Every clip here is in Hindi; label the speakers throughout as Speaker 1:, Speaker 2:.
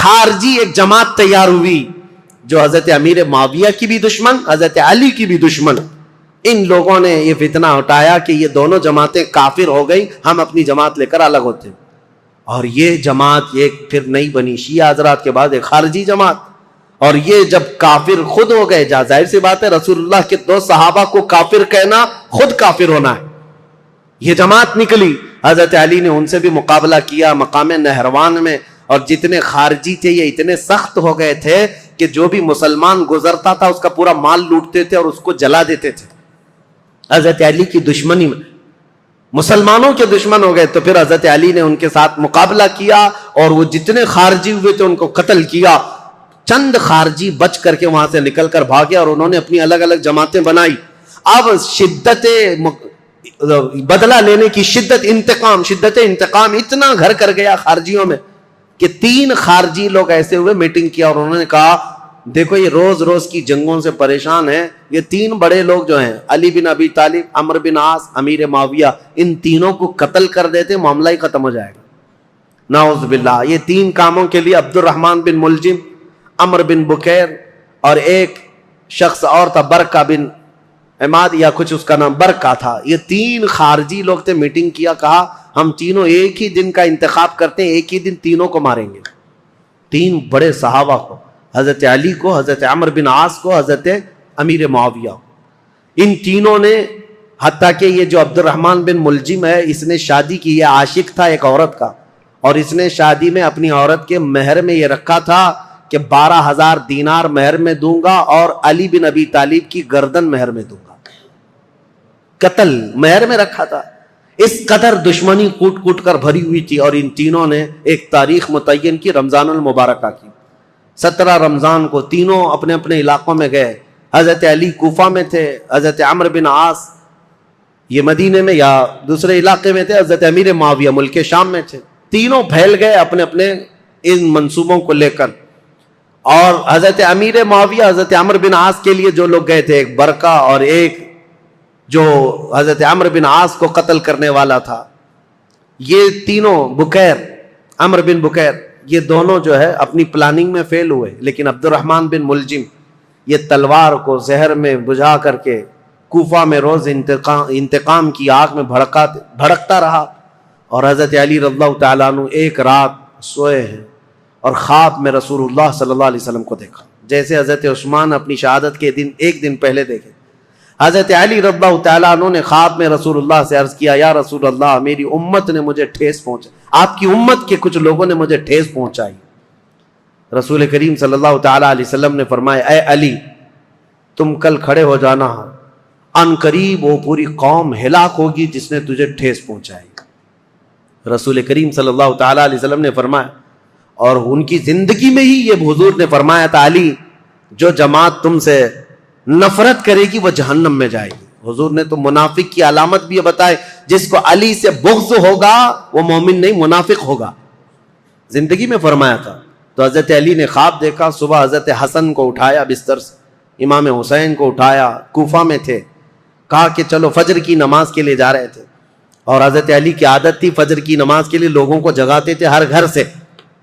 Speaker 1: खारजी एक जमात तैयार हुई जो हजरत अमीर माविया की भी दुश्मन, हजरत अली की भी दुश्मन। इन लोगों ने ये फितना उठाया कि ये दोनों जमातें काफिर हो गई, हम अपनी जमात लेकर अलग होते हैं। और ये जमात एक फिर नई बनी, शिया हजरात के बाद एक खारजी जमात। और ये जब काफिर खुद हो गए, जाहिर सी बात है रसूलुल्लाह के 2 सहाबा को काफिर कहना खुद काफिर होना है। ये जमात निकली, हजरत अली ने उनसे भी मुकाबला किया मकाम नहरवान में। और जितने खारजी थे ये इतने सख्त हो गए थे कि जो भी मुसलमान गुजरता था उसका पूरा माल लूटते थे और उसको जला देते थे। हजरत अली की दुश्मनी में मुसलमानों के दुश्मन हो गए। तो फिर हजरत अली ने उनके साथ मुकाबला किया और वो जितने खारजी हुए थे उनको कत्ल किया। चंद खारजी बच करके वहां से निकल कर भागे और उन्होंने अपनी अलग अलग जमातें बनाई। अब शिद्दत बदला लेने की शिद्दत इंतकाम इतना घर कर गया खारजियों में कि 3 खारजी लोग ऐसे हुए, मीटिंग किया और उन्होंने कहा देखो ये रोज रोज की जंगों से परेशान है, ये 3 बड़े लोग जो हैं अली बिन अबी तालिब, अमर बिन आस, अमीर माविया, इन तीनों को कत्ल कर देते मामला ही खत्म हो जाएगा। नाउज़ बिल्लाह। ये 3 कामों के लिए अब्दुर्रहमान बिन मुलजिम, अमर बिन बुकैर और एक शख्स और था बरका बिन इमाद या कुछ उसका नाम बरका था। ये 3 खारजी लोग थे, मीटिंग किया, कहा हम तीनों एक ही दिन का इंतखाब करते हैं, एक ही दिन तीनों को मारेंगे। 3 बड़े सहाबा को, हजरत अली को, हजरत अमर बिन आस को, हजरत अमीर मुआविया। इन तीनों ने, हत्ता कि ये जो अब्दुर्रहमान बिन मुलजिम है इसने शादी की, ये आशिक था एक औरत का, और इसने शादी में अपनी औरत के महर में ये रखा था कि 12,000 दीनार महर में दूंगा और अली बिन अबी तालिब की गर्दन महर में दूंगा। कत्ल महर में रखा था। इस कदर दुश्मनी कूट कूट कर भरी हुई थी। और इन तीनों ने एक तारीख मुतय्यन की, रमजानुल मुबारका की। 17 रमजान को तीनों अपने अपने इलाकों में गए। हजरत अली कूफा में थे, हजरत अमर बिन आस ये मदीने में या दूसरे इलाके में थे, हजरत अमीर माविया मुल्क शाम में थे। तीनों फैल गए अपने अपने इन मंसूबों को लेकर। और हजरत अमीर माविया, हजरत अमर बिन आस के लिए जो लोग गए थे, एक बरका और एक जो हजरत अमर बिन आस को कत्ल करने वाला था, ये तीनों बुकैर, अमर बिन बुकैर, ये दोनों जो है अपनी प्लानिंग में फेल हुए। लेकिन अब्दुर्रहमान बिन मुलजिम ये तलवार को जहर में बुझा करके कूफा में रोज इंतकाम की आग में भड़कता रहा। और हजरत अली रज़ियल्लाहु ताला अन्हु एक रात सोए हैं और ख्वाब में रसूलुल्लाह सल्लल्लाहु अलैहि वसल्लम को देखा, जैसे हजरत उस्मान अपनी शहादत के दिन एक दिन पहले देखे। हजरत अली रज़ियल्लाहु ताला अन्हु ने ख्वाब में रसूलुल्लाह से अर्ज किया, या रसूलुल्लाह मेरी उम्मत ने मुझे ठेस पहुंचा, आपकी उम्मत के कुछ लोगों ने मुझे ठेस पहुंचाई। रसूल करीम सल्लल्लाहु ताला अलैहि वसल्लम ने फरमाया, ए अली तुम कल खड़े हो जाना, अन करीब वो पूरी कौम हिलाक होगी जिसने तुझे ठेस पहुंचाई। रसूल करीम सल्लल्लाहु ताला अलैहि वसल्लम ने फरमाया, और उनकी जिंदगी में ही ये हुजूर ने फरमाया था, अली जो जमात तुमसे नफरत करेगी वह जहन्नम में जाएगी। हुजूर ने तो मुनाफिक की अलामत भी बताए, जिसको अली से बुग़्ज़ होगा वो मोमिन नहीं मुनाफिक होगा, जिंदगी में फरमाया था। तो हजरत अली ने ख्वाब देखा, सुबह हजरत हसन को उठाया बिस्तर से, इमाम हुसैन को उठाया, कूफा में थे, कहा कि चलो फजर की नमाज के लिए जा रहे थे। और हजरत अली की आदत थी फजर की नमाज के लिए लोगों को जगाते थे, हर घर से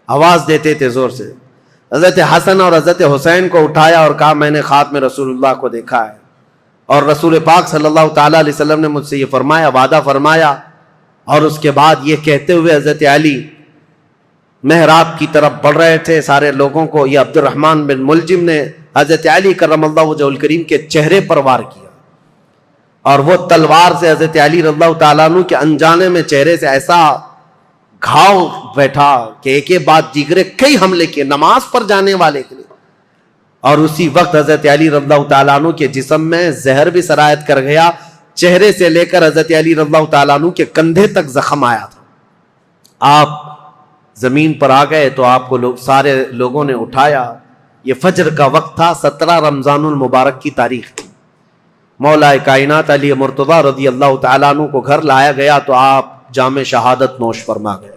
Speaker 1: आवाज देते थे जोर से। हजरत हसन और हजरत हुसैन को उठाया और कहा, मैंने ख्वाब में रसूलुल्लाह को देखा है और रसूल पाक सल्लल्लाहु ताला अलैहि वसल्लम ने मुझसे ये फरमाया, वादा फरमाया। और उसके बाद ये कहते हुए हजरत अली महराब की तरफ बढ़ रहे थे सारे लोगों को। ये अब्दुर्रहमान बिन मुलजिम ने हजरत अली करमल्लाहु वजहुल करीम के चेहरे पर वार किया, और वो तलवार से हजरत अली रज़ियल्लाहु ताला अन्हु के अनजाने में चेहरे से ऐसा घाव बैठा कि एक एक बाद जिगरे कई हमले किए नमाज पर जाने वाले के लिए। और उसी वक्त हजरत अली रज़ियल्लाहु ताला अन्हु के जिस्म में जहर भी सरायत कर गया, चेहरे से लेकर हजरत अली रज़ियल्लाहु ताला अन्हु के कंधे तक जख्म आया था। आप जमीन पर आ गए तो आपको सारे लोगों ने उठाया। ये फजर का वक्त था, 17 रमजानुल मुबारक की तारीख थी। मौला कायनात अली मुर्तज़ा रज़ियल्लाहु ताला अन्हु को घर लाया गया तो आप जामे शहादत नोश फरमा गए।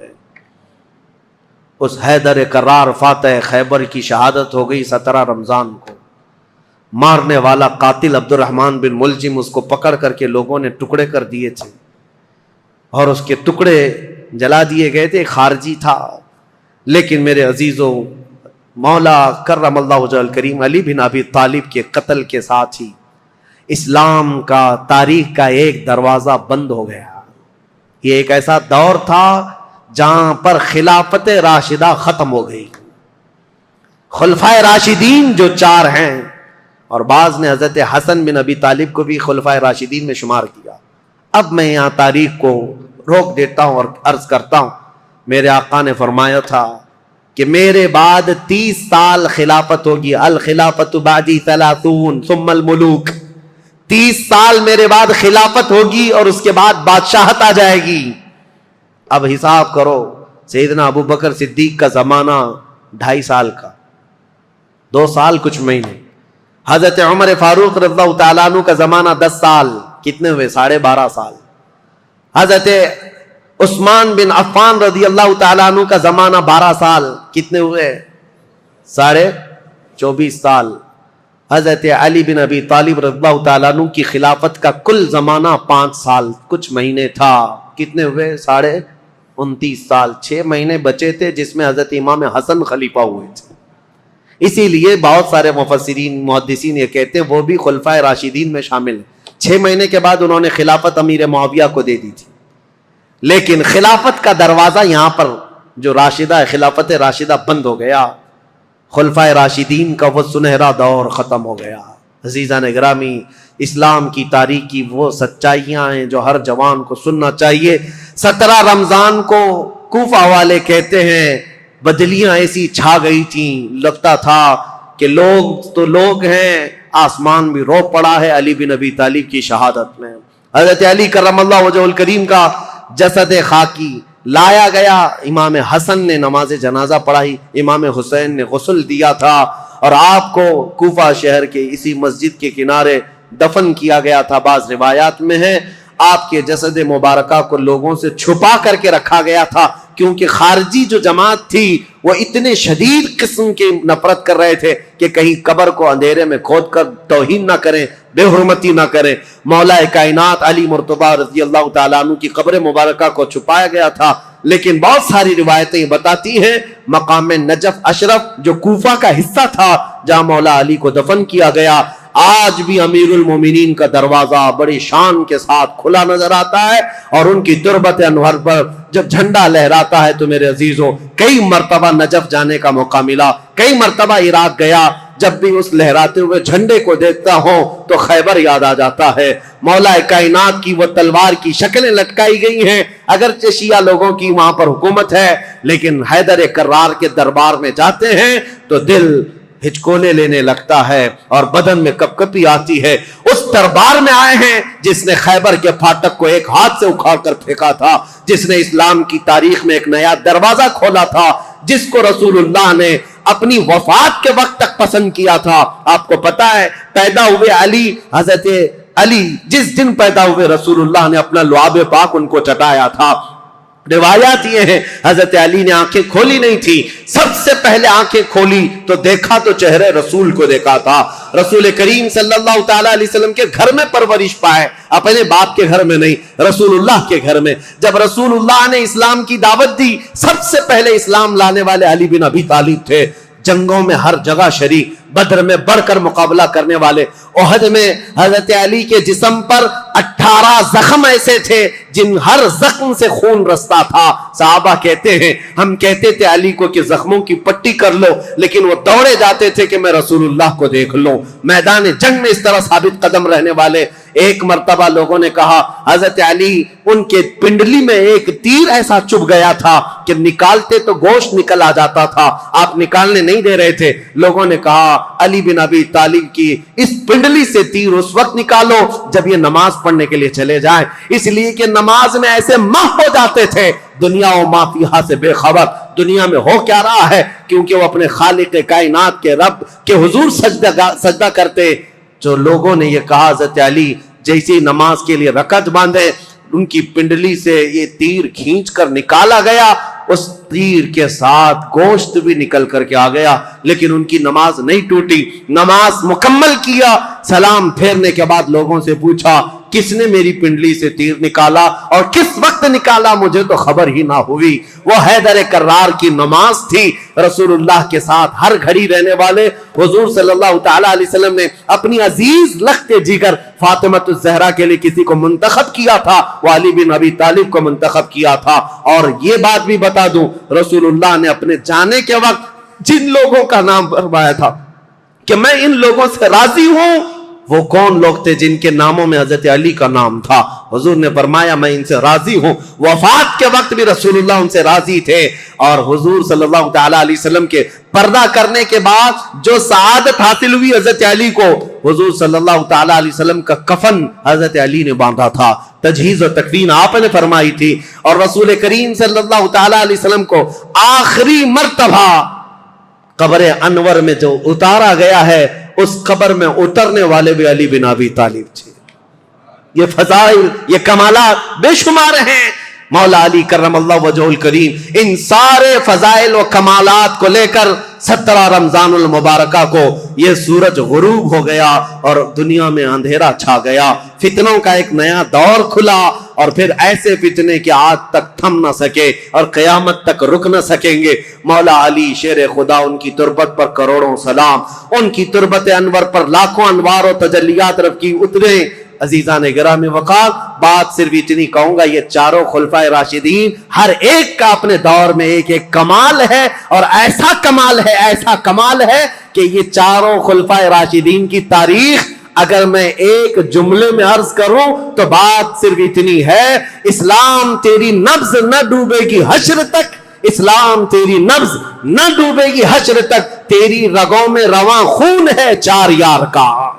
Speaker 1: उस हैदर करार फातह खैबर की शहादत हो गई 17 रमजान को। मारने वाला कातिल अब्दुर्रहमान बिन मुलजिम, उसको पकड़ करके लोगों ने टुकड़े कर दिए थे और उसके टुकड़े जला दिए गए थे। खारजी था, लेकिन मेरे अजीजों मौला कर्रमल्लाहु वजहल करीम अली बिन अबी तालिब के कत्ल के साथ ही इस्लाम का तारीख का एक दरवाजा बंद हो गया। ये एक ऐसा दौर था जहां पर खिलाफत राशिदा खत्म हो गई। खुलफाए राशिदीन जो 4 हैं, और बाज ने हजरत हसन बिन अबी तालिब को भी खुलफाए राशिदीन में शुमार किया। अब मैं यहाँ तारीख को रोक देता हूँ और अर्ज करता हूँ, मेरे आका ने फरमाया था कि मेरे बाद 30 साल खिलाफत होगी। अल खिलाफत बादी 30 सुम्मल मुलूक, 30 साल मेरे बाद खिलाफत होगी और उसके बाद बादशाहत आ जाएगी। अब हिसाब करो, सैयदना अबू बकर सिद्दीक का जमाना 2.5 साल का, 2 साल कुछ महीने। हजरत उमर फारूक रज़ियल्लाहु ताला अन्हु का जमाना 10 साल, कितने हुए? 12.5 साल। हजरत उस्मान बिन अफ़्फ़ान रज़ियल्लाहु ताला अन्हु का जमाना 12 साल, कितने हुए? 24.5 साल। हजरत अली बिन अबी तालिब रज़ियल्लाहु ताला अन्हु की खिलाफत का कुल जमाना 5 साल कुछ महीने था, कितने हुए? 29 साल। 6 महीने बचे थे जिसमें हजरत इमाम हसन खलीफा हुए थे। इसीलिए बहुत सारे मुफस्सिरीन मुहद्दिसीन ये कहते हैं वो भी खुलफाए राशिदीन में शामिल है। 6 महीने के बाद उन्होंने खिलाफत अमीर मुआविया को दे दी थी, लेकिन खिलाफत का दरवाजा यहां पर जो राशिदा है, खिलाफत राशिदा बंद हो गया। खुलफाए राशिदीन का वो सुनहरा दौर खत्म हो गया। अज़ीज़ान गिरामी, इस्लाम की तारीख की वो सच्चाइयां हैं जो हर जवान को सुनना चाहिए। 17 रमजान को कूफा वाले कहते हैं बदलियां ऐसी छा गई थी, लगता था कि लोग तो लोग हैं, आसमान भी रो पड़ा है अली बिन अबी तालिब की शहादत में। हजरत अली करमल्लाहु वजहुल करीम का जसद खाकी लाया गया, इमाम हसन ने नमाज जनाजा पढ़ाई, इमाम हुसैन ने गुस्ल दिया था और आपको कूफा शहर के इसी मस्जिद के किनारे दफन किया गया था। बाज रिवायात में है आपके जसद मुबारका को लोगों से छुपा करके रखा गया था, क्योंकि खारजी जो जमात थी वो इतने शदीद किस्म की नफरत कर रहे थे कि कहीं कब्र को अंधेरे में खोद कर तौहीन ना करें, बेहुरमती ना करें। मौला कायनात अली मुर्तज़ा रज़ियल्लाहु ताला अन्हु की कब्र मुबारका को छुपाया गया था, लेकिन बहुत सारी रिवायतें बताती हैं मकाम नजफ अशरफ जो कूफा का हिस्सा था जहां मौला अली को दफन किया गया, आज भी अमीरुल मोमिनीन का दरवाजा बड़ी शान के साथ खुला नजर आता है और उनकी तुरबत अनवर पर जब झंडा लहराता है तो मेरे अजीजों, कई मर्तबा नजफ जाने का मौका मिला, कई मर्तबा इराक गया, जब भी उस लहराते हुए झंडे को देखता हूं तो खैबर याद आ जाता है। मौला कायनात की वो तलवार की शक्लें लटकाई गई हैं, अगरचे शिया लोगों की वहां पर हुकूमत है, लेकिन हैदर कर्रार के दरबार में जाते हैं तो दिल हिचकोले लेने लगता है और बदन में कपकपी आती है। उस दरबार में आए हैं जिसने खैबर के फाटक को एक हाथ से उखाड़ कर फेंका था, जिसने इस्लाम की तारीख में एक नया दरवाजा खोला था, जिसको रसूलुल्लाह ने अपनी वफात के वक्त तक पसंद किया था। आपको पता है पैदा हुए अली, हजरत अली जिस दिन पैदा हुए रसूलुल्लाह ने अपना लुआब पाक उनको चटाया था। रिवायात ये है हजरत अली ने आंखें खोली नहीं थी, सबसे पहले आंखें खोली तो देखा तो चेहरे रसूल को देखा था। रसूल करीम सल्लल्लाहु ताला अलैहि वसल्लम के घर में परवरिश पाए, अपने बाप के घर में नहीं, रसूलुल्लाह के घर में। जब रसूलुल्लाह ने इस्लाम की दावत दी, सबसे पहले इस्लाम लाने वाले अली बिन अबी तालिब थे। जंगों में हर जगह शरीक, बद्र में बढ़कर मुकाबला करने वाले, ओहद में हजरत अली के जिस्म पर 18 जख्म ऐसे थे जिन हर जख्म से खून रसता था। सहाबा कहते हैं हम कहते थे अली को कि जख्मों की पट्टी कर लो, लेकिन वो दौड़े जाते थे कि मैं रसूलुल्लाह को देख लूं। मैदान जंग में इस तरह साबित कदम रहने वाले। एक मर्तबा लोगों ने कहा हजरत अली उनके पिंडली में एक तीर ऐसा चुभ गया था कि निकालते तो गोश्त निकल आ जाता था, आप निकालने नहीं दे रहे थे। लोगों ने कहा अली बिन अबी तालिब की इस पिंडली से तीर उस वक्त निकालो जब ये नमाज पढ़ने के लिए चले जाएं, इसलिए कि नमाज में ऐसे माह हो जाते थे दुनिया और माफिया से बेखबर, दुनिया में हो क्या रहा है, क्योंकि वो अपने खालिक कायनात के रब के हुजूर सजदा करते। जो लोगों ने ये कहा हजरत अली जैसी नमाज के लिए रकत बांधे, उनकी पिंडली से ये तीर खींच कर निकाला गया, उस तीर के साथ गोश्त भी निकल करके आ गया, लेकिन उनकी नमाज नहीं टूटी। नमाज मुकम्मल किया, सलाम फेरने के बाद लोगों से पूछा किसने मेरी पिंडली से तीर निकाला और किस वक्त निकाला मुझे तो खबर ही ना हुई। वो हैदर कर्रार की नमाज थी रसूलुल्लाह के साथ हर घड़ी रहने वाले हुजूर सल्लल्लाहु तआला अलैहि वसल्लम ने अपनी अजीज लख्ते जिगर फातिमतुज ज़हरा के लिए किसी को मुंतखब किया था, वो अली बिन अबी तालिब को मुंतखब किया था। और ये बात भी बता दूं, रसूलुल्लाह ने अपने जाने के वक्त जिन लोगों का नाम फरमाया था कि मैं इन लोगों से राजी हूं, वो कौन लोग थे जिनके नामों में हजरत अली का नाम था। हुजूर ने फरमाया मैं इनसे राजी हूं। वफात के वक्त भी रसूलुल्लाह उनसे राजी थे। और हुजूर सल्लल्लाहु तआला अलैहि वसल्लम के पर्दा करने के बाद जो सआदत हासिल हुई हजरत अली को, हुजूर सल्लल्लाहु तआला अलैहि वसल्लम का कफन हजरत अली ने बांधा था, तजहीज और तकफीन आपने फरमाई थी। और रसूल करीम सल्लल्लाहु तआला अलैहि वसल्लम को आखिरी मर्तबा कब्र अनवर में जो उतारा गया है, उस कब्र में उतरने वाले भी अली बिन अबी तालिब थे। ये फजाइल, ये कमालात बेशुमार हैं। मौला अली करमल्लाहु वजहुल करीम इन सारे फजाइल व कमालात को लेकर 17 रमजानुल मुबारका को ये सूरज गुरूब हो गया और दुनिया में अंधेरा छा गया। फितनों का एक नया दौर खुला और फिर ऐसे फितने कि आज तक थम न सके और क़यामत तक रुक न सकेंगे। मौला अली शेर खुदा, उनकी तुरबत पर करोड़ों सलाम, उनकी तुरबत अनवर पर लाखों अनवार और तजल्लियात रब की उतरे। अजीज़ान गिरामी वक़ार, बात सिर्फ इतनी कहूंगा, ये चारों खुलफाए राशिदीन हर एक का अपने दौर में एक एक कमाल है। और ऐसा कमाल है, ऐसा कमाल है कि ये चारों खुलफाए राशिदीन की तारीख अगर मैं एक जुमले में अर्ज करूं तो बात सिर्फ इतनी है, इस्लाम तेरी नब्ज न डूबेगी हश्र तक, इस्लाम तेरी नब्ज न डूबेगी हश्र तक, तेरी रगों में रवां खून है 4 यार का,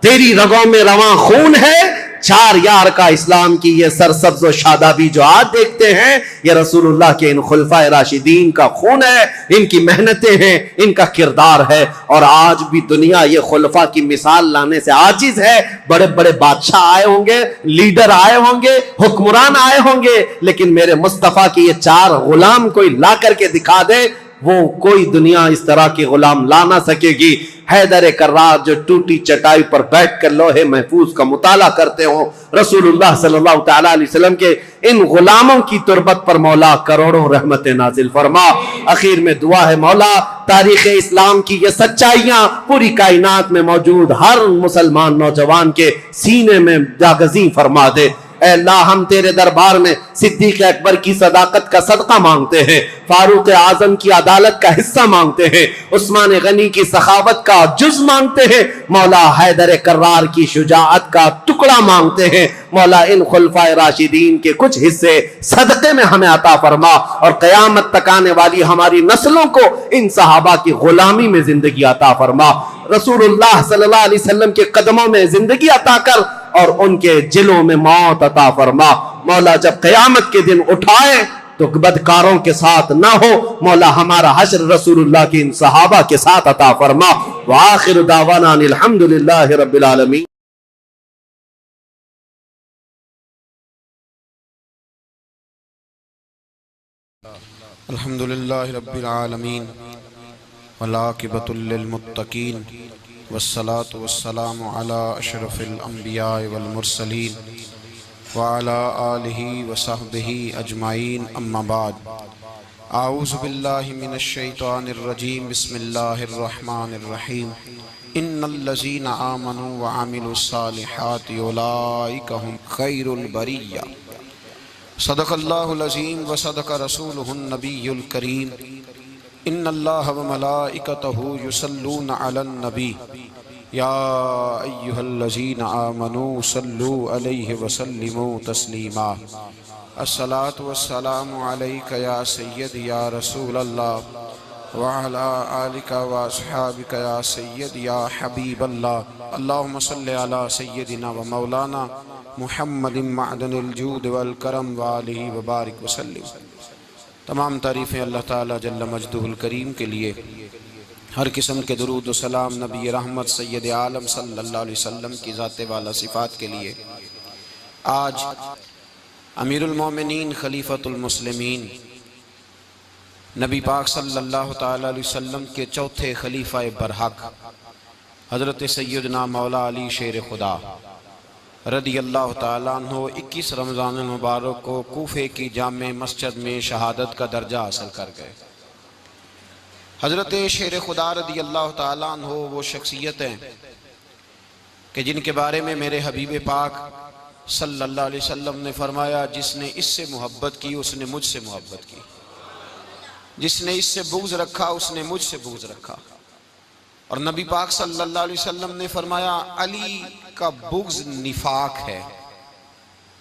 Speaker 1: तेरी रगों में रवां खून है 4 यार का। इस्लाम की ये सरसब्ज व शादाबी जो आज देखते हैं, ये रसूलुल्लाह के इन खुलफाए राशिदीन का खून है, इनकी मेहनतें हैं, इनका किरदार है। और आज भी दुनिया ये खुलफा की मिसाल लाने से आजिज है। बड़े बड़े बादशाह आए होंगे, लीडर आए होंगे, हुक्मरान आए होंगे, लेकिन मेरे मुस्तफा की ये 4 गुलाम कोई ला करके दिखा दे, वो कोई दुनिया इस तरह के गुलाम ला ना सकेगी। हैदर कर्रार जो टूटी चटाई पर बैठकर लोहे महफूज का मुताला करते हो, रसूलुल्लाह सल्लल्लाहु तआला अलैहि वसल्लम के इन गुलामों की तुरबत पर मौला करोड़ों रहमतें नाजिल फरमा। आखिर में दुआ है मौला, तारीख इस्लाम की ये सच्चाइयां पूरी कायनात में मौजूद हर मुसलमान नौजवान के सीने में जागज़ी फरमा दे। ऐ अल्लाह, हम तेरे दरबार में सिद्दीक अकबर की सदाकत का सदका मांगते हैं, फारूक आजम की अदालत का हिस्सा मांगते हैं, उस्मान गनी की सखावत का जुज मांगते हैं, मौला हैदर कर्रार की शुजाअत का टुकड़ा मांगते हैं। मौला इन खुलफाए राशिदीन के कुछ हिस्से सदके में हमें अता फरमा और क़यामत तक आने वाली हमारी नस्लों को इन सहाबा की गुलामी में जिंदगी अता फरमा। रसूलुल्लाह सल्लल्लाहु अलैहि वसल्लम के कदमों में जिंदगी अता कर और उनके जिलों में मौत अता फरमा। मौला जब क़यामत के दिन उठाए तो बदकारों के साथ ना हो, मौला हमारा हश्र रसूलुल्लाह के इन सहाबा के साथ अता फरमा। व आखिर दावाना अनिल हम्दुलिल्लाहि रब्बिल आलमीन।
Speaker 2: अल्हम्दुलिल्लाहि रब्बिल आलमीन वल आक़िबतुल लिल मुत्तक़ीन वस्सलातु वस्सलामु अला अशरफिल अंबिया वल मुरसलीन व अला आलिहि व सहबिहि अजमाइन अम्मा बाद। आऊज़ु बिल्लाहि मिनश शैतानिर रजीम, बिस्मिल्लाहिर रहमानिर रहीम। इन्नल्लज़ीना आमनू व अमिलुस सालिहाति उलाइका हुम खैरुल बरिय्या। सदक़ल्लाहुल अज़ीम व सदक़ रसूलुहुन नबियुल करीम। इन्नल्लाह व मलाइकतहु युसल्लूना अलन नबी या अय्युहल्लज़ीना आमनू सल्लू अलैहि व सल्लिमू तस्लीमा। अस्सलातु वस्सलामु अलैका या सय्यदी या रसूलल्लाह व अला आलिका व अस्हाबिका या सय्यदी या हबीबल्लाह। अल्लाहुम्मा सल्लि अला सय्यदिना व मौलाना मुहम्मदिन मअदनिल जूद वल करम व आलिहि व बारिक व सल्लिम। तमाम तारीफ़ें अल्लाह ताला जल्ल मजदुहुल करीम के लिए। हर किस्म के दुरूद व सलाम नबी रहमत सैयद आलम सल्लल्लाहु अलैहि वसल्लम की ज़ात वाला सिफ़ात के लिए। आज अमीरुल मोमिनीन खलीफतुल मुस्लिमीन नबी पाक सल्लल्लाहु ताला अलैहि वसल्लम के चौथे खलीफा बरहक हज़रत सैयदना मौला अली शेर खुदा रदी अल्लाह ताला अन्हो 21 रमज़ान मुबारक को कूफे की जामे मस्जिद में शहादत का दर्जा हासिल कर गए। हज़रत शेर खुदा रदी अल्लाह ताला अन्हो वो शख्सियत हैं कि जिनके बारे में मेरे हबीब पाक सल्लल्लाहु अलैहि वसल्लम ने फरमाया, जिसने इससे मोहब्बत की उसने मुझसे मोहब्बत की, जिसने इससे बुग़्ज़ रखा उसने मुझसे बुग़्ज़ रखा। और नबी पाक सल्लल्लाहु अलैहि वसल्लम ने फरमाया, अली का बुग़्ज़ निफाक है,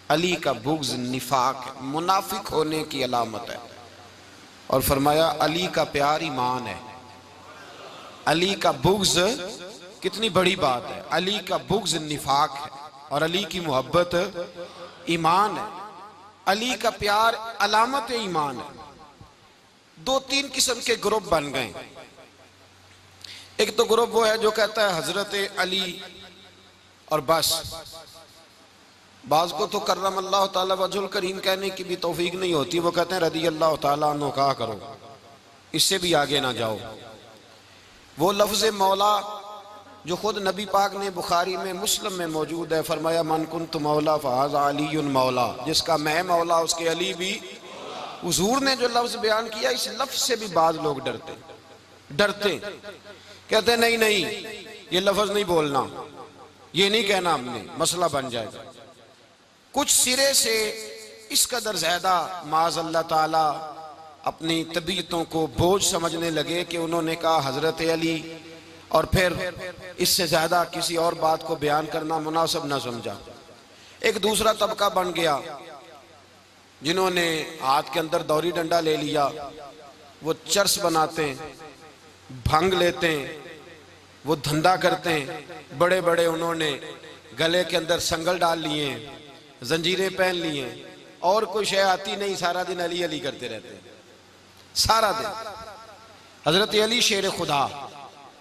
Speaker 2: अली का बुग़्ज़ निफाक है, मुनाफिक होने की अलामत है। और फरमाया अली का प्यार ईमान है। अली का बुग़्ज़ कितनी बड़ी बात है, अली का बुग़्ज़ निफाक है और अली की मोहब्बत ईमान है। अली का प्यार अलामत ईमान है। दो तीन किस्म के ग्रुप बन गए। एक तो ग्रुप वो है जो कहता है हजरत अली और बस। बाज को तो कर्रम अल्लाह ताला वजहुल करीम कहने की भी तौफीक नहीं होती, वो कहते हैं रदी अल्लाह ताला अन्हु कहा करो, इससे भी आगे ना जाओ। वो लफ्ज़ मौला जो खुद नबी पाक ने बुखारी में मुस्लिम में मौजूद है, फरमाया मन कुन्तु मौला फहाज़ा अलीयुन मौला, जिसका मैं मौला उसके अली भी। हुजूर ने जो लफ्ज़ बयान किया, इस लफ्ज़ से भी बाज लोग डरते कहते नहीं नहीं ये लफ्ज़ नहीं बोलना, ये नहीं कहना, हमने मसला बन जाएगा। कुछ सिरे से इस कदर ज़्यादा माज़ अल्लाह ताला अपनी तबीयतों को बोझ समझने लगे कि उन्होंने कहा हज़रत अली, और फिर इससे ज़्यादा किसी और बात को बयान करना मुनासिब न समझा। एक दूसरा तबका बन गया जिन्होंने हाथ के अंदर दौरी डंडा ले लिया, वो चर्स बनाते हैं, भंग लेते हैं, वो धंधा करते हैं। बड़े बड़े उन्होंने गले के अंदर संगल डाल लिए, जंजीरें पहन लिए, और कोई शय आती नहीं, सारा दिन अली अली करते रहते हैं सारा दिन। हजरत अली शेर खुदा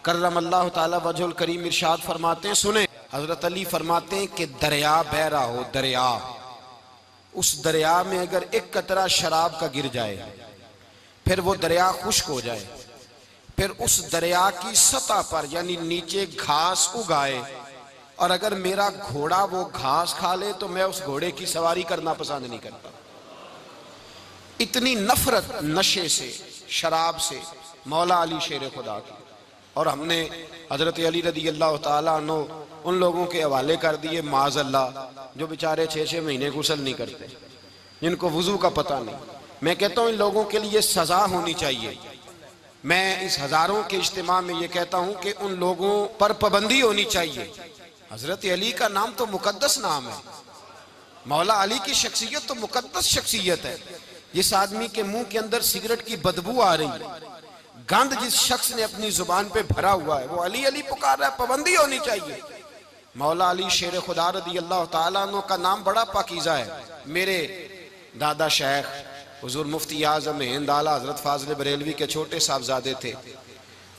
Speaker 2: कर्रम अल्लाह ताला वजहुल करीम इरशाद फरमाते हैं, सुने, हजरत अली फरमाते हैं कि दरिया बह रहा हो, दरिया, उस दरिया में अगर एक कतरा शराब का गिर जाए, फिर वो दरिया खुश्क हो जाए, फिर उस दरिया की सतह पर यानी नीचे घास उगाए, और अगर मेरा घोड़ा वो घास खा ले तो मैं उस घोड़े की सवारी करना पसंद नहीं करता। इतनी नफरत नशे से, शराब से मौला अली शेर खुदा की। और हमने हजरत अली रदी अल्लाह ताला अन्हु उन लोगों के हवाले कर दिए माज़ अल्लाह जो बेचारे 6-6 महीने गुस्ल नहीं करते, जिनको वुजू का पता नहीं। मैं कहता हूँ इन लोगों के लिए सजा होनी चाहिए। मैं इस हजारों के इज्तिमा में ये कहता हूँ कि उन लोगों पर पाबंदी होनी चाहिए। हजरत अली का नाम तो मुकद्दस नाम है, मौला अली की शख्सियत तो मुकद्दस शख्सियत है। जिस आदमी के मुंह के अंदर सिगरेट की बदबू आ रही है, गंद जिस शख्स ने अपनी जुबान पे भरा हुआ है, वो अली अली पुकार रहा है, पाबंदी होनी चाहिए। मौला अली शेर खुदा रदी अल्लाह ताला अन्हु का नाम बड़ा पाकीज़ा है। मेरे दादा शेख हुजूर मुफ्ती आज़म हिंद आला हजरत फाजिल बरेलवी के छोटे साहबजादे थे,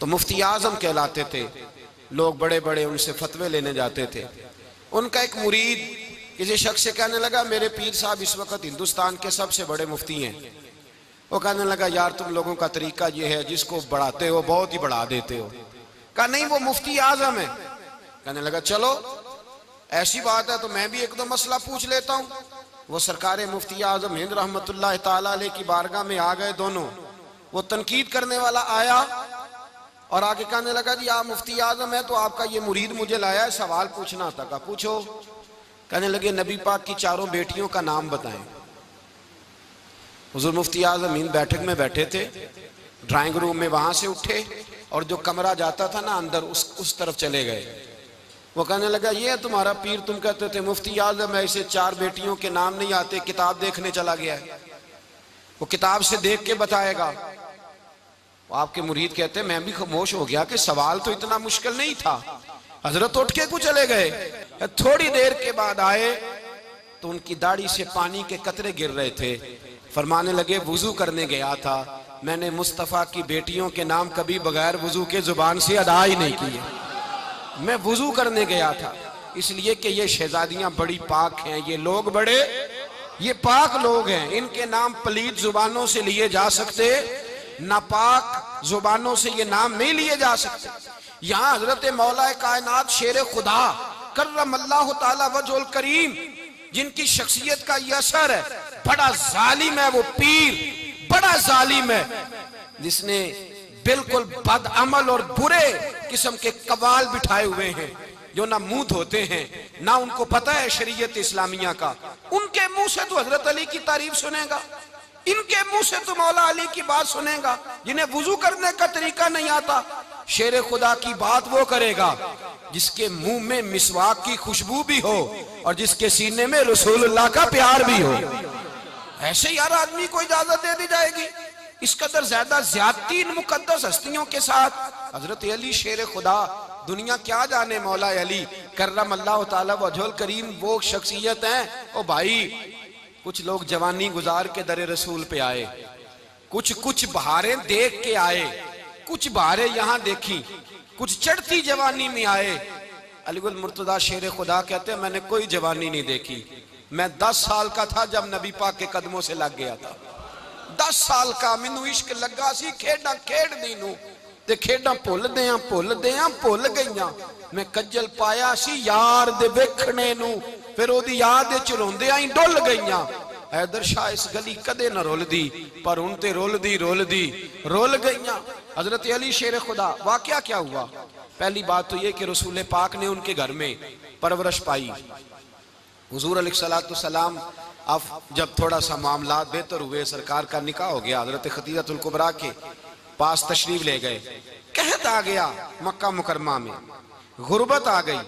Speaker 2: तो मुफ्ती आज़म कहलाते थे। लोग बड़े बड़े उनसे फतवे लेने जाते थे। उनका एक मुरीद किसी शख्स से कहने लगा, मेरे पीर साहब इस वक्त हिंदुस्तान के सबसे बड़े मुफ्ती हैं। वो कहने लगा, यार तुम लोगों का तरीका ये है, जिसको बढ़ाते हो बहुत ही बढ़ा देते हो। कहा नहीं, वो मुफ्ती आज़म है। कहने लगा, चलो ऐसी बात है तो मैं भी एक दो मसला पूछ लेता हूँ। वो सरकार मुफ्ती आज़म हिंद रहमतुल्लाह ताला अलैह की बारगाह में आ गए दोनों। वो तनकीद करने वाला आया और आगे कहने लगा, जी आप मुफ्ती आज़म है तो आपका ये मुरीद मुझे लाया है, सवाल पूछना था। कहा पूछो। कहने लगे, नबी पाक की 4 बेटियों का नाम बताएं। हुजूर मुफ्ती आज़म हिंद बैठक में बैठे थे, ड्राइंग रूम में, वहां से उठे और जो कमरा जाता था ना अंदर, उस तरफ चले गए। वो कहने लगा, ये है तुम्हारा पीर, तुम कहते थे मुफ्ती आज़म है, इसे 4 बेटियों के नाम नहीं आते, किताब देखने चला गया है, वो किताब से देख के बताएगा। वो आपके मुरीद कहते मैं भी खामोश हो गया कि सवाल तो इतना मुश्किल नहीं था। हजरत उठ के कुछ चले गए। थोड़ी देर के बाद आए तो उनकी दाढ़ी से पानी के कतरे गिर रहे थे। फरमाने लगे, वुजू करने गया था, मैंने मुस्तफ़ा की बेटियों के नाम कभी बगैर वुजू के जुबान से अदा ही नहीं किए। मैं वुजू करने गया था इसलिए कि ये शहजादियां बड़ी पाक हैं, ये लोग बड़े ये पाक लोग हैं, इनके नाम पलीद जुबानों से लिए जा सकते, नापाक जुबानों से ये नाम नहीं लिए जा सकते। यहाँ हजरत मौला कायनात शेर खुदा कर्रमल्लाहु ताला वजहुल करीम, जिनकी शख्सियत का ये असर है, बड़ा जालिम है वो पीर, बड़ा जालिम है, जिसने बिल्कुल बदअमल और बुरे किस्म के कवाल बिठाए हुए हैं, जो ना मुंह धोते हैं ना उनको पता है शरीयत इस्लामिया का। उनके मुंह से तो हजरत अली की तारीफ सुनेगा, इनके मुंह से तो मौला अली की बात सुनेगा, जिन्हें वुजू करने का तरीका नहीं आता। शेर खुदा की बात वो करेगा जिसके मुंह में मिसवाक की खुशबू भी हो और जिसके सीने में रसूलुल्लाह का प्यार भी हो। ऐसे यार आदमी को इजाजत दे दी जाएगी? इस कदर ज्यादा ज्यादती इन मुकद्दस हस्तियों के साथ। हजरत अली शेर खुदा, दुनिया क्या जाने मौला अली कर्रमल्लाहु ताला वजहुल करीम वो शख्सियत है। ओ भाई, कुछ लोग जवानी गुजार के दरे रसूल पे आए, कुछ बहारें देख के आए, कुछ बहारें यहां देखी, कुछ चढ़ती जवानी में आए। अलीगुल मुर्तजा शेर खुदा कहते हैं, मैंने कोई जवानी नहीं देखी। मैं 10 साल का था जब नबी पाक के कदमों से लग गया था। 10 साल का मैनू इश्क लगा सी, खेड़ा खेड़ दी नू ते खेड़ा भुल गईयां। मैं कज्जल पाया सी यार दे वेखणे नू, फिर ओदी याद विच रोंदियां ही डुल गईयां। हैदर शाह इस गली कदे न रुलदी, पर हुण ते रुल गईयां। हजरत अली शेर खुदा, वाकया क्या हुआ? पहली बात तो ये कि रसूल पाक ने उनके घर में परवरिश पाई। हुजूर अलैहिस्सलाम अब जब थोड़ा सा मामला बेहतर हुए, सरकार का निकाह हो गया, हजरत खदीजतुल कुबरा के पास तशरीफ ले गए। कहत आ गया मक्का मुकरमा में, गुर्बत आ गई।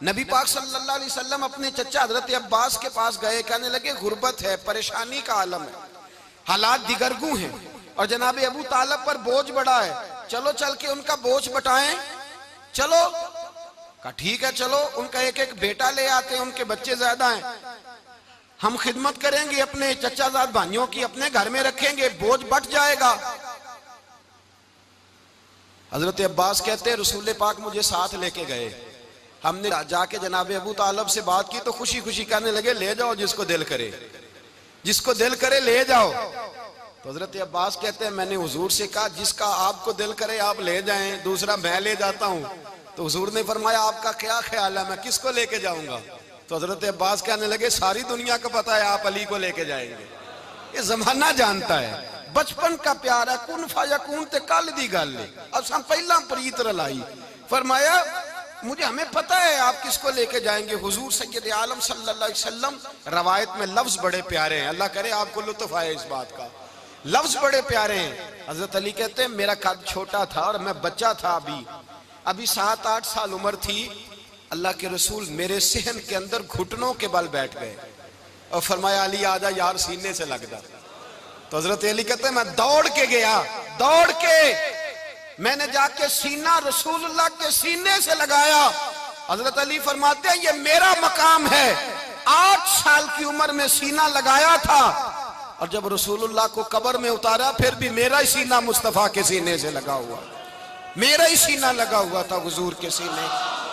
Speaker 2: नबी पाक सल्लल्लाहु अलैहि वसल्लम अपने चचा हजरत अब्बास के पास गए, कहने लगे गुर्बत है, परेशानी का आलम है, हालात दिगरगू हैं और जनाब अबू तालिब पर बोझ बड़ा है, चलो चल के उनका बोझ बटाएं। चलो, कहा ठीक है चलो, उनका एक एक बेटा ले आते हैं, उनके बच्चे ज्यादा हैं, हम खिदमत करेंगे अपने चचाजाद भाइयों की, अपने घर में रखेंगे, बोझ बट जाएगा। हजरत अब्बास कहते हैं रसूल पाक मुझे साथ लेके गए, हमने जाके जनाब अबू तालिब से बात की तो खुशी खुशी कहने लगे ले जाओ जिसको दिल करे ले जाओ। तो हजरत अब्बास कहते हैं मैंने हुजूर से कहा जिसका आपको दिल करे आप ले जाएं, दूसरा मैं ले जाता हूं। तो हुजूर ने फरमाया आपका क्या ख्याल है, मैं किसको लेके जाऊंगा? तो हजरत अब्बास कहने लगे सारी दुनिया को पता है आप अली को लेके जाएंगे, ये जमाना जानता है, बचपन का प्यार है, कुन फायकून ते कल दी गल है, अब हम पहला प्रीत रलाई। फरमाया मुझे हमें पता है आप किसको लेके जाएंगे। हुजूर सैयद आलम सल्लल्लाहु अलैहि वसल्लम, रवायत में लफ्ज बड़े प्यारे हैं, अल्लाह करे आपको लुत्फ आए इस बात का, लफ्ज बड़े प्यारे हैं। हजरत अली कहते हैं मेरा कद छोटा था और मैं बच्चा था, अभी 7-8 साल उम्र थी, अल्लाह के रसूल मेरे सहन के अंदर घुटनों के बल बैठ गए और फरमाया अली आजा यार सीने से लग जा। तो हजरत अली कहते हैं मैं दौड़ के गया, दौड़ के मैंने जाके सीना रसूलुल्लाह के सीने से लगाया। हजरत अली फरमाते हैं ये मेरा मकाम है, 8 साल की उम्र में सीना लगाया था और जब रसूलुल्लाह को कब्र में उतारा फिर भी मेरा ही सीना मुस्तफा के सीने से लगा हुआ, मेरा ही सीना लगा हुआ था हुजूर के सीने।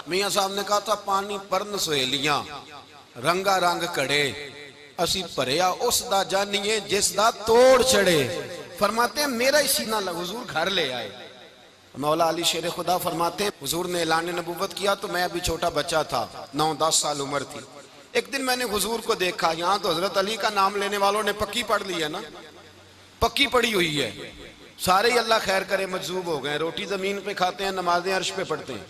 Speaker 2: मियां साहब ने कहा था पानी परन सहेलियां रंगा रंग कड़े, असी भरिया उस दा जानिए जिस दा तोड़ चढ़े। फरमाते हैं मेरा ही सीना लगा, हुजूर घर ले आए। मौला अली शेर खुदा फरमाते हैं हुजूर ने ऐलान नबूवत किया तो मैं अभी छोटा बच्चा था, 9-10 साल उम्र थी। एक दिन मैंने हुजूर को देखा, यहाँ तो हजरत अली का नाम लेने वालों ने पक्की पढ़ ली है ना, पक्की पड़ी हुई है, सारे ही अल्लाह खैर करे मजजूब हो गए, रोटी जमीन पे खाते हैं, नमाजें अर्श पे पढ़ते हैं,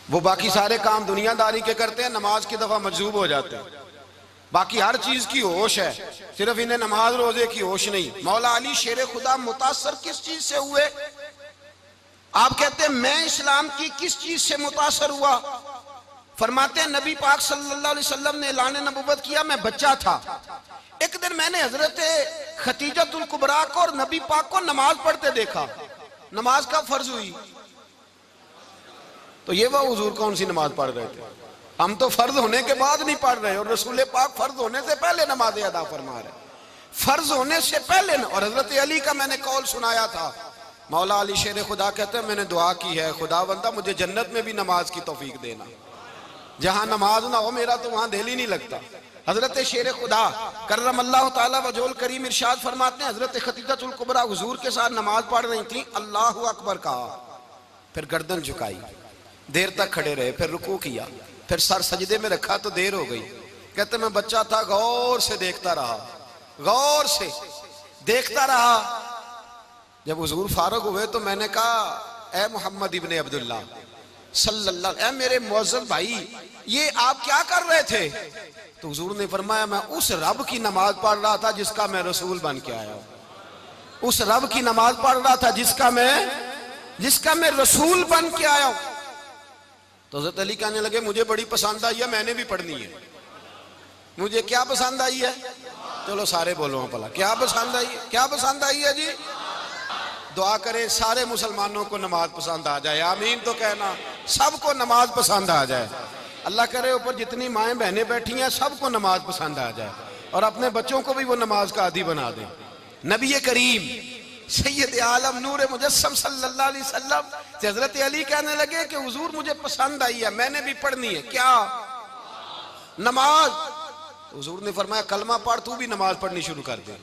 Speaker 2: वो बाकी सारे काम दुनियादारी के करते हैं, नमाज की दफा मजजूब हो जाते हैं, बाकी हर चीज की होश है, सिर्फ इन्हें नमाज रोजे की होश नहीं। मौला अली शेर खुदा मुतासर किस चीज से हुए? आप कहते हैं मैं इस्लाम की किस चीज से मुतासर हुआ? फरमाते हैं नबी पाक सल्लल्लाहु अलैहि वसल्लम ने ऐलान नबूवत किया, मैं बच्चा था, एक दिन मैंने हजरत खतीजतुल कुबरा को और नबी पाक को नमाज पढ़ते देखा। नमाज का फर्ज हुई तो ये वह हुजूर कौन सी नमाज पढ़ रहे थे? हम तो फर्ज होने के बाद नहीं पढ़ रहे और रसूल पाक फर्ज होने से पहले नमाज अदा फरमा रहे, फर्ज होने से पहले। और हजरत अली का मैंने कौल सुनाया था, मौला अली शेर खुदा कहते हैं मैंने दुआ की है खुदावंदा मुझे जन्नत में भी नमाज की तौफीक देना, जहां नमाज ना हो मेरा तो वहां दिल ही नहीं लगता। हजरत शेर खुदा कर्रमल्लाहु ताला वजहुल करीम इरशाद फरमाते हैं हजरत खतीजतुल कुबरा हुजूर के साथ नमाज पढ़ रही थी, अल्लाहु अकबर कहा, फिर गर्दन झुकाई, देर तक खड़े रहे, फिर रुकू किया, फिर सर सजदे में रखा तो देर हो गई। कहते मैं बच्चा था, गौर से देखता रहा, गौर से देखता रहा। जब हुजूर फारूक हुए तो मैंने कहा, ए मोहम्मद इब्ने अब्दुल्लाह सल्लल्लाहु, ए मेरे मुअज्जम भाई, ये आप क्या कर रहे थे? तो हुजूर ने फरमाया, मैं उस रब की नमाज पढ़ रहा था जिसका मैं रसूल बन के आया हूं। उस रब की नमाज पढ़ रहा था जिसका मैं रसूल बन के आया हूं। तो हज़रत अली कहने लगे, मुझे बड़ी पसंद आई है, मैंने भी पढ़नी है। मुझे क्या पसंद आई है? चलो सारे बोलो भला, क्या पसंद आई है? क्या पसंद आई है जी? दुआ करें सारे मुसलमानों को नमाज पसंद आ जाए, आमीन तो कहना। सबको नमाज पसंद आ जाए, अल्लाह करे ऊपर जितनी माएँ बहनें बैठी हैं सबको नमाज पसंद आ जाए, और अपने बच्चों को भी वो नमाज का आदी बना दें। नबी करीम सैयद आलम नूर मुजस्सम सल्लल्लाहु अलैहि वसल्लम से हजरत अली कहने लगे कि हुजूर मुझे पसंद आई है, मैंने भी पढ़नी है। क्या? नमाज। तो हुजूर ने फरमाया, कलमा पढ़, तू भी नमाज पढ़नी शुरू कर दे।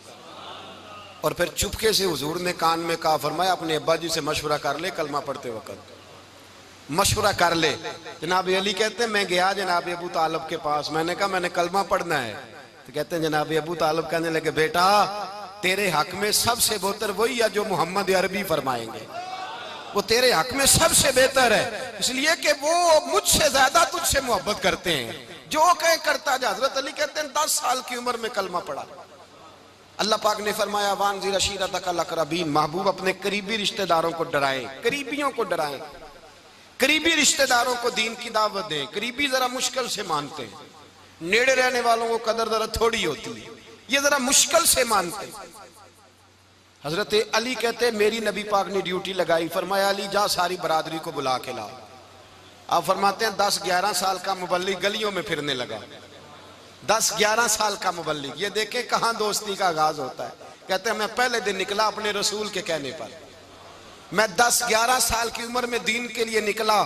Speaker 2: और फिर चुपके से हुजूर ने कान में कहा, फरमाया अपने अब्बा जी से मशवरा कर ले, कलमा पढ़ते वक्त मशवरा कर ले। जनाब अली कहते हैं, मैं गया जनाब अबू तालिब के पास, मैंने कहा मैंने कलमा पढ़ना है। तो कहते हैं जनाब अबू तालिब कहने लगे, बेटा तेरे हक में सबसे बेहतर वही है जो मोहम्मद अरबी फरमाएंगे, वो तेरे हक में सबसे बेहतर है, इसलिए कि वो मुझसे ज्यादा तुझसे मोहब्बत करते हैं, जो कहें करता जा। हजरत अली कहते हैं 10 साल की उम्र में कलमा पढ़ा। अल्लाह पाक ने फरमाया, वानज़िर अशीरतकल अक़रबीन, महबूब अपने करीबी रिश्तेदारों को डराएं, करीबियों को डराएं, करीबी रिश्तेदारों को दीन की दावत दें। करीबी जरा मुश्किल से मानते हैं, नेड़े रहने वालों को कदर जरा थोड़ी होती है, ये जरा मुश्किल से मानते। हजरत अली कहते मेरी नबी पाक ने ड्यूटी लगाई, फरमाया अली जा सारी बरादरी को बुला के ला। आप फरमाते हैं 10-11 साल का मुबल्लिग गलियों में फिरने लगा। 10-11 साल का मुबल्लिग, ये देखे कहां दोस्ती का आगाज होता है। कहते हैं मैं पहले दिन निकला अपने रसूल के कहने पर, मैं 10-11 साल की उम्र में दीन के लिए निकला,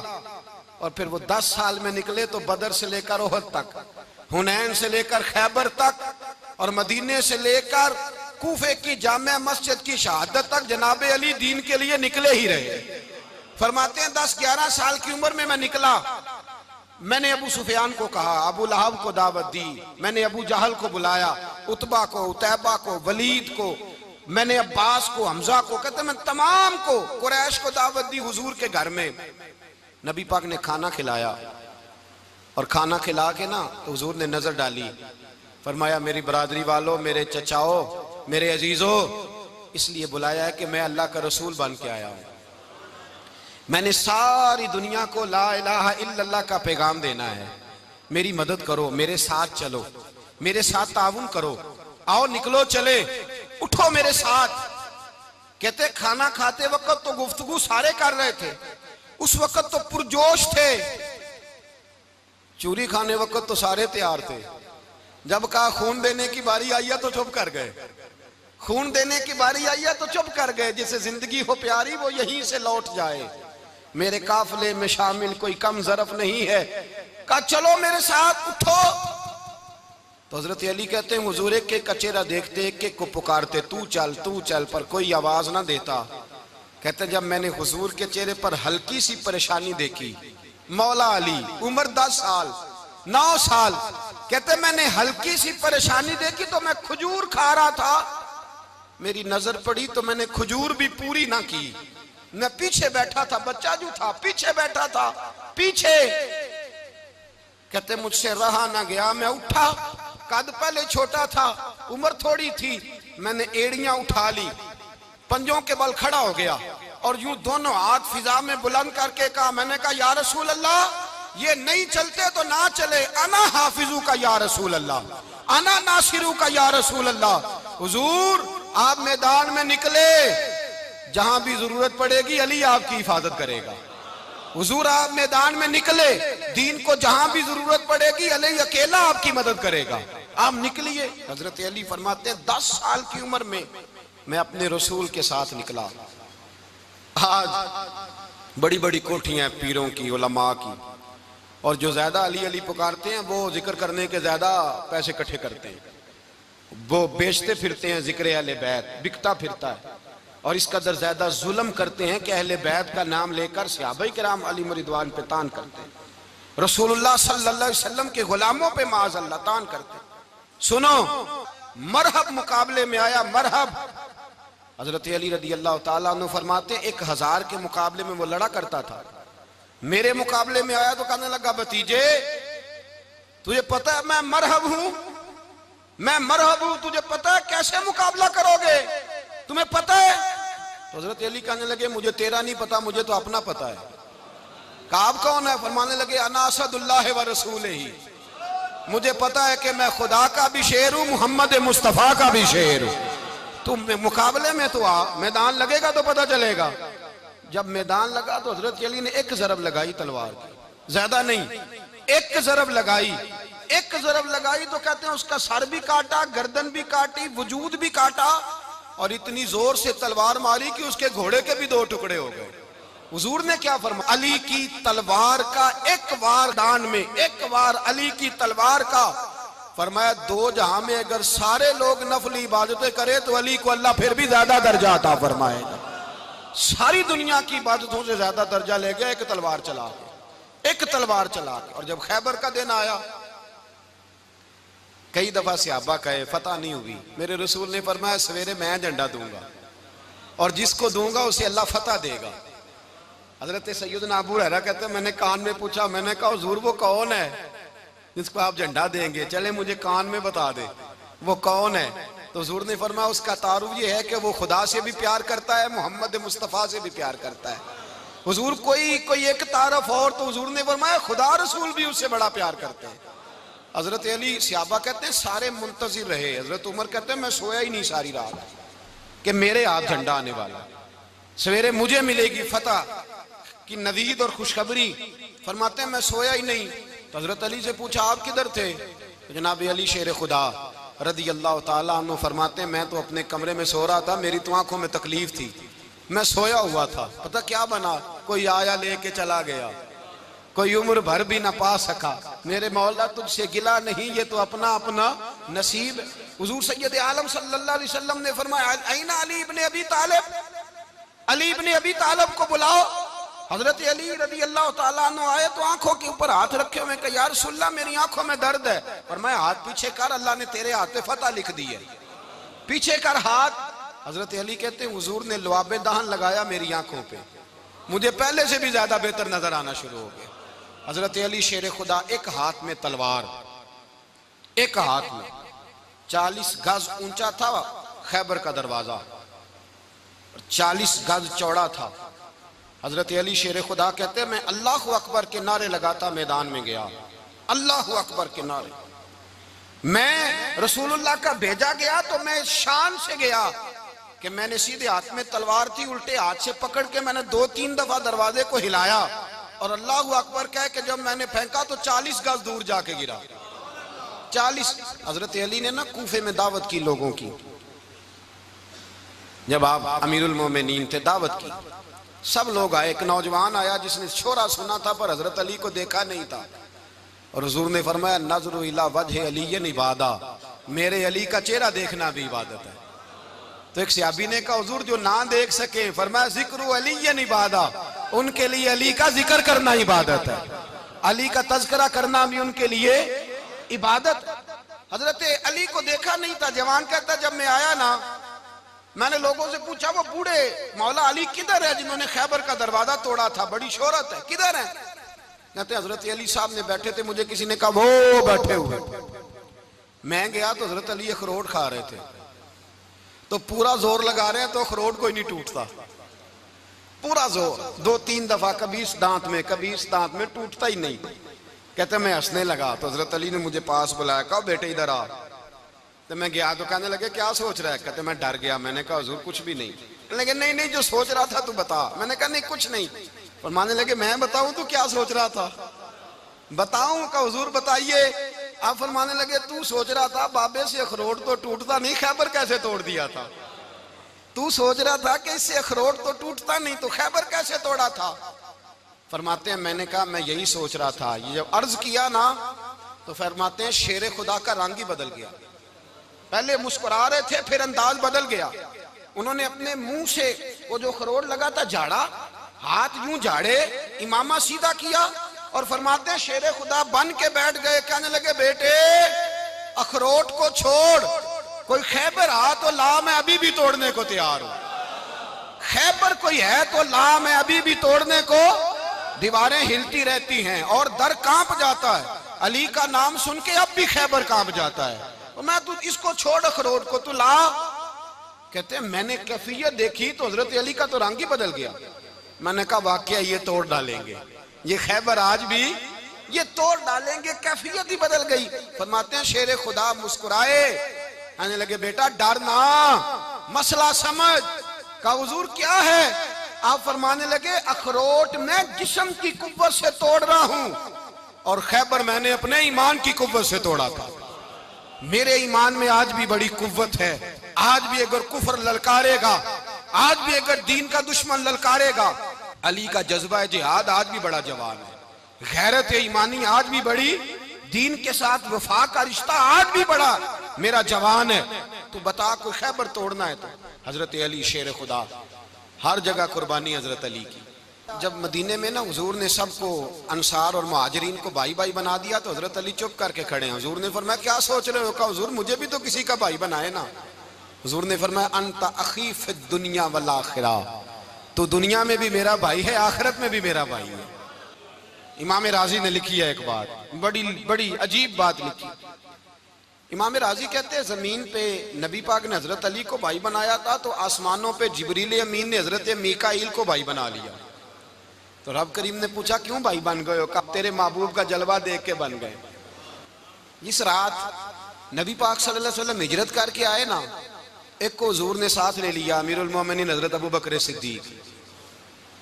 Speaker 2: और फिर वो 10 साल में निकले तो बदर से लेकर ओहद तक, हुनैन से लेकर खैबर तक, और मदीने से लेकर कूफे की जामे मस्जिद की शहादत तक जनाब अली दीन के लिए निकले ही रहे। फरमाते हैं 10-11 साल की उम्र में मैं निकला, मैंने अबू सुफियान को कहा, अबू लहब को दावत दी, मैंने अबू जहल को बुलाया, उतबा को, उतैबा को, वलीद को, मैंने अब्बास को, हमजा को, कहते मैं तमाम को, कुरैश को दावत दी हुजूर के घर में। नबी पाक ने खाना खिलाया, और खाना खिला के ना तो हुजूर ने नजर डाली, फरमाया मेरी बरादरी वालों, मेरे चचाओ, मेरे अजीजों, इसलिए बुलाया है कि मैं अल्लाह का रसूल बन के आया हूं। मैंने सारी दुनिया को ला इलाहा इल्लल्लाह का पैगाम देना है, मेरी मदद करो, मेरे साथ चलो, मेरे साथ ताउन करो, आओ निकलो चले, उठो मेरे साथ। कहते खाना खाते वक्त तो गुफ्तगू सारे कर रहे थे, उस वक्त तो पुरजोश थे, चूरी खाने वक्त तो सारे तैयार थे, जब कहा खून देने की बारी आई है तो चुप कर गए, खून देने की बारी आई है तो चुप कर गए, जिसे जिंदगी हो प्यारी वो यहीं से लौट जाए, मेरे काफले में शामिल कोई कम ज़रफ नहीं है, कहा चलो मेरे साथ उठो। तो हजरत अली कहते हैं हुजूर के कचेरा देखते एक को पुकारते, तू चल, पर कोई आवाज ना देता। कहते जब मैंने हुजूर के चेहरे पर हल्की सी परेशानी देखी, मौला अली उम्र 10 साल 9 साल, कहते मैंने हल्की सी परेशानी देखी तो मैं खजूर खा रहा था, मेरी नजर पड़ी तो मैंने खजूर भी पूरी ना की, मैं पीछे बैठा था, बच्चा जो था पीछे बैठा था, पीछे। कहते मुझसे रहा ना गया, मैं उठा, कद पहले छोटा था, उम्र थोड़ी थी, मैंने एड़ियां उठा ली, पंजों के बल खड़ा हो गया, और यूं दोनों हाथ फिजा में बुलंद करके कहा, मैंने कहा या रसूल अल्लाह ये नहीं चलते तो ना चले, अना हाफिजू का या रसूल अल्लाह, अना नासिरू का या रसूल अल्लाह। हुजूर आप मैदान में निकले, जहां भी जरूरत पड़ेगी अली आपकी हिफाजत करेगा। हुजूर आप मैदान में निकले, दीन को जहां भी जरूरत पड़ेगी अली अकेला आपकी मदद करेगा, आप निकलिए। हजरत अली फरमाते हैं 10 साल की उम्र में मैं अपने रसूल के साथ निकला। आज बड़ी बड़ी कोठियां पीरों की, उलमा की, और जो ज्यादा अली अली पुकारते हैं वो जिक्र करने के ज्यादा पैसे इकट्ठे करते हैं, वो बेचते फिरते हैं जिक्र अहले बैत, बिकता फिरता है। और इस कदर ज्यादा जुल्म करते हैं कि अहले बैत का नाम लेकर सहाबाए किराम अली रिदवान पे तान करते हैं, रसूलुल्लाह सल्लल्लाहु अलैहि वसल्लम के गुलामों पे माअज़ल्लाह तान करते हैं। सुनो, मरहब मुकाबले में आया, मरहब। हजरत अली रदी अल्लाह ताला अन्हु फरमाते 1000 के मुकाबले में वो लड़ा करता था, मेरे मुकाबले में आया तो कहने लगा भतीजे तुझे पता है मैं मरहब हूं, मैं मरहब हूं, तुझे पता है कैसे मुकाबला करोगे, तुम्हें पता है? तो हजरत अली कहने लगे मुझे तेरा नहीं पता, मुझे तो अपना पता है। काब कौन है? फरमाने लगे अना असदुल्लाह व रसूल ही, मुझे पता है कि मैं खुदा का भी शेर हूं, मोहम्मद मुस्तफा का भी शेर हूं। तुम मुकाबले में तो आ, मैदान लगेगा तो पता चलेगा। जब मैदान लगा तो हजरत अली ने एक जरब लगाई तलवार की, ज्यादा नहीं, एक जरब लगाई। एक जरब लगाई तो कहते हैं उसका सर भी काटा, गर्दन भी काटी, वजूद भी काटा, और इतनी जोर से तलवार मारी कि उसके घोड़े के भी 2 टुकड़े हो गए। हुजूर ने क्या फरमाया? अली की तलवार का एक वार दान में, एक वार अली की तलवार का, फरमाया 2 जहां में अगर सारे लोग नफली इबादतें करे तो अली को अल्लाह फिर भी ज्यादा दर्जा अता फरमाएगा। सारी दुनिया की इबादतों से ज्यादा दर्जा ले गया एक तलवार चला के, एक तलवार चला के। और जब खैबर का दिन आया, कई दफा सहाबा कहे फतह नहीं हुई, मेरे रसूल ने फरमाया सवेरे मैं झंडा दूंगा और जिसको दूंगा उसे अल्लाह फतह देगा। हजरत सैयदना अबू हुरैरा कहते हैं मैंने कान में पूछा, मैंने कहा हुजूर वो कौन है जिसको आप झंडा देंगे, चले मुझे कान में बता दे वो कौन है। तो हुजूर ने फरमाया उसका तारुफ ये है कि वो खुदा से भी प्यार करता है, मोहम्मद मुस्तफ़ा से भी प्यार करता है। हुजूर कोई एक तारफ और, तो हुजूर ने फरमाया खुदा रसूल भी उससे बड़ा प्यार करते हैं। हजरत अली सहाबा कहते हैं सारे मुंतजिर रहे। हजरत उमर कहते हैं मैं सोया ही नहीं सारी रात कि मेरे हाथ झंडा आने वाला, सवेरे मुझे मिलेगी फतह की नवीद और खुशखबरी। फरमाते हैं मैं सोया ही नहीं। तो हजरत अली से पूछा आप किधर थे? तो जनाब अली शेर खुदा रदी अल्लाह ताला अन्हु फरमाते हैं मैं तो अपने कमरे में सो रहा था, मेरी तो आंखों में तकलीफ थी, मैं सोया हुआ था, पता क्या बना, कोई आया लेके चला गया, कोई उम्र भर भी ना पा सका। मेरे मौला तुझसे गिला नहीं, ये तो अपना अपना नसीब। हुजूर सैयद आलम सल्लल्लाहु अलैहि वसल्लम ने फरमाया ऐना अली इब्ने अबी तालिब, अली इब्ने अबी तालिब को बुलाओ। हजरत अली रदी अल्लाह ताला अन्हु आए तो आंखों के ऊपर हाथ रखे हुए, कहा या रसूलल्लाह मेरी आंखों में दर्द है। पर मैं हाथ पीछे कर, अल्लाह ने तेरे हाथ पे फतह लिख दी है, पीछे कर हाथ। हजरत अली कहते हैं हुजूर ने लुआबे दहन लगाया मेरी आंखों पे, मुझे पहले से भी ज्यादा बेहतर नजर आना शुरू हो गया। हजरत अली शेर खुदा, एक हाथ में तलवार, एक हाथ में 40 गज ऊंचा था खैबर का दरवाजा, 40 गज चौड़ा था। हजरत अली शेर खुदा कहते हैं मैं अल्लाह अकबर के नारे लगाता मैदान में गया, अल्लाह अकबर के नारे। मैं रसूलुल्लाह का भेजा गया तो मैं शान से गया कि मैंने सीधे हाथ में तलवार थी, उल्टे हाथ से पकड़ के मैंने 2-3 दफा दरवाजे को हिलाया और अल्लाह अकबर कह के जब मैंने फेंका तो 40 गज दूर जाके गिरा। 40। हजरत अली ने ना कूफे में दावत की लोगों की, जब आप अमीरुल मोमिनीन थे, दावत की, सब लोग आए। एक नौजवान आया जिसने शोरा सुना था पर हजरत अली को देखा नहीं था, और हुजूर ने फरमाया नज़रु इला वजह अलीयन इबादा, मेरे अली का चेहरा देखना भी इबादत है। तो एक सहाबी ने कहा हुजूर जो ना देख सके, फरमाया जिक्र अलीयन इबादा, उनके लिए अली का जिक्र करना इबादत है, अली का तज़किरा करना भी उनके लिए इबादत। हजरत अली को देखा नहीं था। जवान कहता जब मैं आया ना, मैंने लोगों से पूछा वो बूढ़े मौला अली किधर है जिन्होंने खैबर का दरवाजा तोड़ा था, बड़ी शोहरत है, किधर है? कहते हजरत अली साहब ने बैठे थे, मुझे किसी ने कहा वो बैठे हुए। मैं गया तो हजरत अली अखरोट खा रहे थे, तो पूरा जोर लगा रहे हैं तो अखरोट कोई नहीं टूटता, पूरा जोर 2-3 दफा, कभी इस दांत में कभी इस दांत में, टूटता ही नहीं। कहते मैं हंसने लगा तो हजरत अली ने मुझे पास बुलाया, कहा बेटे इधर आ। तो मैं गया तो कहने लगे क्या सोच रहा है? कहते मैं डर गया। मैंने कहा हुजूर कुछ भी नहीं। लेकिन नहीं जो सोच रहा था तू बता। मैंने कहा नहीं कुछ नहीं। और मानने लगे मैं बताऊं तू क्या सोच रहा था? बताऊं? का हुजूर बताइए। आप फरमाने लगे तू सोच रहा था बाबे से अखरोट तो टूटता नहीं, खैबर कैसे तोड़ दिया था? तू सोच रहा था कि इससे अखरोट तो टूटता नहीं, तो खैबर कैसे तोड़ा था? फरमाते हैं मैंने कहा मैं यही सोच रहा था। ये जब अर्ज किया ना तो फरमाते हैं शेर खुदा का रंग ही बदल गया। पहले मुस्कुरा रहे थे, फिर अंदाज बदल गया। उन्होंने अपने मुंह से वो जो अखरोट लगा था झाड़ा, हाथ यूं झाड़े, इमामा सीधा किया और फरमाते हैं शेरे खुदा बन के बैठ गए। कहने लगे बेटे अखरोट को छोड़, कोई खैबर आ तो ला, मैं अभी भी तोड़ने को तैयार हूं। खैबर कोई है तो ला, मैं अभी भी तोड़ने को। दीवारें हिलती रहती हैं और दर कांप जाता है, अली का नाम सुन के अब भी खैबर कांप जाता है। तो मैं तू इसको छोड़ अखरोट को, तू ला। कहते हैं मैंने कैफियत देखी तो हजरत अली का तो रंग ही बदल गया। मैंने कहा वाकया ये तोड़ डालेंगे, ये खैबर आज भी ये तोड़ डालेंगे, कैफियत ही बदल गई। फरमाते हैं शेरे खुदा मुस्कुराए, आने लगे बेटा डरना, मसला समझ। का हुजूर क्या है? आप फरमाने लगे अखरोट मैं जिस्म की कुव्वत से तोड़ रहा हूं और खैबर मैंने अपने ईमान की कुव्वत से तोड़ा था। मेरे ईमान में आज भी बड़ी कुव्वत है, आज भी अगर कुफर ललकारेगा, आज भी अगर दीन का दुश्मन ललकारेगा, अली का जज्बा जिहाद आज भी बड़ा जवान है, गैरत ईमानी आज भी बड़ी, दीन के साथ वफा का रिश्ता आज भी बड़ा मेरा जवान है। तो बता कोई खैबर तोड़ना है तो हजरत अली शेर खुदा, हर जगह कुर्बानी हजरत अली की। जब मदीने में ना हुजूर ने सबको अंसार और मुहाजिरीन को भाई भाई बना दिया तो हजरत अली चुप करके खड़े हैं। हुजूर ने फरमाया क्या सोच रहे हो? कहा हुजूर मुझे भी तो किसी का भाई बनाए ना। हुजूर ने फरमाया अंता अखी फिद दुनिया वल आखिरा, तो दुनिया में भी मेरा भाई है, आखिरत में भी मेरा भाई है। इमाम राजी ने लिखी है एक बात, बड़ी बड़ी अजीब बात लिखी। इमाम राजी कहते हैं जमीन पे नबी पाक ने हजरत अली को भाई बनाया था तो आसमानों पे जिब्रील अमीन ने हजरत मीकाईल को भाई बना लिया। तो रब करीम ने पूछा क्यों भाई बन गए हो? कब तेरे महबूब का जलवा देख के बन गए। जिस रात नबी पाक सल्लल्लाहु अलैहि वसल्लम हिजरत करके आए ना, एक को हुजूर ने साथ ले लिया, अमीरुल मोमिनीन हजरत अबू बकर सिद्दीक।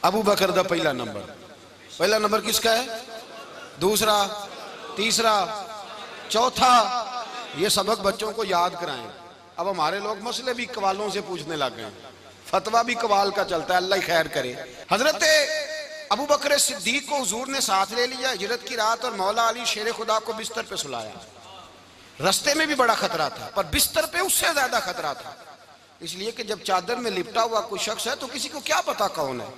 Speaker 2: अबू बकर दा पहला नंबर किसका है? दूसरा, तीसरा, चौथा। ये सबक बच्चों को याद कराएं। अब हमारे लोग मसले भी कवालों से पूछने लग गए, फतवा भी कवाल का चलता है, अल्लाह खैर करे। हजरत अबू बकर सिद्दीक को हुजूर ने साथ ले लिया हिजरत की रात और मौला अली शेर खुदा को बिस्तर पे सुलाया। रास्ते में भी बड़ा खतरा था पर बिस्तर पे उससे ज्यादा खतरा था, इसलिए कि जब चादर में लिपटा हुआ कोई शख्स है तो किसी को क्या पता कौन है।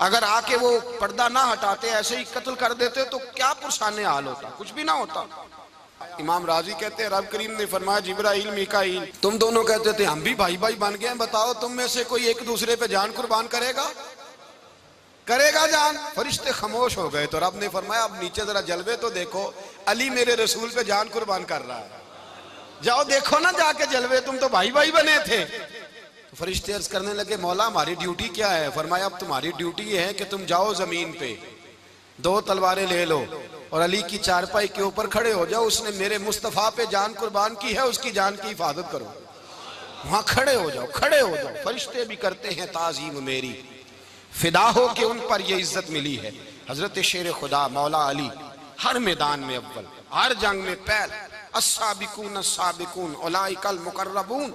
Speaker 2: अगर आके वो पर्दा ना हटाते ऐसे ही कत्ल कर देते तो क्या पुरसाने हाल होता, कुछ भी ना होता। इमाम राजी कहते हैं रब करीम ने फरमाया जिब्राइल मीकाईल तुम दोनों कहते थे हम भी भाई भाई बन गए, बताओ तुम में से कोई एक दूसरे पे जान कुर्बान करेगा जान? फरिश्ते खामोश हो गए। तो रब ने फरमाया अब नीचे जरा जलवे तो देखो, अली मेरे रसूल पे जान कुर्बान कर रहा है, जाओ देखो ना जाके जलवे, तुम तो भाई भाई बने थे। तो फरिश्ते अर्ज करने लगे मौला हमारी ड्यूटी क्या है? फरमाया अब तुम्हारी ड्यूटी ये है कि तुम जाओ जमीन पे 2 तलवारें ले लो और अली की चारपाई के ऊपर खड़े हो जाओ, उसने मेरे मुस्तफा पे जान कुर्बान की है, उसकी जान की हिफाजत करो। वहां खड़े हो जाओ। फरिश्ते भी करते हैं ताजीम मेरी, फिदा हो के उन पर ये इज्जत मिली है। हजरत शेर खुदा मौला अली हर मैदान में अव्वल, हर जंग में पहल, अस्साबिकून अस्साबिकून उलाइकल मुकर्रबून।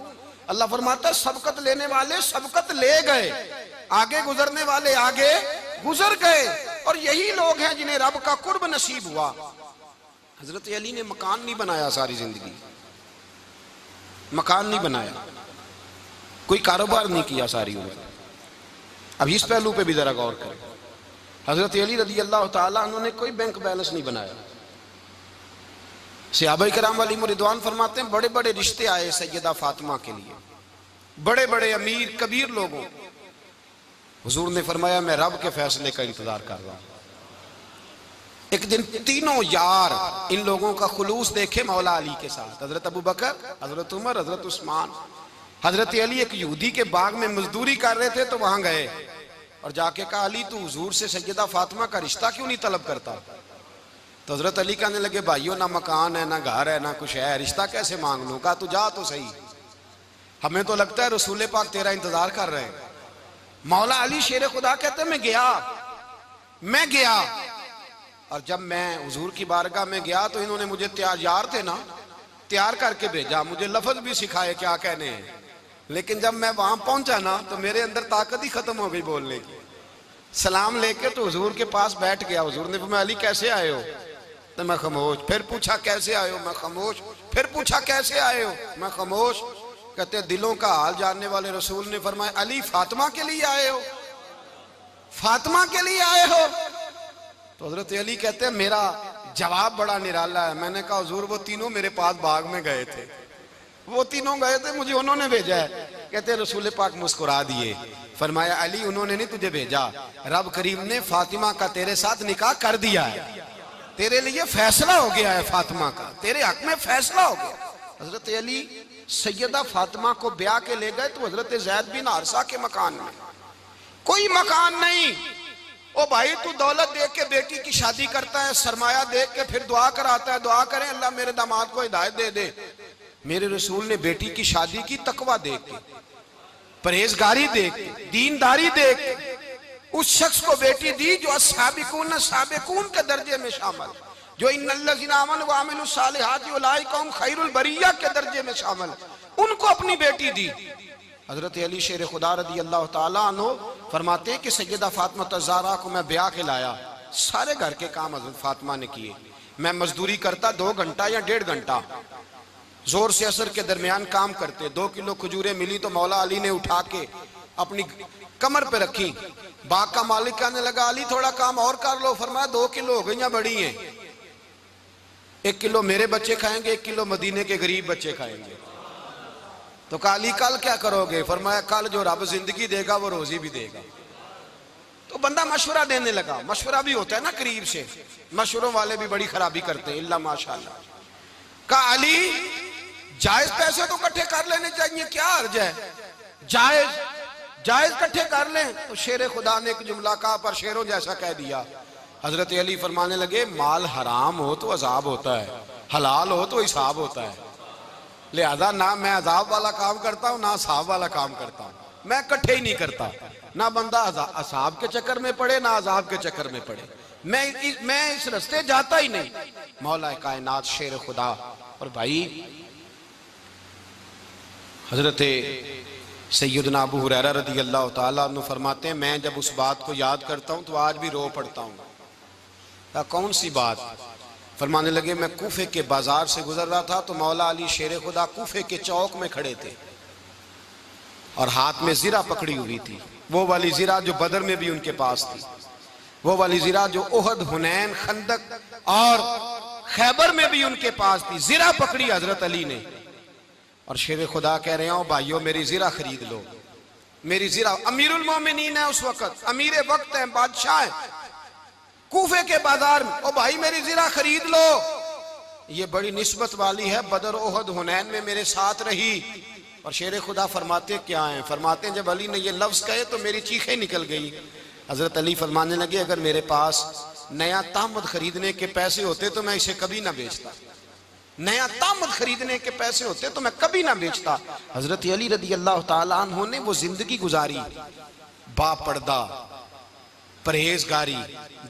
Speaker 2: अल्लाह फरमाता सबकत लेने वाले सबकत ले गए, आगे गुजरने वाले आगे गुजर गए, और यही लोग हैं जिन्हें रब का कुर्ब नसीब हुआ। हजरत अली ने मकान नहीं बनाया, सारी जिंदगी मकान नहीं बनाया, कोई कारोबार नहीं किया सारी उम्र। अब इस पहलू पे भी जरा गौर करें, हजरत अली रज़ी अल्लाह ताला अन्हु ने कोई बैंक बैलेंस नहीं बनाया। सहाबाए किराम अलैहिम रिदवान फरमाते हैं बड़े बड़े रिश्ते आए सैयदा फातिमा के लिए, बड़े बड़े अमीर कबीर लोगों। हुजूर ने फरमाया मैं रब के फैसले का इंतजार कर रहा हूं। एक दिन तीनों यार इन लोगों का खुलूस देखे मौला अली के साथ, हजरत अबू बकर, हजरत उमर, हजरत उस्मान। हजरत अली एक यहूदी के बाग में मजदूरी कर रहे थे तो वहां गए और जाके कहा अली तू हुजूर से सैयदा फातिमा का रिश्ता क्यों नहीं तलब करता? तो हजरत अली कहने लगे भाइयों ना मकान है ना घर है ना कुछ है, रिश्ता कैसे मांग लूं? कहा तू जा तो सही, हमें तो लगता है रसूल पाक तेरा इंतजार कर रहे हैं। मौला अली शेर खुदा कहते मैं गया और जब मैं हुजूर की बारगाह में गया तो इन्होंने मुझे तैयार थे ना, तैयार करके भेजा, मुझे लफ्ज भी सिखाए क्या कहने हैं, लेकिन जब मैं वहां पहुंचा ना तो मेरे अंदर ताकत ही खत्म हो गई बोलने की। सलाम लेके तो हुजूर के पास बैठ गया। हुजूर ने फरमाया अली कैसे आए हो? तो मैं खामोश। फिर पूछा कैसे आए हो? मैं खामोश। फिर पूछा कैसे आए हो? मैं खामोश। कहते हैं दिलों का हाल जानने वाले रसूल ने फरमाया अली फातिमा के लिए आए हो, फातिमा के लिए आए हो? तो हजरत अली कहते हैं मेरा जवाब बड़ा निराला है। मैंने कहा हुजूर वो तीनों मेरे पास बाग में गए थे, वो तीनों गए थे, मुझे उन्होंने भेजा है। कहते रसूल पाक मुस्कुरा दिए, फरमाया अली उन्होंने नहीं तुझे भेजा, रब करीम ने फातिमा का तेरे साथ निकाह कर दिया है, तेरे लिए फैसला हो गया है, फातिमा का तेरे हक में फैसला हो गया। हजरत अली सैयदा फातिमा को ब्याह के ले गए तो हजरत ज़ैद बिन हारिसा के मकान में, कोई मकान नहीं। ओ भाई तू दौलत देख के बेटी की शादी करता है, सरमाया देख के फिर दुआ कराता है, दुआ करें अल्लाह मेरे दामाद को हिदायत दे दे। मेरे रसूल ने बेटी की शादी की तकवा देख के, परहेजगारी देख के, दीनदारी देख के उस शख्स को बेटी दी जो अस्साबिकून साबिकून के दर्जे में शामिल, जो इन्नल्लज़ीना आमनू व अमिलुस सालिहाति उलाइका हुम खैरुल बरिया के दर्जे में शामिल, उनको अपनी बेटी दी। हजरत अली शेर खुदा रदी अल्लाह ताला अन्हु फरमाते कि सैयदा फातिमा ज़हरा को मैं ब्याह के लाया, सारे घर के काम हजरत फातिमा ने किए। मैं मजदूरी करता 2 घंटा या 1.5 घंटा, जोर से असर के दरमियान काम करते। 2 किलो खजूरें मिली तो मौला अली ने उठा के अपनी कमर पे रखी। बाग का मालिक कहने लगा अली थोड़ा काम और कर लो। फरमाया 2 किलो हो गई बड़ी हैं, 1 किलो मेरे बच्चे खाएंगे, 1 किलो मदीने के गरीब बच्चे खाएंगे। तो कहा अली कल क्या करोगे? फरमाया कल जो रब जिंदगी देगा वो रोजी भी देगा। तो बंदा मशवरा देने लगा, मशवरा भी होता है ना करीब से, मशवरों वाले भी बड़ी खराबी करते हैं इल्ला माशाअल्लाह। कहा अली जायज पैसे तो इकट्ठे कर लेने चाहिए, क्या अर्ज है, जायज जायज इकट्ठे कर लें। तो शेर खुदा ने एक जुमला कहा पर शेरों जैसा कह दिया। हजरत अली फरमाने लगे माल हराम हो तो अजाब होता है, हलाल हो तो हिसाब होता है, लिहाजा ना मैं अजाब वाला काम करता हूँ ना हिसाब वाला काम करता हूँ, मैं इकट्ठे ही नहीं करता। ना बंदा असाब के चक्कर में पड़े ना अजाब के चक्कर में पड़े, मैं इस रास्ते जाता ही नहीं। मौला कायनात शेर खुदा। और भाई हजरत सैयदना अबू हुरैरा रदी अल्लाह ताला अन्हु फरमाते हैं मैं जब उस बात को याद करता हूँ तो आज भी रो पड़ता हूँ। कौन सी बात? फरमाने लगे मैं कूफे के बाजार से गुजर रहा था तो मौला अली शेर खुदा कूफे के चौक में खड़े थे और हाथ में जीरा पकड़ी हुई थी, वो वाली जीरा जो बदर में भी उनके पास थी, वो वाली जीरा जो उहद, हुनैन, खंदक और खैबर में भी उनके पास थी। जीरा पकड़ी हजरत अली ने और शेर खुदा कह रहे हो भाइयों मेरी जीरा खरीद लो, मेरी जीरा। अमीरुल मोमिनीन है उस वक्त, अमीर वक्त है, बादशाह है कूफे के बाजार में। ओ भाई मेरी जीरा खरीद लो, ये बड़ी निस्बत वाली है, बदर, उहद, हुनैन में मेरे साथ रही। और शेर खुदा फरमाते क्या हैं? फरमाते हैं जब अली ने ये लफ्ज कहे तो मेरी चीखें निकल गई। हजरत अली फरमाने लगे अगर मेरे पास नया तामद खरीदने के पैसे होते तो मैं इसे कभी ना बेचता, नया तामद खरीदने के पैसे होते तो मैं कभी ना बेचता। हजरत अली रदी अल्लाह ताला अन्हु ने वो जिंदगी गुजारी, बापर्दा, परहेजगारी,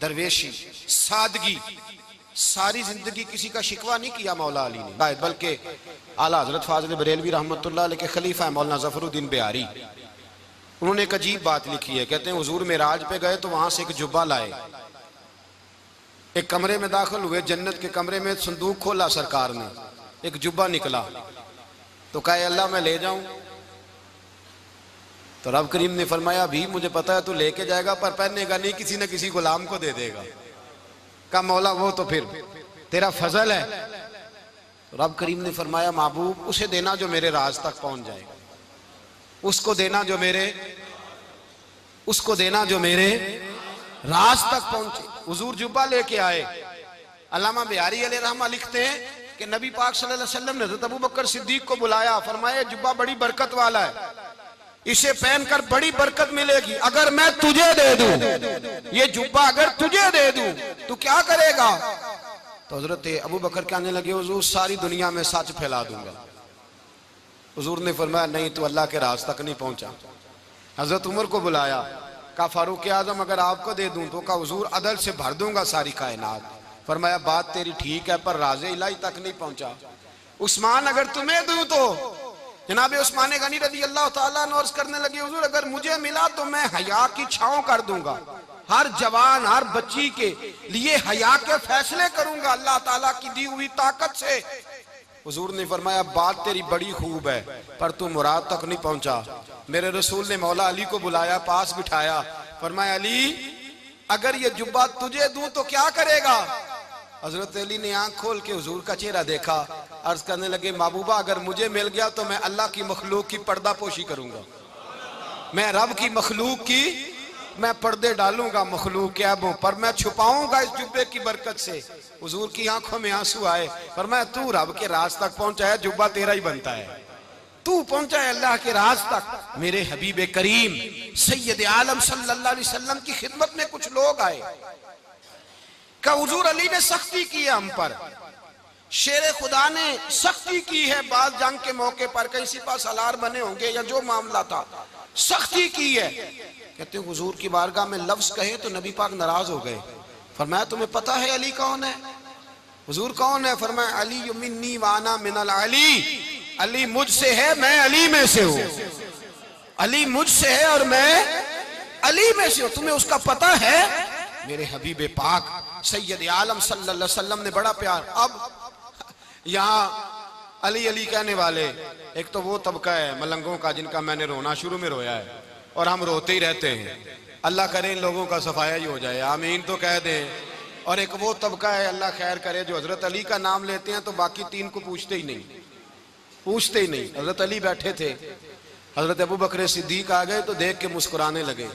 Speaker 2: दरवेशी, सादगी, सारी जिंदगी किसी का शिकवा नहीं किया मौला अली ने। बल्कि आला हजरत फाजिल बरेलवी रहमतुल्लाह अलैह के खलीफा है मौलाना जफरुद्दीन बिहारी, उन्होंने एक अजीब बात लिखी है। कहते हैं हुजूर मेराज पे गए तो वहां से एक जुब्बा लाए, एक कमरे में दाखिल हुए, जन्नत के कमरे में संदूक खोला सरकार ने, एक जुब्बा निकला तो कहा अल्लाह मैं ले जाऊं? तो रब करीम ने फरमाया भी मुझे पता है तू लेके जाएगा पर पहनेगा नहीं, किसी न किसी गुलाम को दे देगा। कहा मौला वो तो फिर तेरा फजल है। तो रब करीम ने फरमाया महबूब उसे देना जो मेरे राज तक पहुंच जाएगा, उसको देना जो मेरे, उसको देना जो मेरे राज तक पहुंचे। हुजूर जुब्बा लेके आए। अल्लामा बिहारी अलैहि रहमा लिखते हैं कि नबी पाक सल्लल्लाहु अलैहि वसल्लम ने हज़रत अबू बकर सिद्दीक को बुलाया, फरमाया जुब्बा बड़ी बरकत वाला है, इसे पहनकर बड़ी बरकत मिलेगी। अगर मैं तुझे दे दूं ये जुब्बा, अगर तुझे दे दूं तू क्या करेगा? तो हजरत अबू बकर कहने लगे हुजूर सारी दुनिया में सच फैला दूंगा। हुजूर ने फरमाया नहीं तू अल्लाह के राज तक नहीं पहुंचा। हजरत उमर को बुलाया, कहा फारूक आजम अगर आपको दे दूं तो कहा हुजूर अदल से भर दूंगा सारी कायनात। फरमाया बात तेरी ठीक है पर राज़े इलाही तक नहीं पहुंचा। उस्मान अगर तुम्हें दूं तो जनाबे उस्मान गनी रज़ी अल्लाह ताला अन्हु अर्ज़ करने लगे हुजूर अगर मुझे मिला तो मैं हया की छांव कर दूंगा, हर जवान हर बच्ची के लिए हया के फैसले करूंगा अल्लाह ताला की दी हुई ताकत से। हुजूर ने फरमाया बात तेरी बड़ी खूब है पर तू मुराद तक नहीं पहुंचा। मेरे रसूल ने मौला अली को बुलाया, पास बिठाया, फरमाया अली अगर ये जुब्बा तुझे दूं तो क्या करेगा? हजरत अली ने आंख खोल के हुजूर का चेहरा देखा, अर्ज करने लगे महबूबा अगर मुझे मिल गया तो मैं अल्लाह की मखलूक की पर्दा पोशी करूंगा, मैं रब की मखलूक की मैं पर्दे डालूंगा मखलूक के ऐबों पर, मैं छुपाऊंगा इस जुब्बे की बरकत से। हुजूर की आंखों में आंसू आए, फरमाया तू रब के राज तक पहुंचा है, जुब्बा तेरा ही बनता है, तू पहुंचा है अल्लाह के राज तक। मेरे हबीब करीम सैयद आलम सल्लल्लाहु अलैहि वसल्लम की खिदमत में कुछ लोग आए, का हुजूर अली ने सख्ती की है हम पर, शेर खुदा ने सख्ती की है, बात जंग के मौके पर कहीं सिपा सालार बने होंगे या जो मामला था, सख्ती की है। कहते हैं हुजूर की बारगाह में लफ्ज कहे तो नबी पाक नाराज हो गए। फरमाया तुम्हें पता है अली कौन है? हुजूर कौन है? फरमाया अली मिन्नी वाना मिनल अली, अली मुझसे है मैं अली में से हूं, अली मुझसे है और मैं अली में से हूं, तुम्हें उसका पता है? मेरे हबीब पाक सैयद आलम सल्लल्लाहु अलैहि वसल्लम ने बड़ा प्यार। अब यहाँ अली अली कहने वाले एक तो वो तबका है मलंगों का जिनका मैंने रोना शुरू में रोया है और हम रोते ही रहते हैं, अल्लाह करे इन लोगों का सफाया ही हो जाए, आमीन तो कह दें। और एक वो तबका है अल्लाह खैर करे जो हजरत अली का नाम लेते हैं तो बाकी तीन को पूछते ही नहीं, पूछते ही नहीं। हजरत अली बैठे थे, हजरत अबू बकर सिद्दीक आ गए तो देख के मुस्कुराने लगे,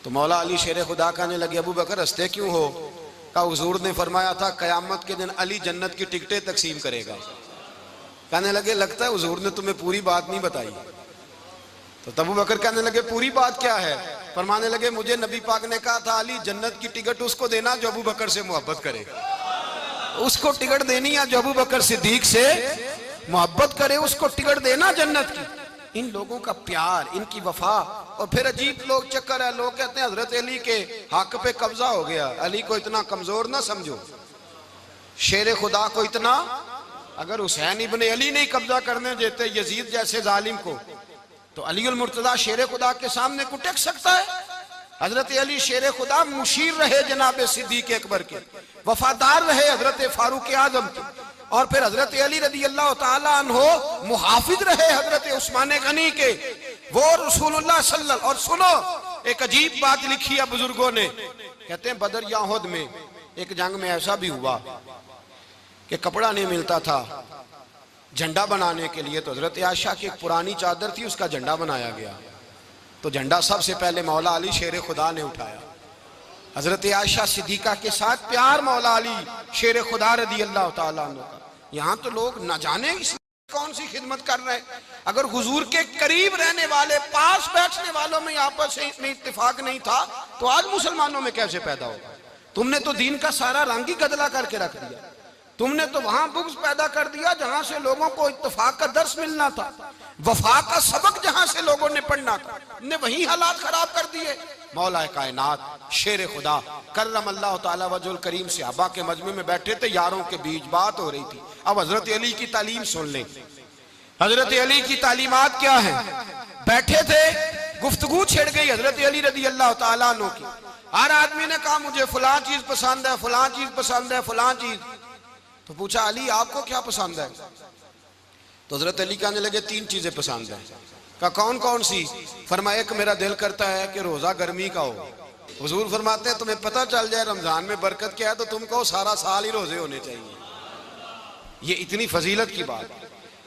Speaker 2: तो मौला अली शेर खुदा कहने लगे अबू बकर हंसते क्यों हो? का हुजूर ने फरमाया था कयामत के दिन अली जन्नत की टिकटें तकसीम करेगा। कहने लगे लगता है हुजूर ने तुम्हें पूरी बात नहीं बताई। तो अबू बकर कहने लगे पूरी बात क्या है? फरमाने लगे मुझे नबी पाक ने कहा था अली जन्नत की टिकट उसको देना जो अबू बकर से मोहब्बत करे, उसको टिकट देनी है जो अबू बकर सिद्दीक से मोहब्बत करे, उसको टिकट देना जन्नत की। इन लोगों का प्यार, इनकी वफा। और फिर अजीब लोग चक्कर है, लोग कहते हैं हजरत अली के हक पे कब्जा हो गया, अली को इतना कमजोर ना समझो, शेर खुदा को इतना, अगर हुसैन इब्ने अली नहीं कब्जा करने देते यजीद जैसे जालिम को तो अली उल मुर्तजा शेर खुदा के सामने को टेक सकता है? हजरत अली शेर खुदा मुशीर रहे जनाब सिद्दीक अकबर के, वफादार रहे हजरत फारूक आजम के, और फिर हजरत अली रदी अल्लाह ताला अन्हो मुहाफिज रहे हजरत उस्मान गनी के, वो रसूलुल्लाह सल्लल्लाहु। और सुनो एक अजीब बात लिखी है बुजुर्गों ने, कहते हैं बदर या उहद में एक जंग में ऐसा भी हुआ कि कपड़ा नहीं मिलता था झंडा बनाने के लिए, तो हजरत आयशा की एक पुरानी चादर थी उसका झंडा बनाया गया, तो झंडा सबसे पहले मौला अली शेर खुदा ने उठाया। हजरत आयशा सिद्दीका के साथ प्यार मौला अली शेर खुदा रदी अल्लाह ताला अन्हु का। यहाँ तो लोग न जाने कौन सी खिदमत कर रहे हैं। अगर हुजूर के करीब रहने वाले पास बैठने वालों में आपस में इत्तेफाक नहीं था तो आज मुसलमानों में कैसे पैदा होगा? तुमने तो दीन का सारा रंग ही गदला करके रख दिया, तुमने तो वहां बुग़्ज़ पैदा कर दिया जहां से लोगों को इत्तेफाक का दर्स मिलना था, वफा का सबक जहां से लोगों ने पढ़ना था, ने वही हालात खराब कर दिए। मौला कायनात शेर खुदा करम अल्लाह ताला वजहुल करीम सहाबा के मजमे में बैठे थे, यारों के बीच बात हो रही थी। अब हजरत अली की तालीम सुन लें, हजरत अली की तालीमात क्या है। बैठे थे, गुफ्तगू छिड़ गई हजरत अली रदी अल्लाह ताला अन्हु की। हर आदमी ने कहा मुझे फलां चीज पसंद है, फलां चीज पसंद है, फलां चीज। तो पूछा अली आपको क्या पसंद है? तो हजरत अली कहने लगे तीन चीजें पसंद है। कहा कौन कौन सी? फरमाया एक मेरा दिल करता है कि रोजा गर्मी का हो। हुजूर फरमाते हैं तुम्हें पता चल जाए रमजान में बरकत क्या है तो तुम कहो सारा साल ही रोजे होने चाहिए, ये इतनी फजीलत की बात।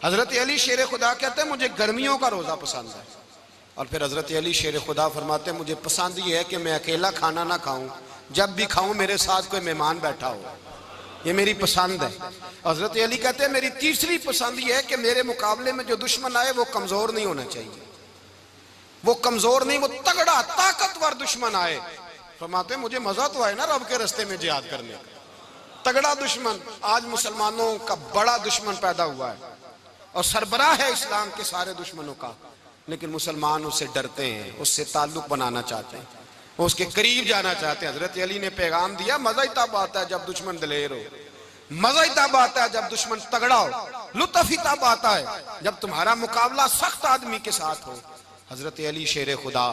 Speaker 2: हजरत अली शेर खुदा कहते हैं मुझे गर्मियों का रोजा पसंद है। और फिर हजरत अली शेर खुदा फरमाते हैं मुझे पसंद ये है कि मैं अकेला खाना ना खाऊं, जब भी खाऊं मेरे साथ कोई मेहमान बैठा हो, ये मेरी पसंद है। हजरत अली कहते हैं मेरी तीसरी पसंद ये है कि मेरे मुकाबले में जो दुश्मन आए वो कमजोर नहीं होना चाहिए, वो कमजोर नहीं, वो तगड़ा ताकतवर दुश्मन आए। फरमाते हैं मुझे मजा तो आए ना रब के रास्ते में जिहाद करने का, तगड़ा दुश्मन। आज मुसलमानों का बड़ा दुश्मन पैदा हुआ है और सरबराह है इस्लाम के सारे दुश्मनों का, लेकिन मुसलमान उससे डरते हैं, उससे ताल्लुक बनाना चाहते हैं, उसके करीब जाना चाहते हैं। हजरत अली ने पैगाम दिया मजा ही तब आता है जब दुश्मन दलेर हो, मजा ही तब आता है जब दुश्मन तगड़ा हो, लुत्फ ही तब आता है जब तुम्हारा मुकाबला सख्त आदमी के साथ हो। हजरत अली शेर खुदा,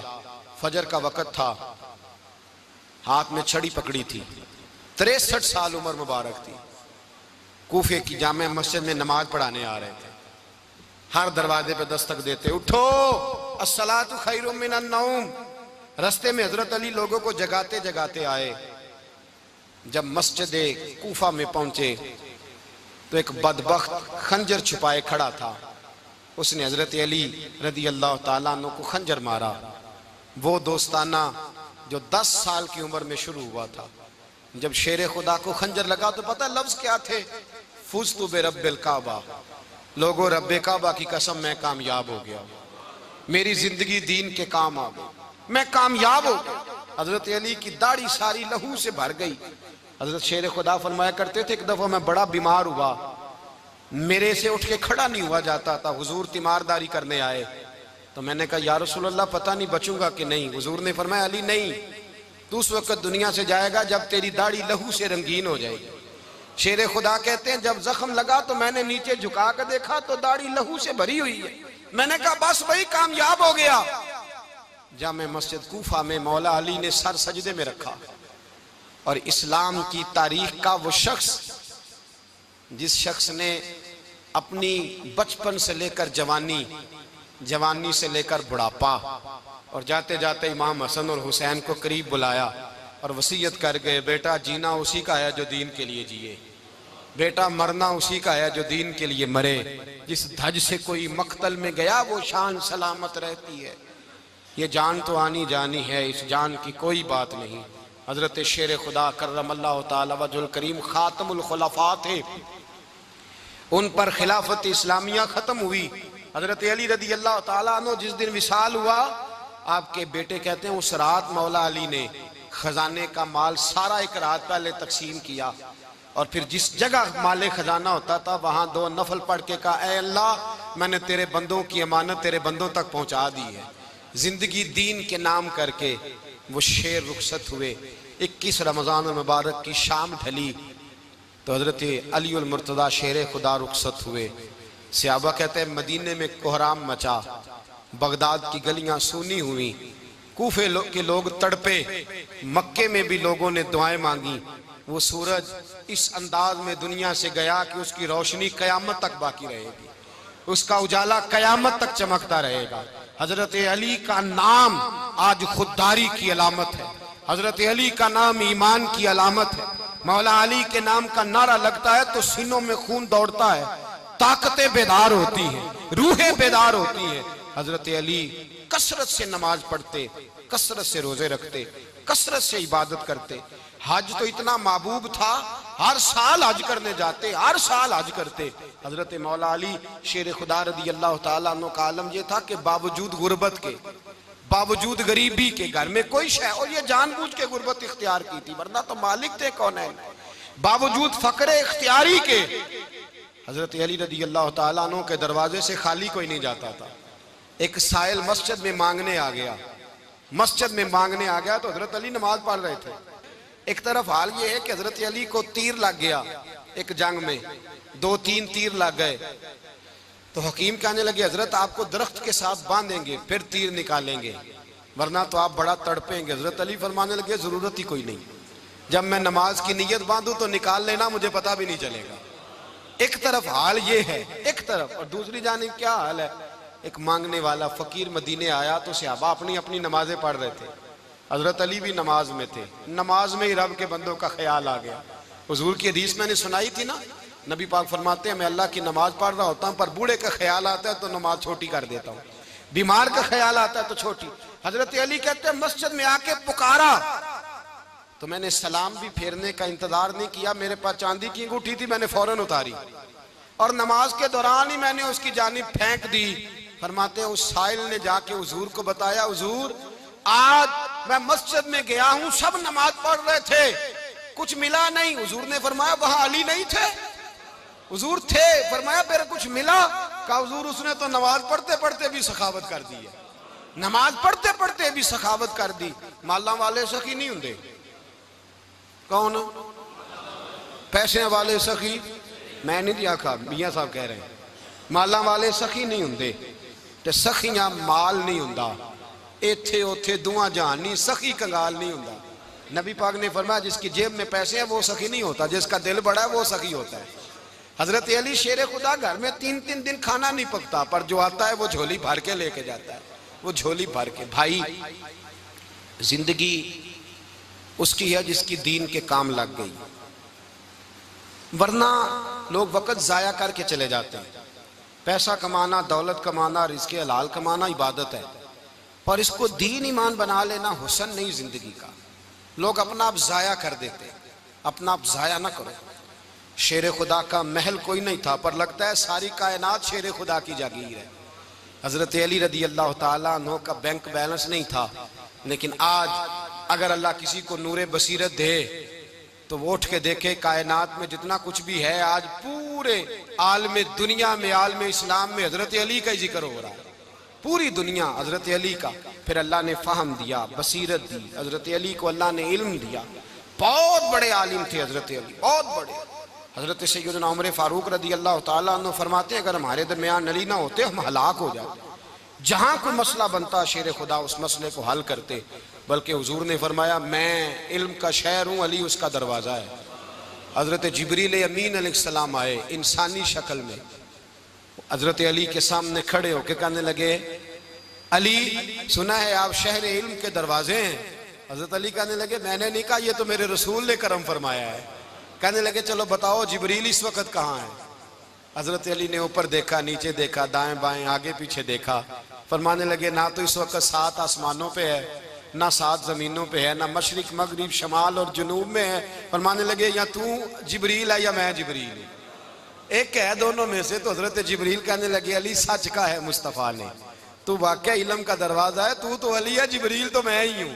Speaker 2: फजर का वक्त था, हाथ में छड़ी पकड़ी थी, 63 साल उम्र मुबारक थी, कूफे की जामे मस्जिद में नमाज पढ़ाने आ रहे थे। हर दरवाजे पे दस्तक देते, उठो अस्सलातु खैरुम मिनन नौम। रास्ते में हजरत अली लोगों को जगाते जगाते आए। जब मस्जिद कूफा में पहुंचे तो एक बदबख्त खंजर छुपाए खड़ा था। उसने हजरत अली रदी अल्लाह ताला अन्हु को खंजर मारा। वो दोस्ताना जो 10 साल की उम्र में शुरू हुआ था। जब शेर खुदा को खंजर लगा तो पता लफ्ज क्या थे? फुज़्तु बिरब्बिल काबा। लोगों, रब्बे काबा की कसम मैं कामयाब हो गया, मेरी जिंदगी दीन के काम आ गई, मैं कामयाब हो गया। हजरत अली की दाढ़ी सारी लहू से भर गई। हजरत शेर खुदा फरमाया करते थे, एक दफा मैं बड़ा बीमार हुआ, मेरे से उठ के खड़ा नहीं हुआ जाता था। हुजूर तीमारदारी करने आए तो मैंने कहा या रसूल अल्लाह पता नहीं बचूंगा कि नहीं। हुजूर ने फरमाया अली नहीं, तू उस वक्त दुनिया से जाएगा जब तेरी दाढ़ी लहू से रंगीन हो जाएगी। शेर खुदा कहते हैं जब जख्म लगा तो मैंने नीचे झुका कर देखा तो दाढ़ी लहू से भरी हुई है। मैंने कहा बस वही कामयाब हो गया। जामे मस्जिद कूफा में मौला अली ने सर सजदे में रखा और इस्लाम की तारीख का वो शख्स जिस शख्स ने अपनी बचपन से लेकर जवानी, जवानी से लेकर बुढ़ापा और जाते जाते इमाम हसन और हुसैन को करीब बुलाया और वसीयत कर गए, बेटा जीना उसी का है जो दीन के लिए जिए, बेटा मरना उसी का है जो दीन के लिए मरे। जिस धज से कोई मक्तल में गया वो शान सलामत रहती है। ये जान तो आनी जानी है, इस जान की कोई बात नहीं। हजरत शेर खुदा करमल्लाहु ताला वजहुल करीम खातमुल खुलफा थे, उन पर खिलाफत इस्लामिया खत्म हुई। हजरत अली रदी अल्लाह ताला अन्हु जिस दिन विसाल हुआ, आपके बेटे कहते हैं उस रात मौला अली ने खजाने का माल सारा एक रात पहले तकसीम किया और फिर जिस जगह माले खजाना होता था वहां 2 नफल पढ़ के कहा, ऐ अल्लाह मैंने तेरे बंदों की अमानत तेरे बंदों तक पहुंचा दी है। जिंदगी दीन के नाम करके वो शेर रुखसत हुए। 21 रमजान मुबारक की शाम ढली तो हजरत अली उल मुर्तदा शेर खुदा रुखसत हुए। सहाबा कहते हैं मदीने में कोहराम मचा, बगदाद की गलियां सूनी हुई, कूफे के लोग तड़पे, मक्के में भी लोगों ने दुआएं मांगी। वो सूरज इस अंदाज में दुनिया से गया कि उसकी रोशनी कयामत तक बाकी रहेगी, उसका उजाला कयामत तक चमकता रहेगा। हजरत अली का नाम आज खुददारी की अलामत है, हजरत अली का नाम ईमान की अलामत है। मौला अली के नाम का नारा लगता है तो सीनों में खून दौड़ता है, ताकतें बेदार होती हैं, रूहें बेदार होती हैं। हजरत अली कसरत से नमाज पढ़ते, कसरत से रोजे रखते, कसरत से इबादत करते। हज तो इतना महबूब था, हर साल हज करने जाते, हर साल हज करते। हजरत मौला अली शेर खुदा रदी अल्लाह ताला अन्हु का आलम यह था कि बावजूद गुर्बत के, बावजूद गरीबी के, घर में कोई शय, और ये जानबूझ के गुर्बत इख्तियार की थी वरना तो मालिक थे कौन है, बावजूद फकरे इख्तियारी के हजरत अली रदी अल्लाह ताला अन्हु के दरवाजे से खाली कोई नहीं जाता था। एक साइल मस्जिद में मांगने आ गया, मस्जिद में मांगने आ गया तो हजरत अली नमाज पढ़ रहे थे। एक तरफ हाल ये है कि हजरत अली को तीर लग गया, एक जंग में 2-3 तीर लग गए तो हकीम कहने लगे हजरत आपको दरख्त के साथ बांधेंगे फिर तीर निकालेंगे वरना तो आप बड़ा तड़पेंगे। हजरत अली फरमाने लगे जरूरत ही कोई नहीं, जब मैं नमाज की नीयत बांधू तो निकाल लेना, मुझे पता भी नहीं चलेगा। एक तरफ हाल ये है, एक तरफ, और दूसरी जानिब क्या हाल है, एक मांगने वाला फकीर मदीने आया तो सहाबा अपनी अपनी नमाजें पढ़ रहे थे, हजरत अली भी नमाज में थे। नमाज में ही रब के बंदों का ख्याल आ गया। हुजूर की हदीस मैंने सुनाई थी ना, नबी पाक फरमाते हैं मैं अल्लाह की नमाज पढ़ रहा होता हूँ पर बूढ़े का ख्याल आता है तो नमाज छोटी कर देता हूँ, बीमार का ख्याल आता है तो छोटी। हजरत अली कहते हैं मस्जिद में आके पुकारा तो मैंने सलाम भी फेरने का इंतजार नहीं किया, मेरे पास चांदी की अंगूठी थी, मैंने फौरन उतारी और नमाज के दौरान ही मैंने उसकी जानिब फेंक दी। फरमाते हैं उस साइल ने जाके हुजूर को बताया, हुजूर आज मैं मस्जिद में गया हूं, सब नमाज पढ़ रहे थे, कुछ मिला नहीं। हुजूर ने फरमाया वहां अली नहीं थे? हुजूर थे। फरमाया फिर कुछ मिला? कहा हुजूर उसने तो नमाज पढ़ते पढ़ते भी सखावत कर दी है, नमाज पढ़ते पढ़ते भी सखावत कर दी। माला वाले सखी नहीं होंगे, कौन पैसे वाले सखी? मैं नहीं आखा, मियां साहब कह रहे हैं माला वाले सखी नहीं होंगे ते सखियां माल नहीं होंदा, इथे उथे दुआ जहान नहीं, सखी कंगाल नहीं होंदा। नबी पाक ने फरमाया जिसकी जेब में पैसे हैं वो सखी नहीं होता, जिसका दिल बड़ा है वो सखी होता है। हजरत अली शेर खुदा, घर में 3-3 दिन खाना नहीं पकता, पर जो आता है वो झोली भर के लेके जाता है, वो झोली भर के। भाई, जिंदगी उसकी है जिसकी दीन के काम लग गई, वरना लोग वक्त जाया करके चले जाते हैं। पैसा कमाना, दौलत कमाना, रिज़्क़ हलाल कमाना इबादत है, पर इसको दीन ईमान बना लेना हुस्न नहीं जिंदगी का। लोग अपना आप जाया कर देते, अपना आप जाया ना करो। शेर खुदा का महल कोई नहीं था, पर लगता है सारी कायनात शेर खुदा की जागीर है। हजरत अली रदी अल्लाह ताला अन्हु का बैंक बैलेंस नहीं था, लेकिन आज अगर अल्लाह किसी को नूरे बसीरत दे तो वो उठ के देखे कायनात में जितना कुछ भी है, आज पूरे आलम दुनिया में, आलम इस्लाम में हजरत अली का ही जिक्र हो रहा है, पूरी दुनिया हजरत अली का। फिर अल्लाह ने फहम दिया, बसीरत दी, हजरत अली को अल्लाह ने इल्म दिया। बहुत बड़े आलिम थे हजरत अली, बहुत बड़े। हजरत सैयदना उमर फारूक रदी अल्लाह ताला अन्हु फरमाते हैं, अगर हमारे दरमियान अली ना होते हम हलाक हो जाते। जहां कोई मसला बनता शेर खुदा उस मसले को हल करते, बल्कि हुजूर ने फरमाया मैं इल्म का शहर हूं, अली उसका दरवाजा है। हजरत जिब्रील अमीन अलैहिस्सलाम आए इंसानी शक्ल में, हजरत अली के सामने खड़े होकर कहने लगे, अली सुना है आप शहर इल्म के दरवाजे हैं। हजरत अली कहने लगे, मैंने नहीं कहा, ये तो मेरे रसूल ने करम फरमाया है। कहने लगे, चलो बताओ जिब्रील इस वक्त कहाँ है। हजरत अली ने ऊपर देखा, नीचे देखा, दाएं बाएं, आगे पीछे देखा। फरमाने लगे, ना तो इस वक्त 7 आसमानों पे है, ना 7 जमीनों पे है, ना मशरिक मगरिब शमाल और जुनूब में है। फरमाने लगे, या तू जिब्रील है या मैं जिब्रील हूं, एक है दोनों में से। तो हजरत जिब्रील कहने लगे, अली सच का है मुस्तफ़ा ने, तू वाकया इल्म का दरवाजा है, तू तो अली है, जिब्रील तो मैं ही हूँ,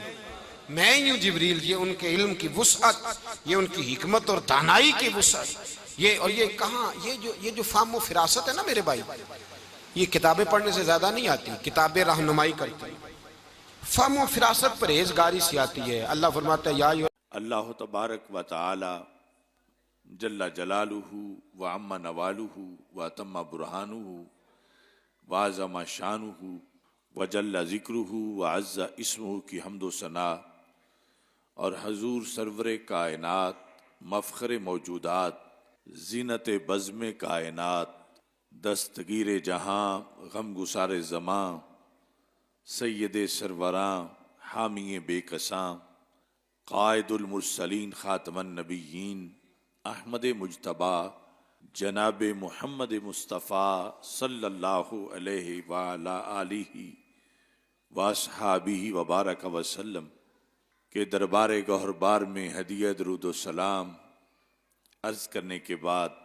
Speaker 2: मैं ही हूँ जिब्रील। ये उनके इल्म की वुसअत, ये उनकी हिकमत और दानाई की वुसअत। ये और ये कहाँ, ये जो फाहम व फिरासत है ना मेरे भाई, ये किताबें पढ़ने से ज्यादा नहीं आती, किताबें रहनुमाई करती। फाहम व फिरासत परहेजगारी से आती है। अल्लाह फरमाता है, या
Speaker 3: अल्लाह तबारक व तआला जल्ला जलालुहु व अम्मा नवालुहु व तम्मा बुरहानुहु व अज़मा शानुहु व जल्ला ज़िक्रुहु व अज़्ज़ा इस्मुहु की हम्दो सना, और हजूर सरवर कायनात, मफ़ख़र मौजूदात, ज़ीनत बज़्म कायनात, दस्तगीर जहाँ, गम गुसार ज़मां, सैयद सरवरां, हामी बेकसां, क़ाइदुल मुरसलीन, ख़ातमुन नबिय्यीन, अहमद मुज्तबा, जनाब मुहम्मद मुस्तफ़ा सल्लल्लाहु अलैहि व अला आलिहि व अस्हाबिहि व बारक वसल्लम के दरबार गौहरबार में हदिया दरूद व सलाम अर्ज़ करने के बाद,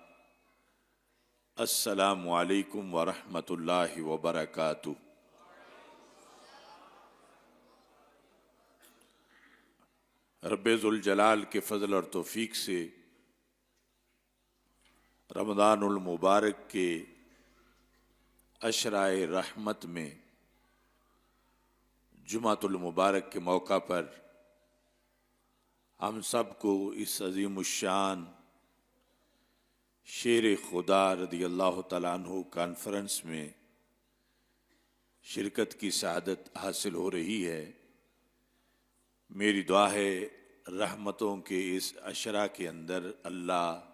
Speaker 3: अस्सलामु अलैकुम व रहमतुल्लाहि व बरकातुहू। रब्बे ज़ुल जलाल के फ़ज़ल और तौफ़ीक़ से रमज़ानुल मुबारक के अशराए रहमत में जुमातुल मुबारक के मौका पर हम सब को इस अज़ीमुश्शान शेर खुदा रदी अल्लाह तआला अन्हु कॉन्फ्रेंस में शिरकत की सआदत हासिल हो रही है। मेरी दुआ है रहमतों के इस अशरा के अंदर अल्लाह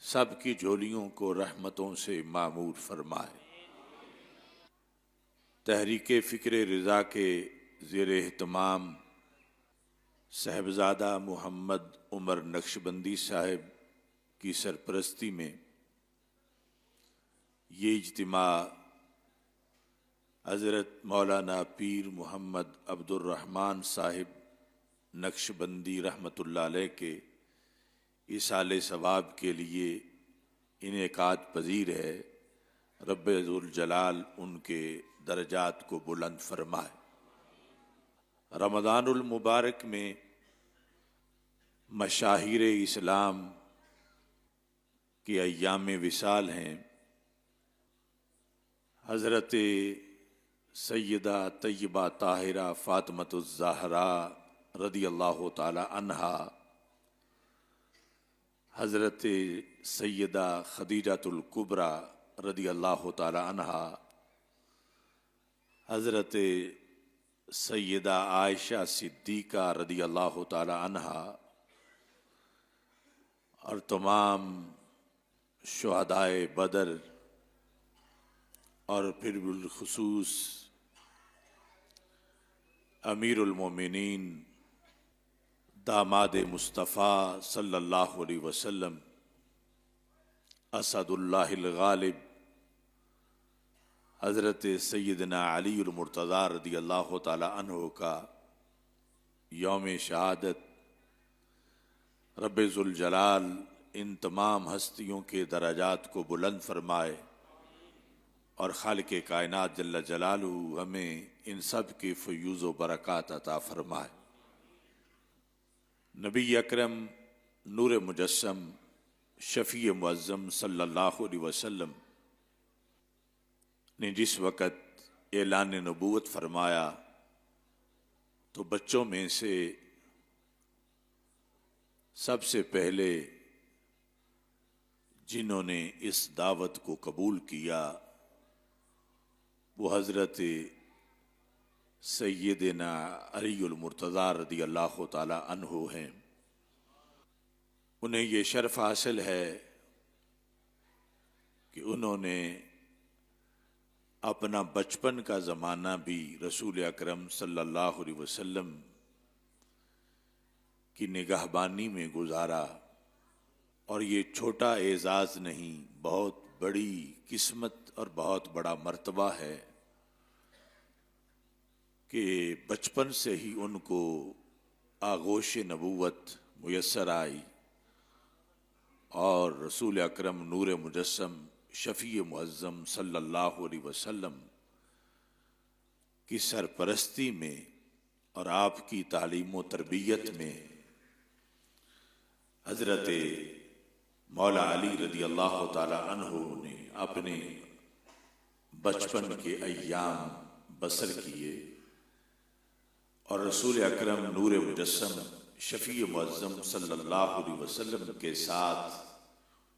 Speaker 3: सब की झोलियों को रहमतों से मामूर फरमाए। तहरीक फ़िक्र रिज़ा के ज़ेर एहतमाम साहिबजादा मोहम्मद उमर नक्शबंदी साहब की सरपरस्ती में ये इज्तिमा हज़रत मौलाना पीर मोहम्मद अब्दुर्रहमान साहिब नक्शबंदी रहमतुल्लाह अलैह के इसाले सवाब के लिए इनेकात पजीर है। रब्बे ज़ुल जलाल उनके दर्जात को बुलंद फरमाए। रमज़ानुल मुबारक में मशाहिर इस्लाम के अय्याम विसाल हैं। हज़रत सैयदा तय्यबा ताहिरा फ़ातिमतुज़ ज़हरा रदी अल्लाह ताला अन्हा, हज़रत सैयदा खदीजातुल कुबरा रदी अल्लाह ताला अन्हा, हज़रत सैयदा आयशा सिद्दीक़ा रदी अल्लाह ताला अन्हा और तमाम शुहदाए बदर और फिर बिलखुसूस अमीरुल मोमिनीन दामाद मुस्तफ़ा सल्लल्लाहु अलैहि वसल्लम असदुल्लाहिल गालिब हज़रत सैयदना अलीउल मुर्तज़ा रदियल्लाहु ताला अन्हु का यौम शहादत रब्बे ज़ुल जलाल इन तमाम हस्तियों के दराजात को बुलंद फरमाए और खालिक़े कायनात जल्ल जलालहू हमें इन सब के फ़यूज़ व बरक़ात अता फरमाए। नबी अकरम नूर मुजस्सम शफ़ी मुअज़्ज़म सल्लल्लाहु अलैहि वसल्लम ने जिस वक़्त ऐलान नबूवत फरमाया तो बच्चों में से सबसे पहले जिन्होंने इस दावत को कबूल किया वो हज़रत सैयदना अलीउल मुर्तज़ा रदियल्लाहु ताला अन्हु हैं। उन्हें ये शर्फ हासिल है कि उन्होंने अपना बचपन का ज़माना भी रसूल अकरम सल्लल्लाहु अलैहि वसल्लम की निगाहबानी में गुजारा और ये छोटा एजाज़ नहीं, बहुत बड़ी किस्मत और बहुत बड़ा मर्तबा है कि बचपन से ही उनको आगोश नबूवत मुयस्सर आई और रसूल अकरम नूर मुजस्सम शफ़ी मुअज़्ज़म सल्लल्लाहु अलैहि वसल्लम की सरपरस्ती में और आपकी तालीम व तरबियत में हज़रत मौला अली रदियल्लाहु ताला अन्हु ने अपने बचपन के अय्याम बसर किए और रसूल अकरम नूर मुजस्सम शफ़ी मुअज़्ज़म सल्लल्लाहु अलैहि वसल्लम के साथ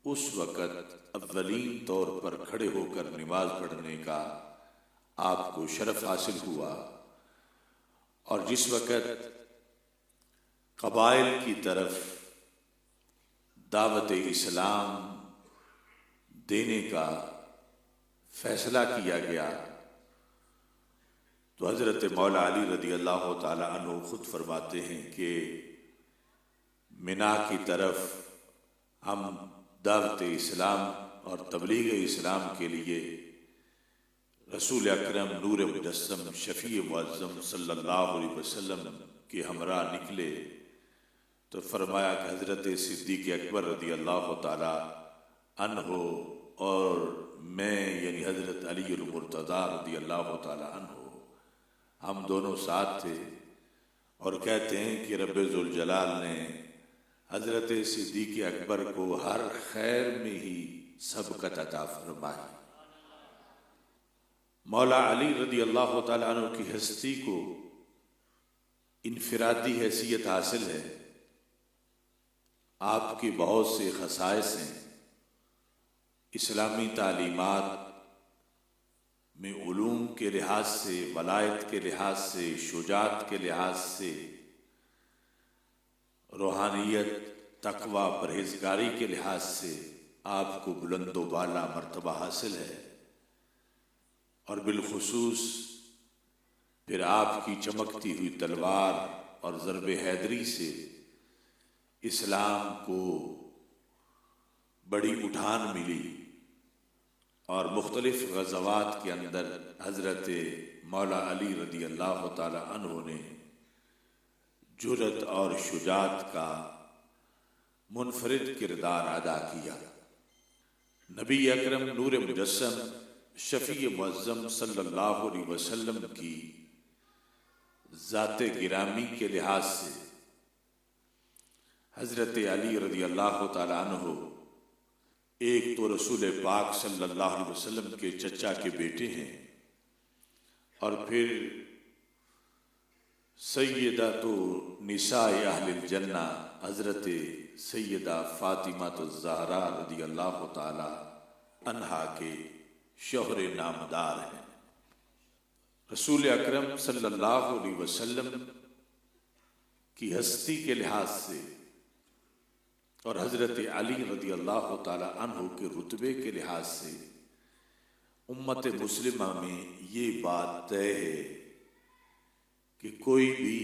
Speaker 3: उस वक़्त अव्वलीन तौर पर खड़े होकर नमाज पढ़ने का आपको शरफ हासिल हुआ और जिस वक़्त क़बाइल की तरफ दावत इस्लाम देने का फैसला किया गया तो हज़रत मौला अली रदियल्लाहु ताला अन्हु खुद फरमाते हैं कि मिना की तरफ हम दावत इस्लाम और तबलीग इस्लाम के लिए रसूल अकरम नूर मुजस्सम शफ़ी मुअज़्ज़म सल्लल्लाहु अलैहि वसल्लम के हमरा निकले तो फरमाया कि हज़रत सिद्दीक़ अकबर रदियल्लाहु ताला अन्हु और मैं यानी हज़रत अलीउल मुर्तज़ा रदियल्लाहु ताला अन्हु हम दोनों साथ थे और कहते हैं कि रब्बे ज़ुल जलाल ने हज़रत सिद्दीक़ अकबर को हर खैर में ही सबकत अता फरमाई। मौला अली रदियल्लाहु ताला अन्हु की हस्ती को इनफिरादी हैसियत हासिल है, आपकी बहुत से खसाइस हैं, इस्लामी तालीमात में उलूम के लिहाज से, वलायत के लिहाज से, शुजात के लिहाज से, रूहानियत, तकवा, परहेजगारी के लिहाज से आपको बुलंदो बाला मर्तबा हासिल है और बिलखुसूस फिर आपकी चमकती हुई तलवार और ज़रबे हैदरी से इस्लाम को बड़ी उठान मिली और मुख्तलिफ ग़ज़वात के अंदर हज़रत मौला अली रदियल्लाहु ताला अन्हु ने जुरत और शुजात का मुनफरिद किरदार अदा किया। नबी अकरम नूर मुजस्सम शफ़ी मुअज़्ज़म सल्लल्लाहु अलैहि वसल्लम की ज़ाते गिरामी के लिहाज से हज़रत अली रदियल्लाहु ताला अन्हु एक तो रसूल पाक सल्लल्लाहु अलैहि वसल्लम के चचा के बेटे हैं और फिर सैयदा तो निसाए अहलिल जन्ना हज़रत सैयदा फ़ातिमा तो ज़हरा रदियल्लाहु ताला अन्हा के शोहरे नामदार हैं। रसूल अकरम सल्लल्लाहु अलैहि वसल्लम की हस्ती के लिहाज से और हज़रत अली रज़ी अल्लाह ताला अन्हु के रुतबे के लिहाज से उम्मत मुस्लिमा में ये बात तय है कि कोई भी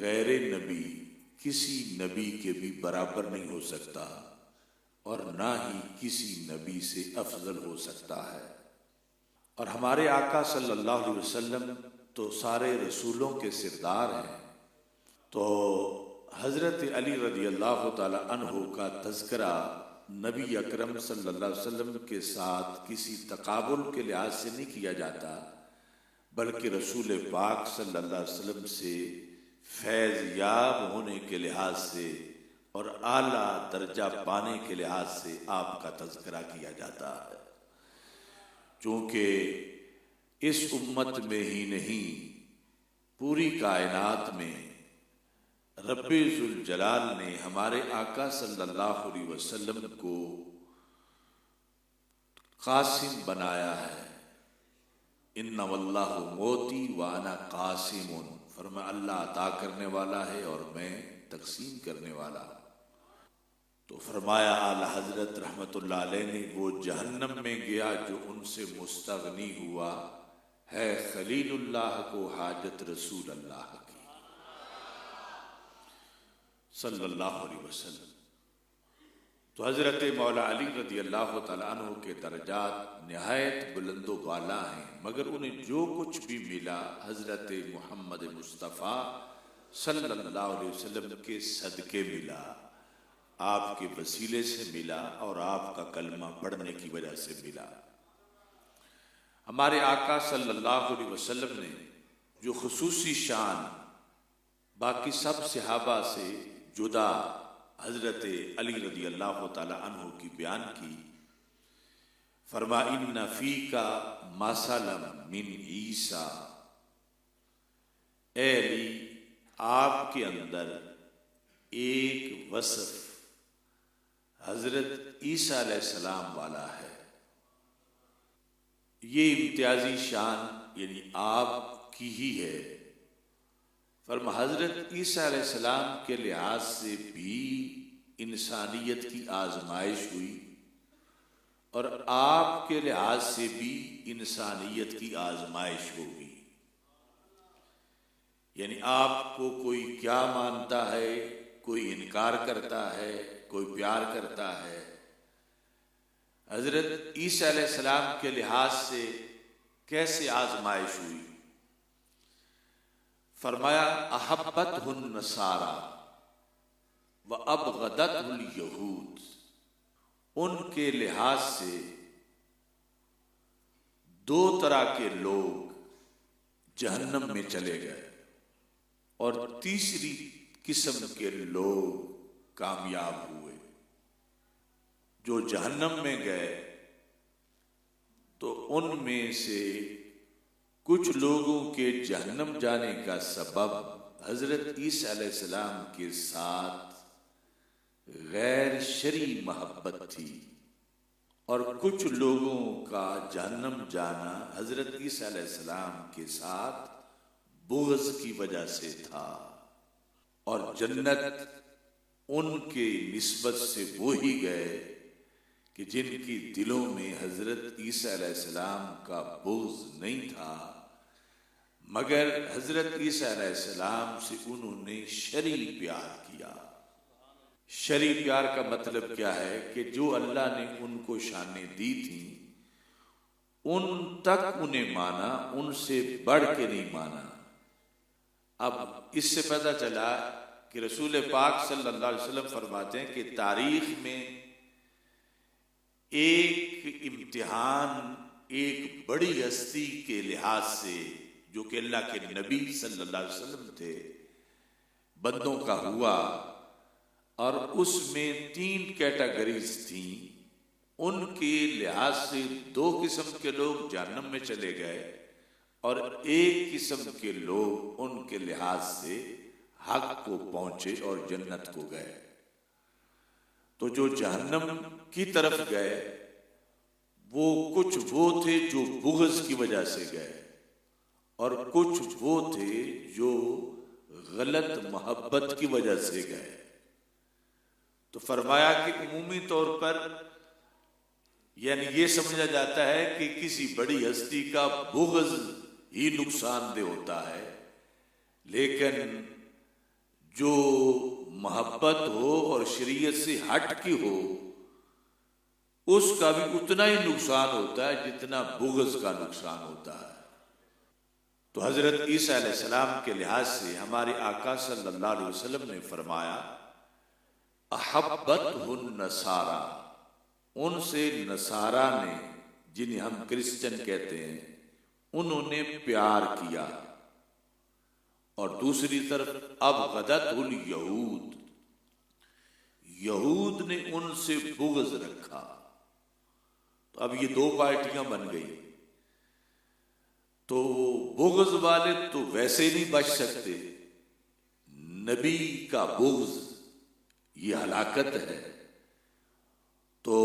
Speaker 3: गैर नबी किसी नबी के भी बराबर नहीं हो सकता और ना ही किसी नबी से अफजल हो सकता है। और हमारे आका सल्लल्लाहु अलैहि वसल्लम तो सारे रसूलों के सिरदार हैं। तो हज़रत अली रज़ी अल्लाह ताला अन्हु का तज़किरा नबी अकरम सल्लल्लाहु अलैहि वसल्लम के साथ किसी तकाबुल के लिहाज से नहीं किया जाता, बल्कि रसूल पाक सल्लल्लाहु अलैहि वसल्लम से फैज़ याब होने के लिहाज से और आला दर्जा पाने के लिहाज से आपका तज़किरा किया जाता है। चूँकि इस उम्मत में ही नहीं, पूरी कायनात में रब्बे ज़ुल जलाल ने हमारे आका सल्लल्लाहु अलैहि वसल्लम को कासिम बनाया है। इन्ना वल्लाहु मोती व अना कासिमुन, फरमा अल्लाह अता करने वाला है और मैं तकसीम करने वाला। तो फरमाया आला हजरत रहमतुल्लाह अलैह ने वो जहन्नम में गया जो उनसे मुस्तगनी हुआ है, खलीलुल्लाह को हाजत रसूल अल्लाह की सल्लल्लाहु अलैहि वसल्लम। तो हज़रत मौला अली रज़ी अल्लाह तआला अन्हु के दर्जात निहायत बुलंदो बाला हैं, मगर उन्हें जो कुछ भी मिला हज़रत मोहम्मद मुस्तफ़ा सल्लल्लाहु अलैहि वसल्लम के सदके मिला, आपके वसीले से मिला और आपका कलमा पढ़ने की वजह से मिला। हमारे आका सल्लल्लाहु अलैहि वसल्लम ने जो खुसूसी शान बाकी सब सहाबा से जुदा हज़रत अली रज़ी अल्लाह ताला अन्हु की बयान की, फरमा इन्ना फीका मसलम मिन ईसा, ए अली आपके अंदर एक वसफ हज़रत ईसा अलैहिस्सलाम वाला है। ये इम्तियाजी शान यानी आपकी ही है। फरमा हज़रत ईसा अलैहिस्सलाम के लिहाज से भी इंसानियत की आजमाइश हुई और आपके लिहाज से भी इंसानियत की आजमाइश होगी। यानी आपको कोई क्या मानता है, कोई इनकार करता है, कोई प्यार करता है। हज़रत ईसा अलैहिस्सलाम के लिहाज से कैसे आजमाइश हुई? फरमाया अहब्बतहुन नसारा व अबगदतहुल यहूद, उनके लिहाज से दो तरह के लोग जहन्नम में चले गए और तीसरी किस्म के लोग कामयाब हुए। जो जहन्नम में गए तो उनमें से कुछ लोगों के जहन्नम जाने का सबब हज़रत ईसा अलैहिस्सलाम के साथ गैर शरी मोहब्बत थी और कुछ लोगों का जहन्नम जाना हज़रत ईसा अलैहिस्सलाम के साथ बुग़्ज़ की वजह से था। और जन्नत उनके निस्बत से वो ही गए कि जिनकी दिलों में हज़रत ईसा अलैहिस्सलाम का बुग़्ज़ नहीं था, मगर हज़रत ईसा अलैहिस्सलाम से उन्होंने शरी प्यार किया। शरी प्यार का मतलब क्या है कि जो अल्लाह ने उनको शानें दी थी उन तक उन्हें माना, उनसे बढ़ के नहीं माना। अब इससे पता चला कि रसूल पाक सल्लल्लाहु अलैहि वसल्लम फरमाते हैं कि तारीख में एक इम्तिहान एक बड़ी हस्ती के लिहाज से जो कि अल्लाह के नबी सल्लल्लाहु अलैहि वसल्लम थे, बंदों का हुआ और उसमें 3 कैटेगरीज थी। उनके लिहाज से 2 किस्म के लोग जहन्नम में चले गए और 1 किस्म के लोग उनके लिहाज से हक को पहुंचे और जन्नत को गए। तो जो जहन्नम की तरफ गए वो कुछ वो थे जो बुग़्ज़ की वजह से गए और कुछ वो थे जो गलत मोहब्बत की वजह से गए। तो फरमाया कि उमूमी तौर पर यानी ये समझा जाता है कि किसी बड़ी हस्ती का बुग़्ज़ ही नुकसानदेह होता है, लेकिन जो मोहब्बत हो और शरीयत से हट की हो उसका भी उतना ही नुकसान होता है जितना बुग़्ज़ का नुकसान होता है। तो हजरत ईसा अलैहिस्सलाम के लिहाज से हमारे आका सल्लल्लाहु अलैहि वसल्लम ने फरमाया अहब्बतहुन नसारा, उनसे नसारा ने, जिन्हें हम क्रिश्चियन कहते हैं, उन्होंने प्यार किया। और दूसरी तरफ अबग़दतहुल यहूद, यहूद ने उनसे बुग़्ज़ रखा। तो अब ये दो पार्टियां बन गई। तो बुग़्ज़ वाले तो वैसे नहीं बच सकते, नबी का बुग़्ज़ ये हलाकत है, तो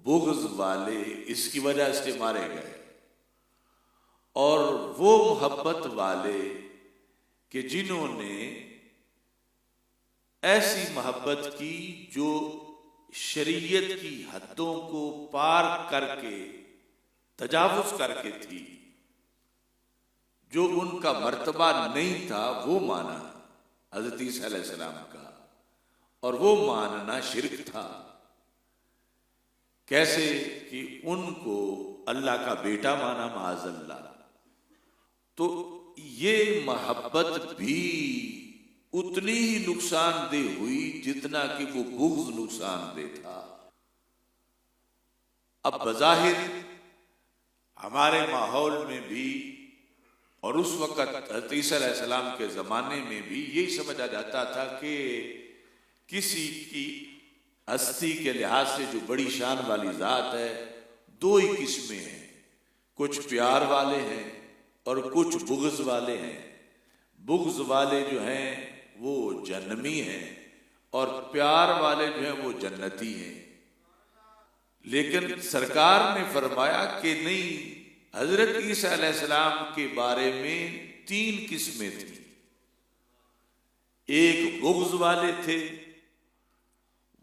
Speaker 3: बुग़्ज़ वाले इसकी वजह से मारे गए। और वो मोहब्बत वाले कि जिन्होंने ऐसी मोहब्बत की जो शरीयत की हदों को पार करके तजावुज़ करके थी, जो उनका मर्तबा नहीं था वो माना हज़रत ईसा अलैहिस्सलाम का, और वो मानना शिर्क था। कैसे कि उनको अल्लाह का बेटा माना माज़अल्लाह। तो ये मोहब्बत भी उतनी ही नुकसानदेह हुई जितना कि वो बुग़्ज़ नुकसानदेह था। अब बज़ाहिर हमारे माहौल में भी और उस वक़्त हज़रत ईसा अलैहिस्सलाम के ज़माने में भी यही समझा जाता था कि किसी की हस्ती के लिहाज से जो बड़ी शान वाली ज़ात है, दो ही किस्में हैं, कुछ प्यार वाले हैं और कुछ बुग़्ज़ वाले हैं। बुग़्ज़ वाले जो हैं वो जन्नमी हैं और प्यार वाले जो हैं वो जन्नती हैं। लेकिन सरकार ने फरमाया कि नहीं, हजरत ईसा अलैहिस्सलाम के बारे में तीन किस्में थी। एक बुग़्ज़ वाले थे,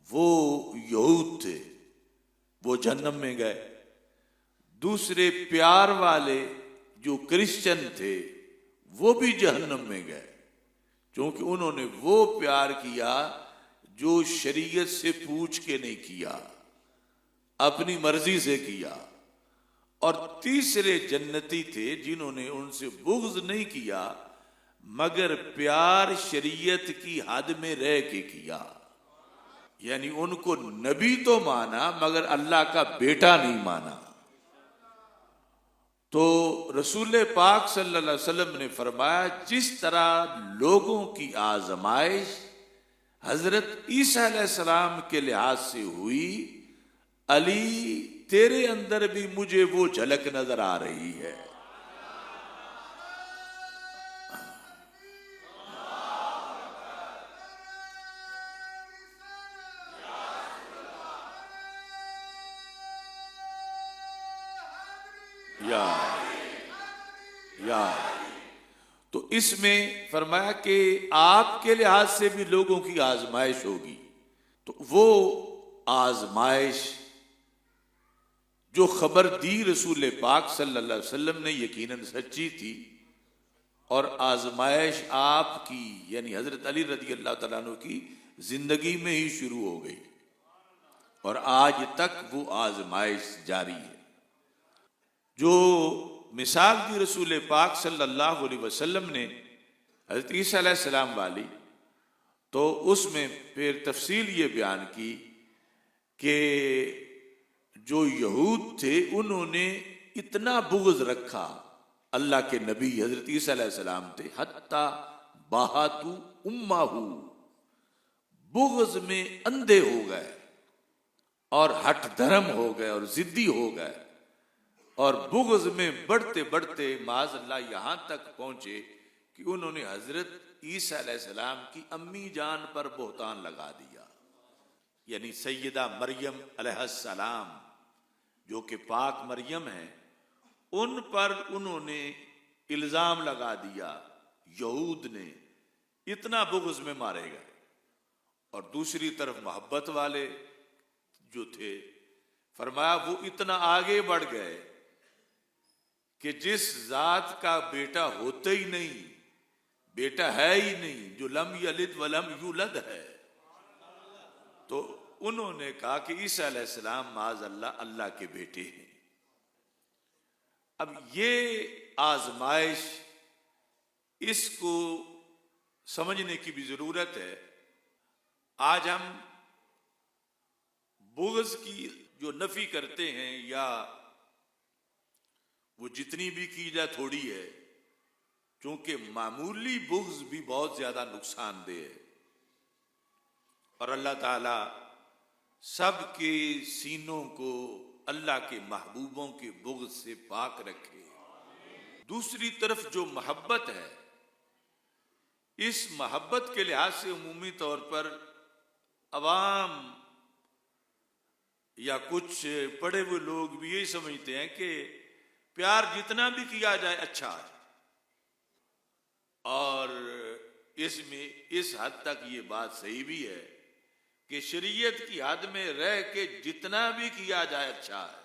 Speaker 3: वो यहूद थे, वो जहन्नम में गए। दूसरे प्यार वाले जो क्रिश्चियन थे वो भी जहन्नम में गए, क्योंकि उन्होंने वो प्यार किया जो शरीयत से पूछ के नहीं किया, अपनी मर्जी से किया। और तीसरे जन्नती थे जिन्होंने उनसे बुग़्ज़ नहीं किया मगर प्यार शरीयत की हद में रह के किया। यानी उनको नबी तो माना मगर अल्लाह का बेटा नहीं माना। तो रसूल पाक सल्लल्लाहु अलैहि वसल्लम ने फरमाया, जिस तरह लोगों की आजमाइश हजरत ईसा अलैहिस्सलाम के लिहाज से हुई, अली तेरे अंदर भी मुझे वो झलक नजर आ रही है। या तो इसमें फरमाया कि आपके लिहाज से भी लोगों की आजमाइश होगी। तो वो आजमाइश जो खबर दी रसूल पाक सल्लल्लाहु अलैहि वसल्लम ने यकीनन सच्ची थी, और आजमाइश आपकी यानी हजरत अली रज़ी अल्लाह तआला अन्हु की जिंदगी में ही शुरू हो गई और आज तक वो आजमाइश जारी है। जो मिसाल दी रसूल पाक सल्लल्लाहु अलैहि वसल्लम ने हज़रत ईसा अलैहिस्सलाम वाली, तो उसमें फिर तफसील ये बयान की कि जो यहूद थे उन्होंने इतना बुग़्ज़ रखा अल्लाह के नबी हज़रत ईसा अलैहिस्सलाम थे, हत्ता बाहातु उम्माहू, बुग़्ज़ में अंधे हो गए और हठ धर्म हो गए और जिद्दी हो गए, और बुग़्ज़ में बढ़ते बढ़ते माज़अल्लाह यहाँ तक पहुंचे कि उन्होंने हजरत ईसा अलैहिस्सलाम की अम्मी जान पर बोहतान लगा दिया। यानी सैयदा मरियम अलैहिस्सलाम जो कि पाक मरियम है, उन पर उन्होंने इल्ज़ाम लगा दिया। यहूद ने इतना बुग़्ज़ में मारे गए और दूसरी तरफ मोहब्बत वाले जो थे, फरमाया वो इतना आगे बढ़ गए कि जिस जात का बेटा होते ही नहीं, बेटा है ही नहीं, जो लम यलिद वलम यूलद है, तो उन्होंने कहा कि ईसा अलैहिस्सलाम माज अल्लाह अल्लाह के बेटे हैं। अब ये आजमाइश, इसको समझने की भी जरूरत है। आज हम बुग़्ज़ की जो नफी करते हैं, या वो जितनी भी की जाए थोड़ी है, क्योंकि मामूली बुग़्ज़ भी बहुत ज्यादा नुकसानदेह है। और अल्लाह ताला सबके सीनों को अल्लाह के महबूबों के बुग़्ज़ से पाक रखे। दूसरी तरफ जो मोहब्बत है, इस मोहब्बत के लिहाज से उमूमी तौर पर अवाम या कुछ पढ़े हुए लोग भी यही समझते हैं कि प्यार जितना भी किया जाए अच्छा है, और इसमें इस हद तक ये बात सही भी है कि शरीयत की हद में रह के जितना भी किया जाए अच्छा है।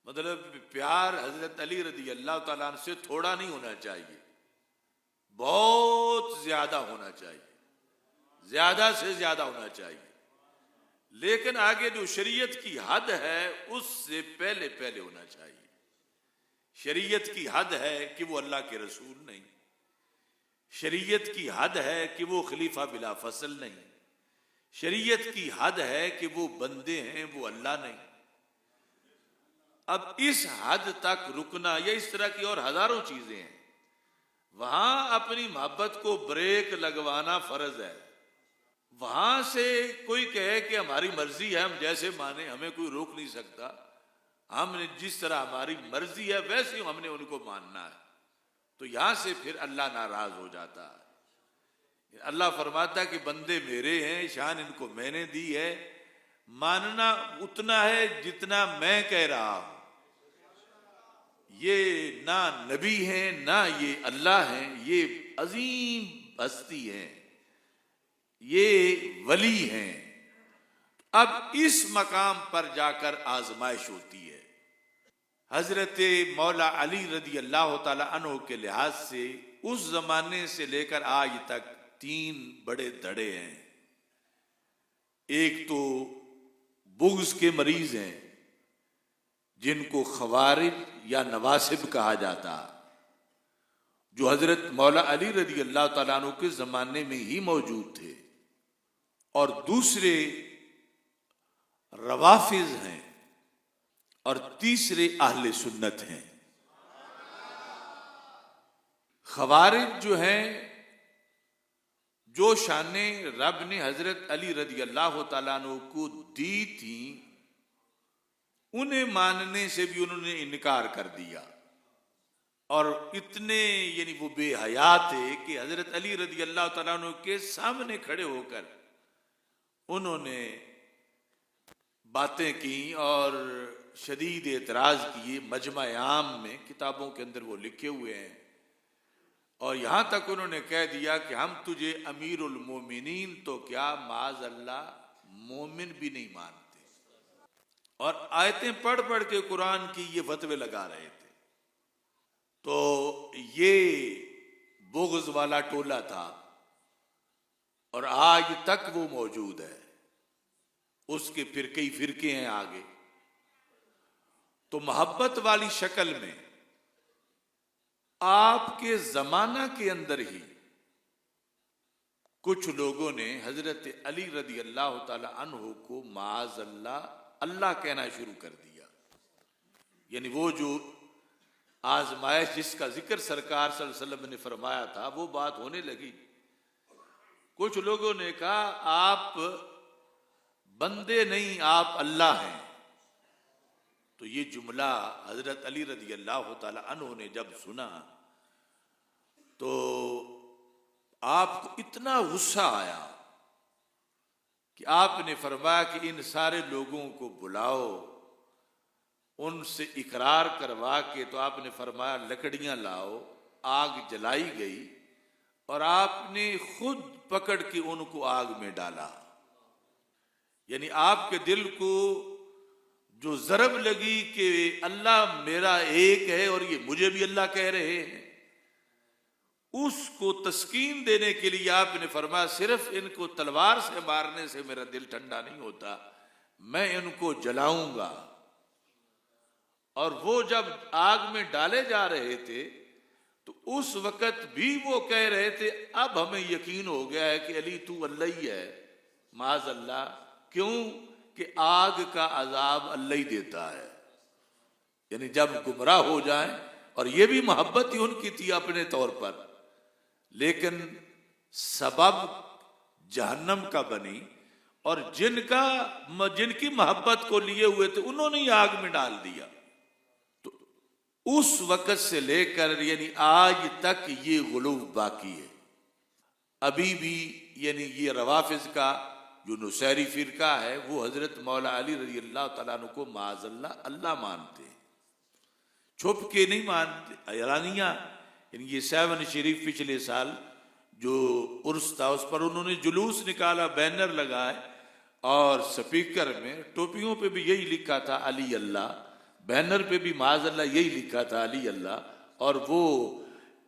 Speaker 3: मतलब प्यार हजरत अली रदी अल्लाह ताला अन्हु से थोड़ा नहीं होना चाहिए, बहुत ज्यादा होना चाहिए, ज्यादा से ज्यादा होना चाहिए। लेकिन आगे जो शरीयत की हद है उससे पहले पहले होना चाहिए। शरीयत की हद है कि वो अल्लाह के रसूल नहीं, शरीयत की हद है कि वो खलीफा बिला फसल नहीं, शरीयत की हद है कि वो बंदे हैं, वो अल्लाह नहीं। अब इस हद तक रुकना, या इस तरह की और हजारों चीजें हैं, वहां अपनी मोहब्बत को ब्रेक लगवाना फर्ज है। वहां से कोई कहे कि हमारी मर्जी है, हम जैसे माने, हमें कोई रोक नहीं सकता, हमने जिस तरह हमारी मर्जी है वैसे ही हमने उनको मानना है, तो यहां से फिर अल्लाह नाराज हो जाता है। अल्लाह फरमाता है कि बंदे मेरे हैं, शान इनको मैंने दी है, मानना उतना है जितना मैं कह रहा हूं। ये ना नबी हैं, ना ये अल्लाह हैं, ये अजीम हस्ती हैं, ये वली हैं। अब इस मकाम पर जाकर आजमाइश होती है। हजरत मौला अली रदी अल्लाह ताला अन्हु के लिहाज से उस जमाने से लेकर आज तक 3 बड़े धड़े हैं। एक तो बुग़्ज़ के मरीज हैं, जिनको खवारिज या नवासिब कहा जाता, जो हजरत मौला अली रदी अल्लाह ताला अन्हु के जमाने में ही मौजूद थे। और दूसरे रवाफिज हैं, और तीसरे अहले सुन्नत हैं। खवारिज जो हैं, जो शाने रब ने हजरत अली रदी अल्लाह ताला अन्हु को दी थी, उन्हें मानने से भी उन्होंने इनकार कर दिया। और इतने यानी वो बेहया थे कि हजरत अली रदी अल्लाह ताला अन्हु के सामने खड़े होकर उन्होंने बातें की और शदीद एतराज किए। मजमा आम में किताबों के अंदर वो लिखे हुए हैं। और यहां तक उन्होंने कह दिया कि हम तुझे अमीरुल मोमिनीन तो क्या, माज अल्लाह मोमिन भी नहीं मानते। और आयतें पढ़ पढ़ के कुरान की ये फतवे लगा रहे थे। तो ये बुग़्ज़ वाला टोला था, और आज तक वो मौजूद है। उसके फिर कई फिरके हैं आगे। तो मोहब्बत वाली शक्ल में आपके जमाना के अंदर ही कुछ लोगों ने हजरत अली रदी अल्लाह ताला अन्हु को माज अल्लाह अल्लाह कहना शुरू कर दिया। यानी वो जो आजमाइश जिसका जिक्र सरकार सल्लल्लाहु अलैहि वसल्लम ने फरमाया था, वो बात होने लगी। कुछ लोगों ने कहा आप बंदे नहीं, आप अल्लाह हैं। तो ये जुमला हजरत अली रदी अल्लाह ताला अन्हु ने जब सुना तो आपको इतना गुस्सा आया कि आपने फरमाया कि इन सारे लोगों को बुलाओ, उनसे इकरार करवा के, तो आपने फरमाया लकड़ियां लाओ। आग जलाई गई और आपने खुद पकड़ के उनको आग में डाला। यानी आपके दिल को जो ज़रब लगी कि अल्लाह मेरा एक है और ये मुझे भी अल्लाह कह रहे हैं, उसको तस्कीन देने के लिए आपने फरमाया सिर्फ इनको तलवार से मारने से मेरा दिल ठंडा नहीं होता, मैं इनको जलाऊंगा। और वो जब आग में डाले जा रहे थे तो उस वक़्त भी वो कह रहे थे अब हमें यकीन हो गया है कि अली तू अल्लाह ही है, माज अल्लाह। क्यों कि आग का अजाब अल्लाह ही देता है। यानी जब गुमराह हो जाए, और ये भी मोहब्बत ही उनकी थी अपने तौर पर, लेकिन सबब जहन्नम का बनी, और जिनकी मोहब्बत को लिए हुए थे उन्होंने ही आग में डाल दिया। तो उस वक़्त से लेकर यानी आज तक ये गुलूब बाकी है। अभी भी यानी ये रवाफिज का जो नुसैरी फिरका है वो हजरत मौला अली रज़ी अल्लाह तआला अन्हु को माज़अल्लाह अल्लाह मानते हैं, छुप के नहीं मानते, ऐलानिया। यानी ये 7 शरीफ पिछले साल जो उर्स था उस पर उन्होंने जुलूस निकाला, बैनर लगाए, और स्पीकर में टोपियों पे भी यही लिखा था अली अल्लाह, बैनर पे भी माज़अल्लाह यही लिखा था अली अल्लाह। और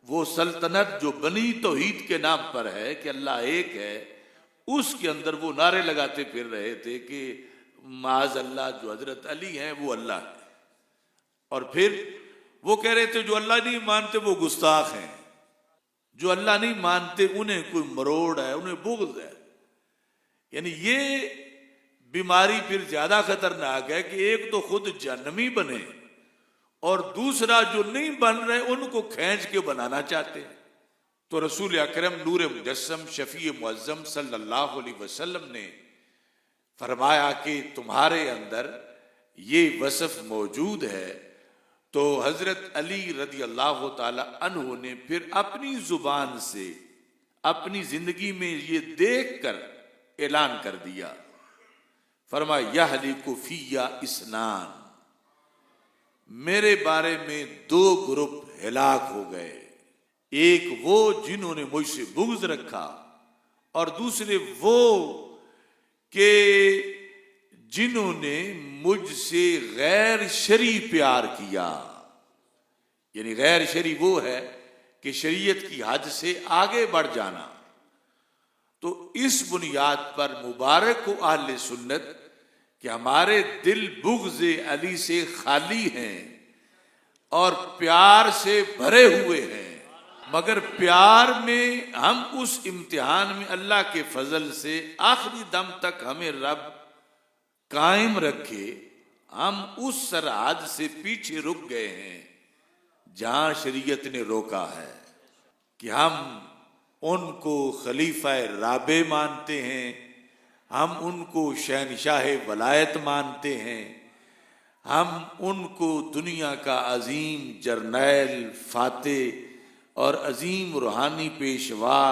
Speaker 3: वो सल्तनत जो बनी तौहीद के नाम पर है कि अल्लाह एक है, उसके अंदर वो नारे लगाते फिर रहे थे कि माज़अल्लाह जो हजरत अली हैं वो अल्लाह है। और फिर वो कह रहे थे जो अल्लाह नहीं मानते वो गुस्ताख हैं, जो अल्लाह नहीं मानते उन्हें कोई मरोड़ है, उन्हें बुग़्ज़ है। यानी ये बीमारी फिर ज्यादा खतरनाक है कि एक तो खुद जहन्नमी बने और दूसरा जो नहीं बन रहे उनको खींच के बनाना चाहते हैं। तो रसूल अकरम नूर मुजस्सम शफी मुअज़्ज़म सल्लल्लाहु अलैहि वसल्लम ने फरमाया कि तुम्हारे अंदर ये वसफ मौजूद है। तो हजरत अली रज़ी अल्लाह ताला अन्हु ने फिर अपनी जुबान से अपनी जिंदगी में ये देख कर ऐलान कर दिया, फरमाया यहलिकु फिया इस्नान, मेरे बारे में 2 ग्रुप हिलाक हो गए। एक वो जिन्होंने मुझसे बुग़्ज़ रखा, और दूसरे वो के जिन्होंने मुझसे गैर शरी प्यार किया। यानी गैर शरी वो है कि शरीयत की हद से आगे बढ़ जाना। तो इस बुनियाद पर मुबारक हो अहले सुन्नत कि हमारे दिल बुग़्ज़ अली से खाली हैं और प्यार से भरे हुए हैं। मगर प्यार में हम उस इम्तिहान में अल्लाह के फजल से आखिरी दम तक हमें रब कायम रखे, हम उस सरहद से पीछे रुक गए हैं जहां शरीयत ने रोका है कि हम उनको खलीफा राबे मानते हैं, हम उनको शहनशाह वलायत मानते हैं, हम उनको दुनिया का अजीम जर्नैल फातेह और अजीम रूहानी पेशवा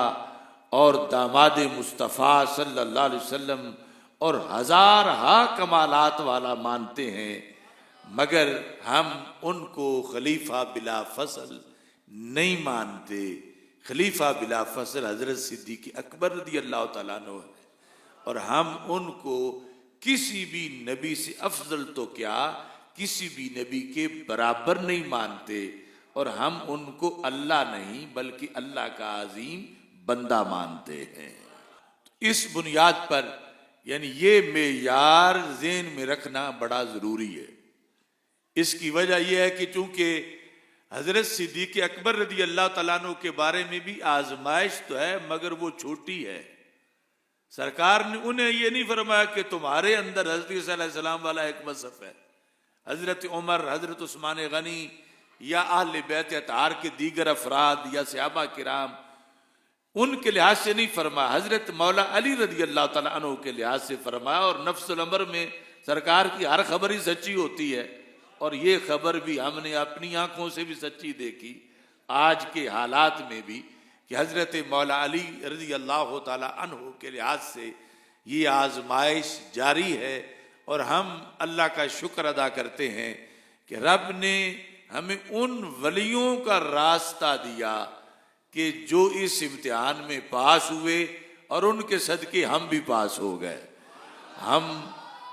Speaker 3: और दामाद मुस्तफ़ा सल्लल्लाहु अलैहि वसल्लम और हजार हा कमालात वाला मानते हैं। मगर हम उनको खलीफा बिला फसल नहीं मानते। खलीफा बिला फसल हजरत सिद्दीक़ अकबर रज़ी अल्लाह तआला अन्हु है, और हम उनको किसी भी नबी से अफजल तो क्या किसी भी नबी के बराबर नहीं मानते, और हम उनको अल्लाह नहीं बल्कि अल्लाह का अजीम बंदा मानते हैं। इस बुनियाद पर यानी ये मेयार ज़हन में रखना बड़ा ज़रूरी है। इसकी वजह यह है कि चूंकि हजरत सिद्दीक़ अकबर रज़ी अल्लाह तआला अन्हु के बारे में भी आजमाइश तो है, मगर वो छोटी है। सरकार ने उन्हें ये नहीं फरमाया कि तुम्हारे अंदर हजरत ईसा अलैहिस्सलाम वाला एक मसहफ है। हजरत उमर, हजरत उस्मान गनी या अहले बैत अतहार के दीगर अफराद या सहाबा किराम, उनके लिहाज से नहीं फरमाया, हजरत मौला अली रज़ी अल्लाह तआला अन्हु के लिहाज से फरमाया। और नफ्सुल अमर में सरकार की हर खबर ही सच्ची होती है, और ये खबर भी हमने अपनी आंखों से भी सच्ची देखी आज के हालात में भी कि हजरत मौला अली रज़ी अल्लाह तआला अन्हु के लिहाज से ये आजमाइश जारी है। और हम अल्लाह का शुक्र अदा करते हैं कि रब ने हमें उन वलियों का रास्ता दिया कि जो इस इम्तिहान में पास हुए और उनके सदके हम भी पास हो गए। हम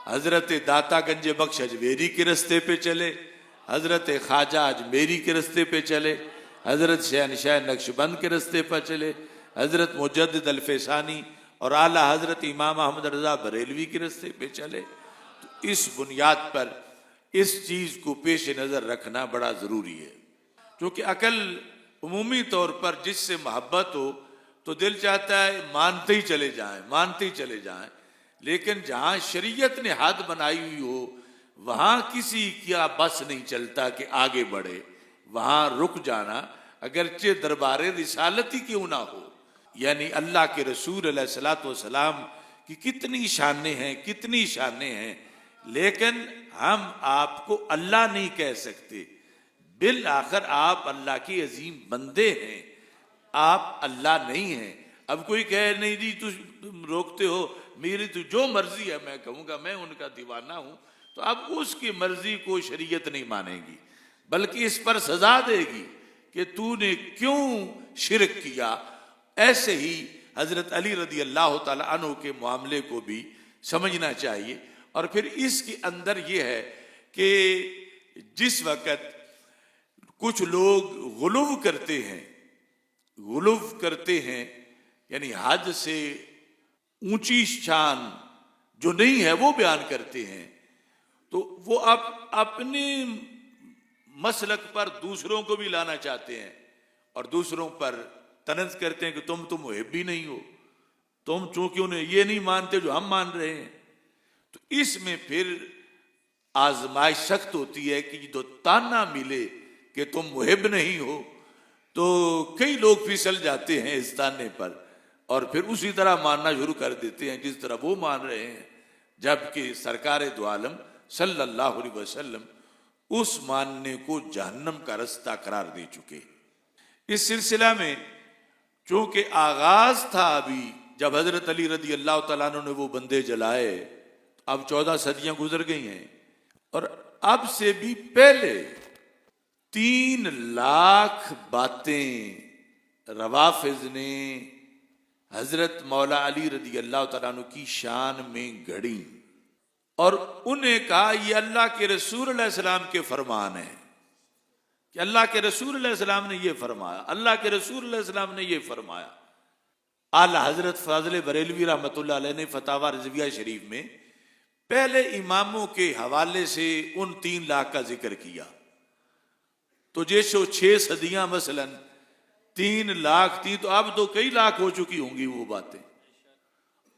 Speaker 3: हजरत दाता गंज बख्श अजमेरी के रास्ते पे चले, हजरत ख्वाजा अजमेरी के रास्ते पे चले, हजरत शहनशाह नक्शबंद के रास्ते पर चले, हजरत मुजद्दिद अल-फैसानी और आला हजरत इमाम अहमद रजा बरेलवी के रास्ते पे चले। तो इस बुनियाद पर इस चीज़ को पेश नज़र रखना बड़ा ज़रूरी है, क्योंकि अकल उमूमी तौर पर जिससे मोहब्बत हो तो दिल चाहता है मानते ही चले जाएं, मानते ही चले जाएं, लेकिन जहाँ शरीयत ने हद बनाई हुई हो वहाँ किसी का बस नहीं चलता कि आगे बढ़े, वहाँ रुक जाना अगरचे दरबारे रिसालत ही क्यों ना हो। यानी अल्लाह के रसूल अलैहिस्सलातु वस्सलाम की कितनी शानें हैं, कितनी शानें हैं, लेकिन हम आपको अल्लाह नहीं कह सकते। बिल आखिर आप अल्लाह के अजीम बंदे हैं, आप अल्लाह नहीं हैं। अब कोई कहे नहीं जी तुम रोकते हो, मेरी तो जो मर्जी है मैं कहूँगा मैं उनका दीवाना हूँ, तो अब उसकी मर्जी को शरीयत नहीं मानेगी, बल्कि इस पर सजा देगी कि तूने क्यों शिरक किया। ऐसे ही हजरत अली रदी अल्लाह ताला अन्हु के मामले को भी समझना चाहिए। और फिर इसके अंदर ये है कि जिस वक़्त कुछ लोग गुलूव करते हैं यानी हद से ऊंची शान जो नहीं है वो बयान करते हैं, तो वो अपने मसलक पर दूसरों को भी लाना चाहते हैं और दूसरों पर तनज़ करते हैं कि तुम तो मुहिब्बी नहीं हो, तुम चूंकि उन्हें ये नहीं मानते जो हम मान रहे हैं। तो इसमें फिर आजमाइश सख्त होती है कि जो ताना मिले कि तुम मुहिब नहीं हो, तो कई लोग फिसल जाते हैं इस ताने पर और फिर उसी तरह मानना शुरू कर देते हैं जिस तरह वो मान रहे हैं, जबकि सरकार दो आलम सल्लल्लाहु अलैहि वसल्लम उस मानने को जहन्नम का रास्ता करार दे चुके। इस सिलसिला में चूंकि आगाज था अभी जब हजरत अली रदी अल्लाह तआला अन्हु ने वो बंदे जलाए, अब 14 सदियां गुजर गई हैं और अब से भी पहले 3 लाख बातें रवाफिज ने हजरत मौला अली रदी अल्लाह तआला अन्हु की शान में घड़ी और उन्हें कहा ये अल्लाह के रसूल अलैहि सलाम के फरमान है कि अल्लाह के रसूल अलैहि सलाम ने ये फरमाया, अल्लाह के रसूल अलैहि सलाम ने ये फरमाया। आला हजरत फाजिल बरेलवी रहमतुल्लाह अलैह ने फतावा रिजविया शरीफ में पहले इमामों के हवाले से उन 3 लाख का जिक्र किया। तो जैसे 6 सदियां मसलन 3 लाख थी, तो अब तो कई लाख हो चुकी होंगी वो बातें।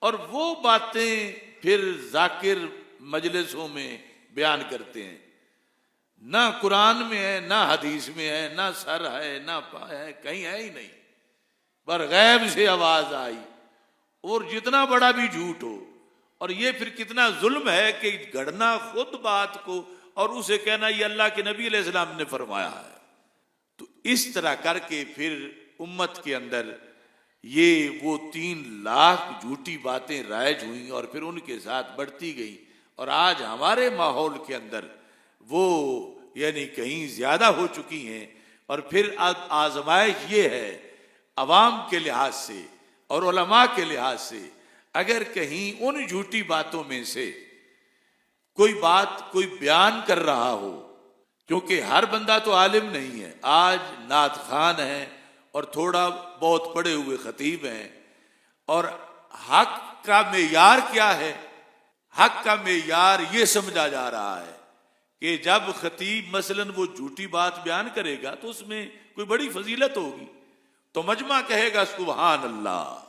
Speaker 3: और वो बातें फिर जाकिर मजलिसों में बयान करते हैं, ना कुरान में है, ना हदीस में है, ना सर है, ना पा है, कहीं है ही नहीं, पर गैब से आवाज आई। और जितना बड़ा भी झूठ हो, और ये फिर कितना जुल्म है कि गढ़ना खुद बात को और उसे कहना ये अल्लाह के नबी अलैहिस्सलाम ने फरमाया है। तो इस तरह करके फिर उम्मत के अंदर ये वो 3 लाख झूठी बातें राइज हुई और फिर उनके साथ बढ़ती गई और आज हमारे माहौल के अंदर वो यानी कहीं ज्यादा हो चुकी हैं। और फिर आजमाइश ये है अवाम के लिहाज से और उलमा के लिहाज से, अगर कहीं उन झूठी बातों में से कोई बात कोई बयान कर रहा हो, क्योंकि हर बंदा तो आलिम नहीं है, आज नात खान है और थोड़ा बहुत पढ़े हुए खतीब हैं, और हक का मेयार क्या है? हक का मेयार ये समझा जा रहा है कि जब खतीब मसलन वो झूठी बात बयान करेगा तो उसमें कोई बड़ी फजीलत होगी, तो मजमा कहेगा सुभान अल्लाह।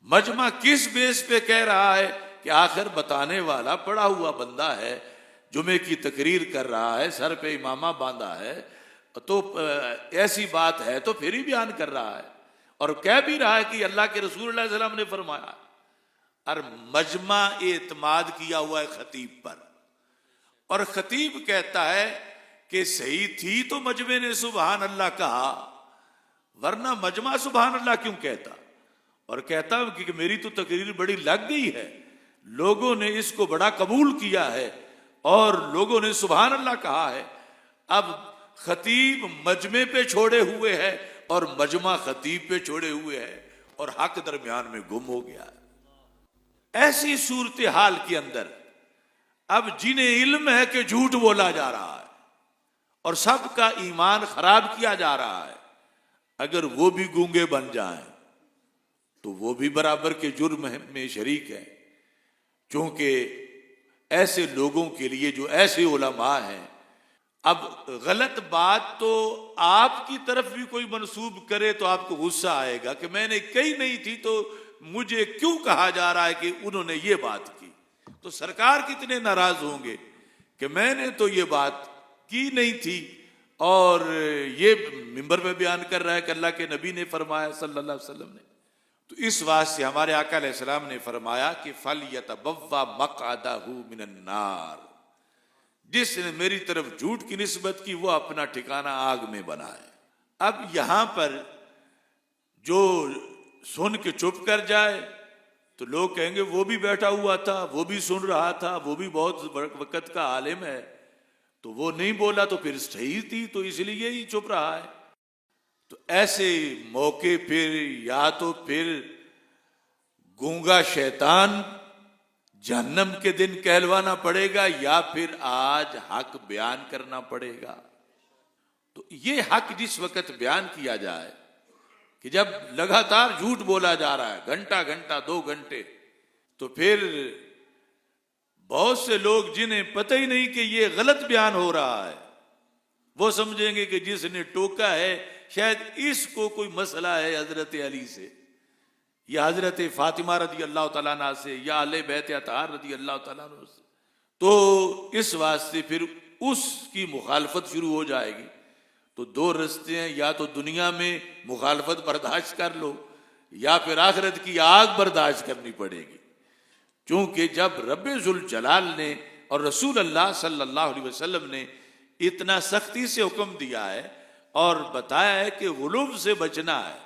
Speaker 3: मजमा किस बेस पे कह रहा है कि आखिर बताने वाला पढ़ा हुआ बंदा है, जुमे की तकरीर कर रहा है, सर पे इमामा बांधा है, तो ऐसी बात है तो फिर ही बयान कर रहा है और कह भी रहा है कि अल्लाह के रसूल अलैहि सलाम ने फरमाया। और मजमा एतमाद किया हुआ है खतीब पर, और खतीब कहता है कि सही थी तो मजमे ने सुभान अल्लाह कहा, वरना मजमा सुभान अल्लाह क्यों कहता? और कहता हूं कि मेरी तो तकरीर बड़ी लग गई है, लोगों ने इसको बड़ा कबूल किया है और लोगों ने सुभान अल्लाह कहा है। अब खतीब मजमे पे छोड़े हुए है और मजमा खतीब पे छोड़े हुए है और हक दरमियान में गुम हो गया है। ऐसी सूरत हाल के अंदर अब जिन्हें इल्म है कि झूठ बोला जा रहा है और सबका ईमान खराब किया जा रहा है, अगर वो भी गूंगे बन जाएं तो वो भी बराबर के जुर्म में शरीक है। क्योंकि ऐसे लोगों के लिए जो ऐसे उलमा हैं, अब गलत बात तो आपकी तरफ भी कोई मंसूब करे तो आपको गुस्सा आएगा कि मैंने कही नहीं थी तो मुझे क्यों कहा जा रहा है कि उन्होंने ये बात की। तो सरकार कितने नाराज होंगे कि मैंने तो ये बात की नहीं थी और ये मिंबर में बयान कर रहा है कि अल्लाह के नबी ने फरमाया सल्लल्लाहु अलैहि वसल्लम ने। तो इस वास्ते हमारे आका अलैहिस्सलाम ने फरमाया कि फल यतबव्वा मक़अदहु मिनन नार, जिसने मेरी तरफ झूठ की निस्बत की वो अपना ठिकाना आग में बनाए। अब यहां पर जो सुन के चुप कर जाए तो लोग कहेंगे वो भी बैठा हुआ था, वो भी सुन रहा था, वो भी बहुत वक्त का आलिम है, तो वो नहीं बोला तो फिर सही थी तो इसलिए ही चुप रहा है। तो ऐसे मौके फिर या तो फिर गूंगा शैतान जहन्नम के दिन कहलवाना पड़ेगा या फिर आज हक बयान करना पड़ेगा। तो ये हक जिस वक्त बयान किया जाए कि जब लगातार झूठ बोला जा रहा है घंटा घंटा 2 घंटे, तो फिर बहुत से लोग जिन्हें पता ही नहीं कि ये गलत बयान हो रहा है, वो समझेंगे कि जिसने टोका है शायद इसको कोई मसला है हजरत अली से या हजरत फातिमा रदी अल्लाह तआला अन्हा से या अहले बैत अतहार रदी अल्लाह तआला अन्हु से। तो इस वास्ते फिर उसकी मुखालफत शुरू हो जाएगी। तो 2 रास्ते हैं, या तो दुनिया में मुखालफत बर्दाश्त कर लो या फिर आखिरत की आग बर्दाश्त करनी पड़ेगी। क्योंकि जब रब्बे जुल जलाल ने और रसूल अल्लाह सल्लल्लाहु अलैहि वसल्लम ने इतना सख्ती से हुक्म दिया है और बताया है कि गुलूब से बचना है,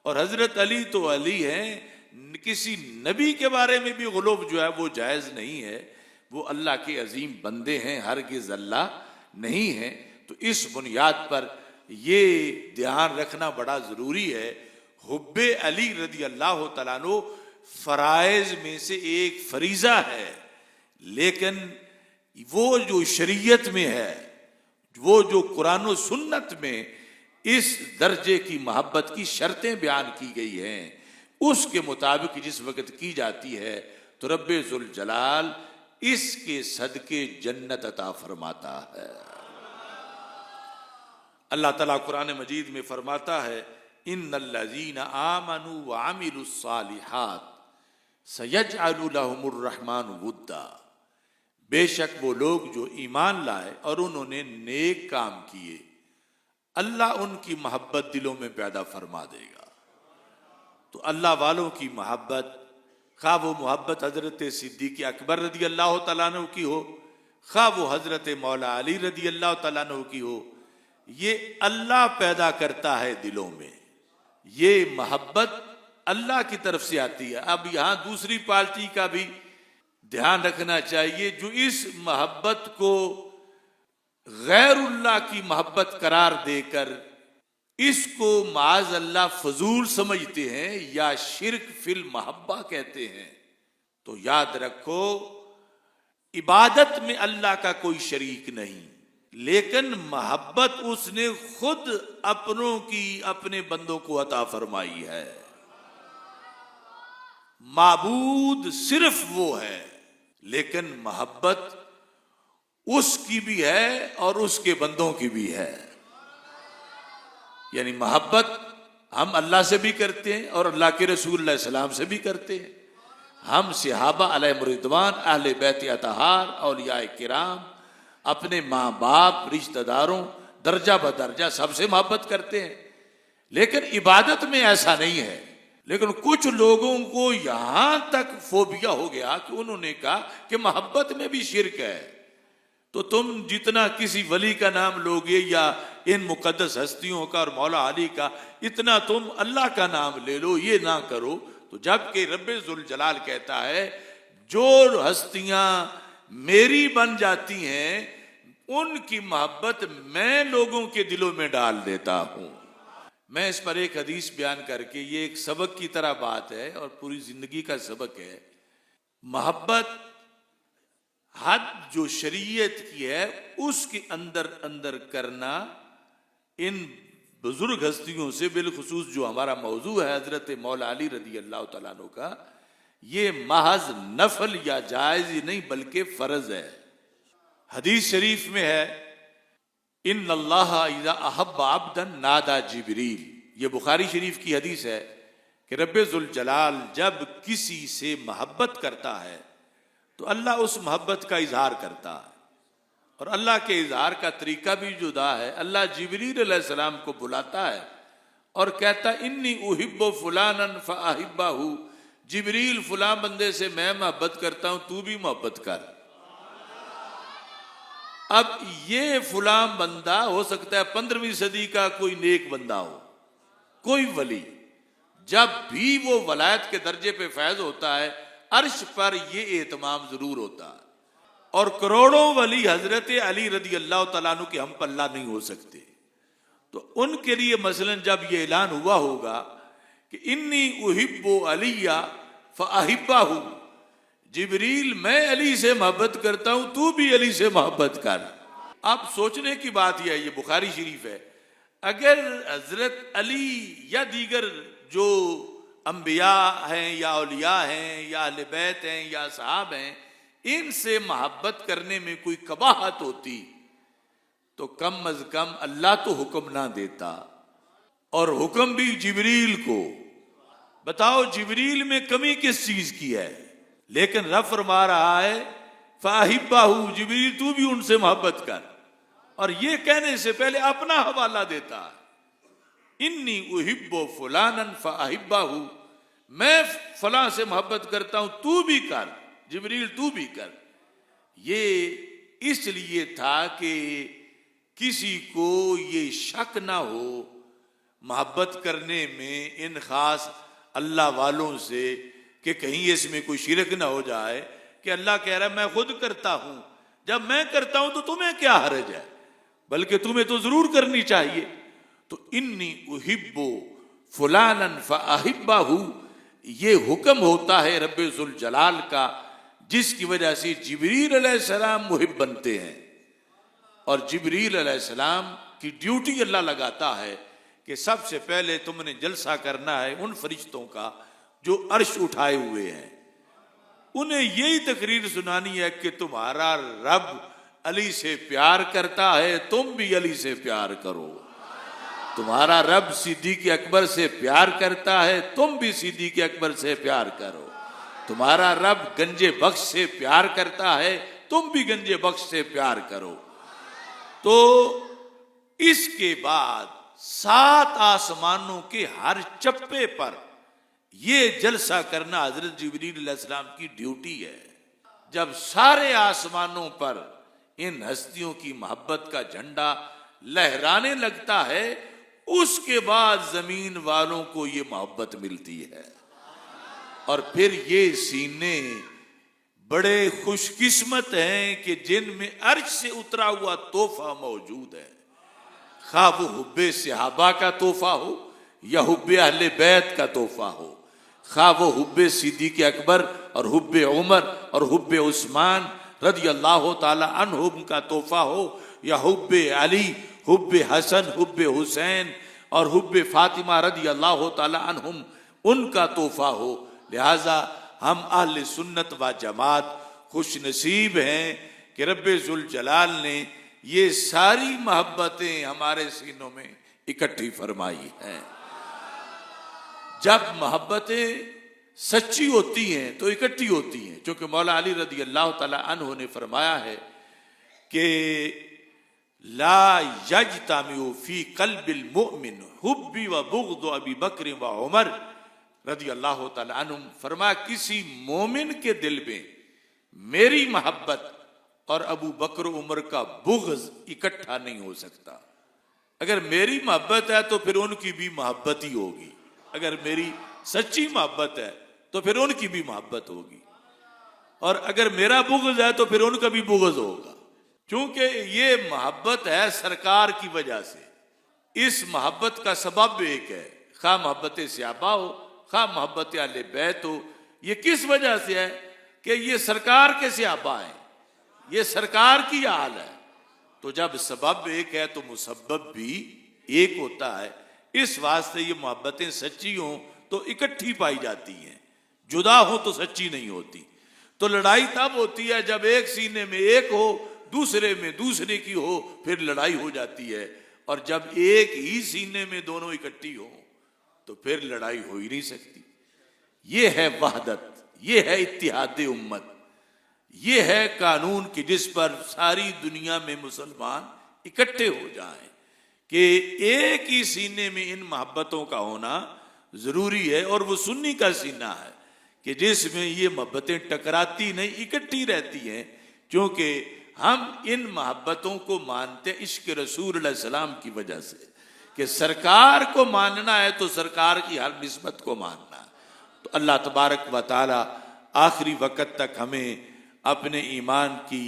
Speaker 3: और हजरत अली तो अली हैं, किसी नबी के बारे में भी गुलूब जो है वो जायज़ नहीं है, वो अल्लाह के अजीम बंदे हैं, हरगिज़ अल्लाह नहीं है। तो इस बुनियाद पर ये ध्यान रखना बड़ा ज़रूरी है। हुब्बे अली रदी अल्लाह तआला अन्हु फराइज में से एक फरीज़ा है, लेकिन वो जो शरीयत में है, वो जो कुरान और सुन्नत में इस दर्जे की मोहब्बत की शर्तें बयान की गई हैं, उसके मुताबिक जिस वक्त की जाती है तो रब्बे जुल जलाल इसके सदके जन्नत अता फरमाता है। अल्लाह ताला कुरान मजीद में फरमाता है, इन्नल्लज़ीना आमनू व अमिलुस्सालिहात सयजअलु लहुमुर रहमानु वुद्दा, बेशक वो लोग जो ईमान लाए और उन्होंने नेक काम किए, अल्लाह उनकी मोहब्बत दिलों में पैदा फरमा देगा। तो अल्लाह वालों की मोहब्बत, खा वो मोहब्बत हजरत सिद्दीक़ अकबर रदी अल्लाह तआला अन्हु की हो, खा वो हजरत मौला अली रदी अल्लाह तआला अन्हु की हो, ये अल्लाह पैदा करता है दिलों में। ये मोहब्बत अल्लाह की तरफ से आती है। अब यहां दूसरी पार्टी का भी ध्यान रखना चाहिए, जो इस मोहब्बत को गैरुल्लाह की मोहब्बत करार देकर इसको माज अल्लाह फजूल समझते हैं या शिरक फिल मोहब्बा कहते हैं। तो याद रखो, इबादत में अल्लाह का कोई शरीक नहीं, लेकिन मोहब्बत उसने खुद अपनों की अपने बंदों को अता फरमाई है। माबूद सिर्फ वो है, लेकिन मोहब्बत उसकी भी है और उसके बंदों की भी है। यानी मोहब्बत हम अल्लाह से भी करते हैं और अल्लाह के रसूल सलाम से भी करते हैं। हम सहाबा अलैहिम रिदवान, अहले बैत अतहार, औलियाए किराम, अपने माँ बाप, रिश्तेदारों, दर्जा बदर्जा सबसे मोहब्बत करते हैं। लेकिन इबादत में ऐसा नहीं है। लेकिन कुछ लोगों को यहां तक फोबिया हो गया कि उन्होंने कहा कि मोहब्बत में भी शिरक है, तो तुम जितना किसी वली का नाम लोगे या इन मुकद्दस हस्तियों का और मौला अली का, इतना तुम अल्लाह का नाम ले लो, ये ना करो। तो जबकि रब्बे जुल जलाल कहता है, जो हस्तियां मेरी बन जाती हैं उनकी मोहब्बत मैं लोगों के दिलों में डाल देता हूं। मैं इस पर एक हदीस बयान करके, ये एक सबक की तरह बात है और पूरी जिंदगी का सबक है। मोहब्बत हद जो शरीयत की है उसके अंदर अंदर करना इन बुजुर्ग हस्तियों से, बिलखुसूस जो हमारा मौजू है हजरत मौला अली रदी अल्लाह तआला अन्हु का, ये महज नफल या जायज ही नहीं बल्कि फर्ज है। हदीस शरीफ में है, इन अल्लाह इज़ा अहब्बा अब्दन नादा जिब्रील। ये बुखारी शरीफ की हदीस है कि रब्बे जुल जलाल जब किसी से मोहब्बत करता है तो अल्लाह उस मोहब्बत का इजहार करता है। और अल्लाह के इजहार का तरीका भी जुदा है। अल्लाह जिब्रील अलैहिस्सलाम को बुलाता है और कहता, इन्नी उहिब्बु फुलानन फअहिब्बाहु, जिब्रील फुलां बंदे से मैं मोहब्बत करता हूं, तू भी मोहब्बत कर। अब ये फुलां बंदा हो सकता है 15वीं सदी का कोई नेक बंदा हो, कोई वली। जब भी वो वलायत के दर्जे पे फैज होता है, अर्श पर ये एहतमाम जरूर होता है। और करोड़ों वली हजरत अली रदी अल्लाह तआला अन्हु के हम पल्ला नहीं हो सकते। तो उनके लिए मसलन जब ये ऐलान हुआ होगा कि इन्नी उहिब्बु अलिया फअहिब्बाहु, जिब्रील मैं अली से मोहब्बत करता हूं, तू भी अली से मोहब्बत कर। अब सोचने की बात यह है, ये बुखारी शरीफ है, अगर हजरत अली या दीगर जो अंबिया हैं या औलिया हैं या अहले बैत हैं या सहाब हैं, इनसे मोहब्बत करने में कोई कबाहत होती तो कम अज कम अल्लाह तो हुक्म ना देता, और हुक्म भी जिब्रील को। बताओ जिब्रील में कमी किस चीज की है? लेकिन रब फरमा रहा है फाहिब्बाहु, जिब्रील तू भी उनसे मोहब्बत कर। और ये कहने से पहले अपना हवाला देता है, इन्नी उहिब्बु फुलानन फअहिब्बाहु, मैं फलां से मोहब्बत करता हूं, तू भी कर, जिब्रील तू भी कर। ये इसलिए था कि किसी को ये शक ना हो मोहब्बत करने में इन खास अल्लाह वालों से कि कहीं इसमें कोई शिरक ना हो जाए, कि अल्लाह कह रहा है मैं खुद करता हूं, जब मैं करता हूं तो तुम्हें क्या हर्ज है, बल्कि तुम्हें तो जरूर करनी चाहिए। तो इन्नी उहिब्बु फुलानन फअहिब्बाहु, ये हुक्म होता है रब्बे जुल जलाल का, जिसकी वजह से जिब्रील अलैहिस्सलाम मुहिब बनते हैं। और जिब्रील अलैहिस्सलाम की ड्यूटी अल्लाह लगाता है कि सबसे पहले तुमने जलसा करना है उन फरिश्तों का जो अर्श उठाए हुए हैं, उन्हें यही तकरीर सुनानी है कि तुम्हारा रब अली से प्यार करता है, तुम भी अली से प्यार करो। तुम्हारा रब सिद्दीक़ अकबर से प्यार करता है, तुम भी सिद्दीक़ अकबर से प्यार करो। तुम्हारा रब गंजे बख्श से प्यार करता है, तुम भी गंजे बख्श से प्यार करो। तो इसके बाद 7 आसमानों के हर चप्पे पर यह जलसा करना हजरत जिब्रील अलैहिस्सलाम की ड्यूटी है। जब सारे आसमानों पर इन हस्तियों की मोहब्बत का झंडा लहराने लगता है, उसके बाद जमीन वालों को ये मोहब्बत मिलती है। और फिर ये सीने बड़े खुशकिस्मत हैं कि जिनमें अर्श से उतरा हुआ तोहफा मौजूद है, खा वो हुब्बे सहाबा का तोहफा हो या हुब्बे अहले बैत का तोहफा हो, खा वो हुब्बे सिद्दीक़ अकबर और हुब्बे उमर और हुब्बे उस्मान रज़ी अल्लाह ताला अन्हुम का तोहफा हो, या हुब्बे अली, हुब्बे हसन, हुब्बे हुसैन और हुब्बे फातिमा रज़ी अल्लाह ताला अन्हुम उनका तोहफा हो। लिहाजा हम अहले सुन्नत व जमात खुश नसीब हैं कि रब्बे जुल जलाल ने ये सारी मोहब्बतें हमारे सीनों में इकट्ठी फरमाई हैं। जब मोहब्बतें सच्ची होती हैं तो इकट्ठी होती हैं, क्योंकि मौला अली रज़ी अल्लाह ताला अन्हु ने फरमाया है कि ला यजतमिउ फी क़ल्बिल मुमिन हुब्बी व बुग़्दु अबी बकर व उमर रज़ी अल्लाह ताला अन्हुम। फरमाया किसी मोमिन के दिल में मेरी मोहब्बत और अबू बकर उमर का बुग़्ज़ इकट्ठा नहीं हो सकता। अगर मेरी मोहब्बत है तो फिर उनकी भी मोहब्बत ही होगी, अगर मेरी सच्ची मोहब्बत है तो फिर उनकी भी मोहब्बत होगी, और अगर मेरा बुग़्ज़ है तो फिर उनका भी बुग़्ज़ होगा। क्योंकि ये मोहब्बत है सरकार की वजह से, इस मोहब्बत का सबब एक है, खा मोहब्बत सहाबा हो, खा मोहब्बत आले बैत हो। ये किस वजह से है कि ये सरकार के सहाबा हैं, ये सरकार की हाल है। तो जब सबब एक है तो मुसब्बब भी एक होता है। इस वास्ते ये मोहब्बतें सच्ची हों तो इकट्ठी पाई जाती हैं, जुदा हो तो सच्ची नहीं होती। तो लड़ाई तब होती है जब एक सीने में एक हो, दूसरे में दूसरे की हो, फिर लड़ाई हो जाती है। और जब एक ही सीने में दोनों इकट्ठी हो तो फिर लड़ाई हो ही नहीं सकती। ये है वहदत, ये है इत्तिहाद उम्मत, ये है कानून कि जिस पर सारी दुनिया में मुसलमान इकट्ठे हो जाएं कि एक ही सीने में इन मोहब्बतों का होना जरूरी है। और वो सुन्नी का सीना है कि जिसमें ये मोहब्बतें टकराती नहीं, इकट्ठी रहती हैं, क्योंकि हम इन मोहब्बतों को मानते इश्क रसूल अलैहि सलाम की वजह से कि सरकार को मानना है तो सरकार की हर निस्बत को मानना है। तो अल्लाह तबारक व तआला आखिरी वक़्त तक हमें अपने ईमान की,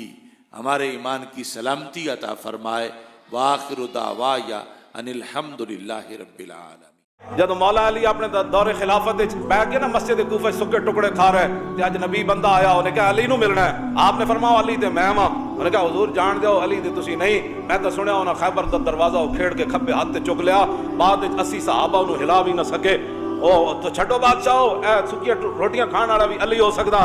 Speaker 3: हमारे ईमान की सलामती अता फरमाए। वाखिरु दावाया अनिल हम्दुलिल्लाहि रब्बिल आलमीन।
Speaker 4: जब मौला अली अपने दौरे खिलाफत बैठ के ना मस्जिद कूफे सुके टुकड़े खा रहे ते अज नबी बंदा आया, उन्हें कहा अली नू मिलना है। आपने फरमाया अली ते मैं हां। उन्हें कहा हुजूर जान दो अली ते तुसी नहीं, मैं तो सुनिया उन्हें खैबर दा दरवाजा उखेड़ के खब्बे हाथ ते चुक लिया, बाद 80 सहाबा उन्हें हिला भी ना सके। ओ तो छड्डो बादशाह, ए सुकिया रोटियां खाने वाला भी अली हो सकदा।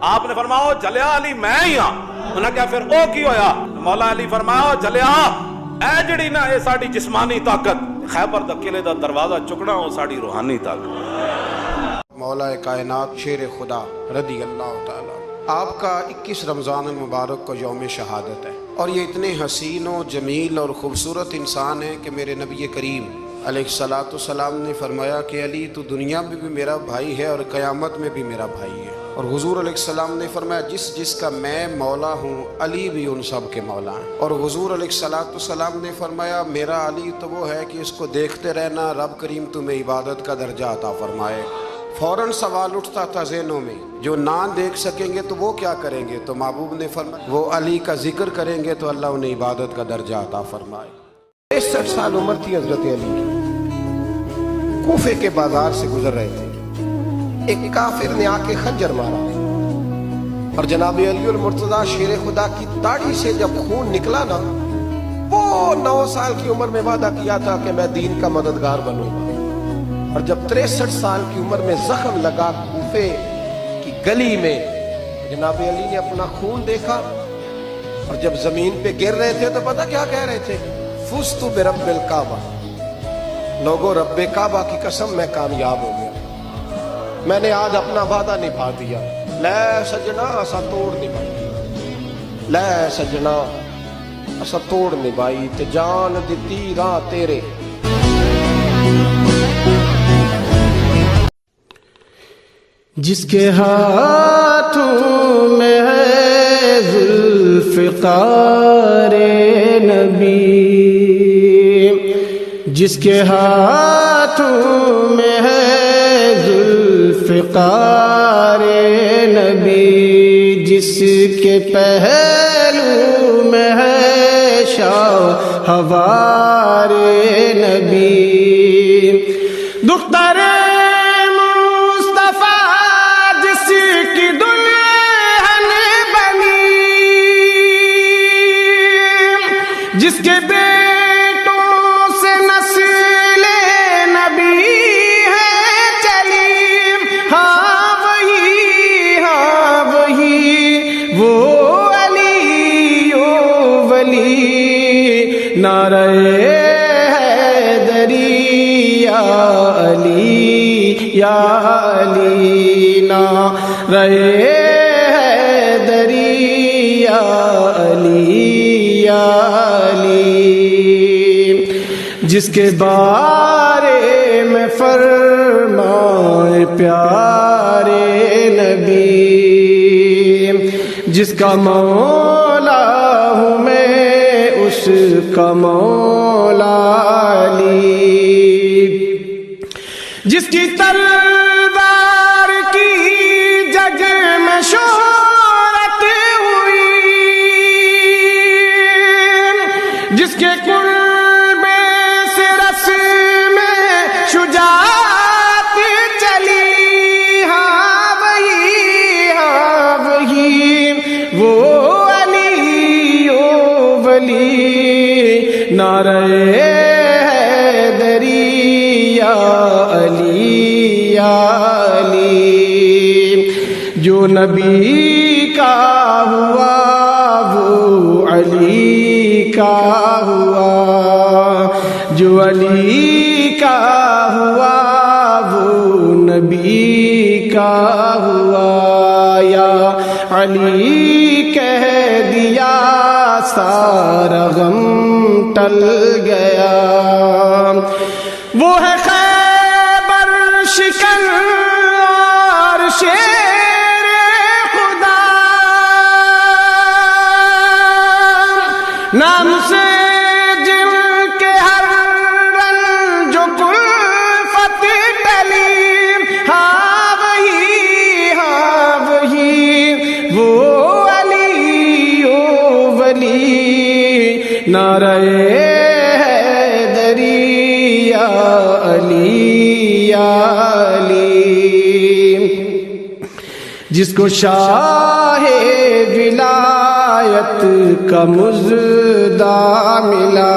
Speaker 4: आपने फरमाया जलिया अली मैं ही हां। उन्हें कहा फिर ओ की होया? मौला अली फरमाया जलिया ए जड़ी ना ये साडी जिस्मानी ताकत, खैबर दा किले दा दरवाजा चुकना हो साडी रूहानी ताकत।
Speaker 2: मौला कायनात शेर खुदा रदी अल्लाह ताला, आपका 21 रमज़ान मुबारक को यौम शहादत है और ये इतने हसीन व जमील और ख़ूबसूरत इंसान है कि मेरे नबी करीम अलैहिस्सलातु सलाम ने फरमाया कि अली तू दुनिया में भी मेरा भाई है और क़यामत में भी मेरा भाई है। और हुजूर अलैहिस्सलाम ने फरमाया जिसका मैं मौला हूँ अली भी उन सब के मौला हैं। और हुजूर अलैहिस्सलातु सलाम ने फरमाया मेरा अली तो वो है कि इसको देखते रहना रब करीम तुम्हें इबादत का दर्जा अता फरमाए। फ़ौरन सवाल उठता था ज़हनों में, जो ना देख सकेंगे तो वो क्या करेंगे? तो महबूब ने फरमाया वो अली का जिक्र करेंगे तो अल्लाह उन्हें इबादत का दर्जा अता फरमाए। 63 साल उम्र थी हजरत अली की। कूफे के बाजार से गुजर रहे थे, एक काफिर ने आके खंजर मारा और जनाब अली मुर्तजा शेर खुदा की दाढ़ी से जब खून निकला ना, वो 9 साल की उम्र में वादा किया था कि मैं दीन का मददगार बनूंगा। और जब 63 साल की उम्र में जख्म लगा कूफे की गली में, जनाब अली ने अपना खून देखा और जब जमीन पे गिर रहे थे तो पता क्या कह रहे थे? फुस्तु बिरब्बिल काबा, लोगों रब्बे काबा की कसम मैं कामयाब हो गया, मैंने आज अपना वादा निभा दिया। लै सजना असा तोड़ निभाई, लै सजना असा तोड़ निभाई ते जान दिती राह तेरे।
Speaker 5: जिसके हाथों में है ज़ुल्फ़िकार नबी, जिसके हाथों में है ज़ुल्फ़िकार नबी, जिसके पहलू में है शाहवार नबी, दुख्तर जिसके बेटों से नस्ले नबी है चली, हाँ वही वो अली ओ वली, नारे हैदरी या अली या अली, नारे हैदरी या अली या अली, जिसके बारे में फरमाए प्यारे नबी, जिसका मौला हूँ मैं उसका मौला अली, जिसकी तलवार की जग में शोहरत हुई, जिसके कुर्बे से जो नबी का हुआ वो अली का हुआ, जो अली का हुआ वो नबी का हुआ। या अली कह दिया सारा गम टल गया। वो है खैबर शिकन और शेर खुदा, नाम से जिनके हर रंग जो कुल्फत टली। हाँ वही वो अली ओ वली। नारे हैदरिया अली या अली। जिसको शाहे विलायत का मुज़दा मिला,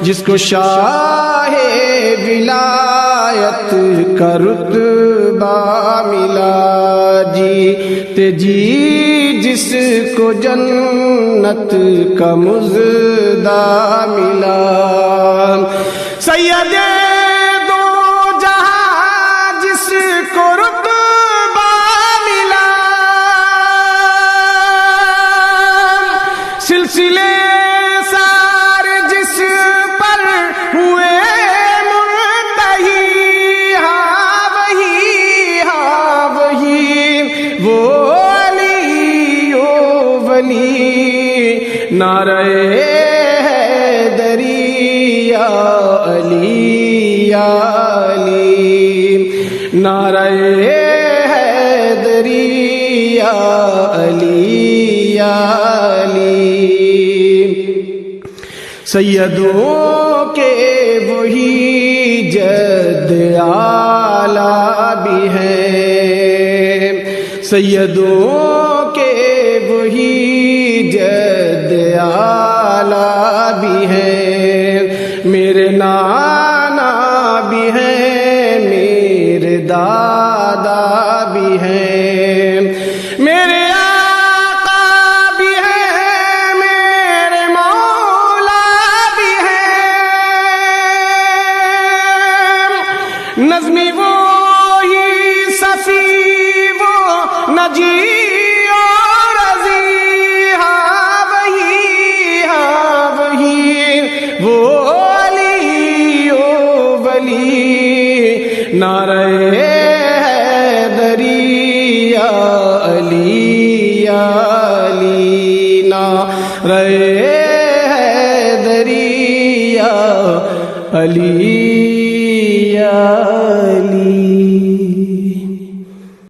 Speaker 5: जिसको शाहे विलायत का रुतबा मिला। जीते जी जिसको जन्नत का मुज़दा मिला। सैयदे दो जहां जिसको रुतबा मिला। सिलसिले सारे जिस पर हुए मुंतही। हाँ वही वो अली ओ वली। नारे हैदरिया अली या अली। नारे हैदरिया अली या अली। सैयदों के वही जद आला भी हैं। सैयदों के वही जद आला भी हैं। मेरे नाना भी हैं, मेरे दादा भी हैं, मेरे आका भी हैं, मेरे मौला भी हैं। नज़्मी वो ही सफ़ी वो नजीब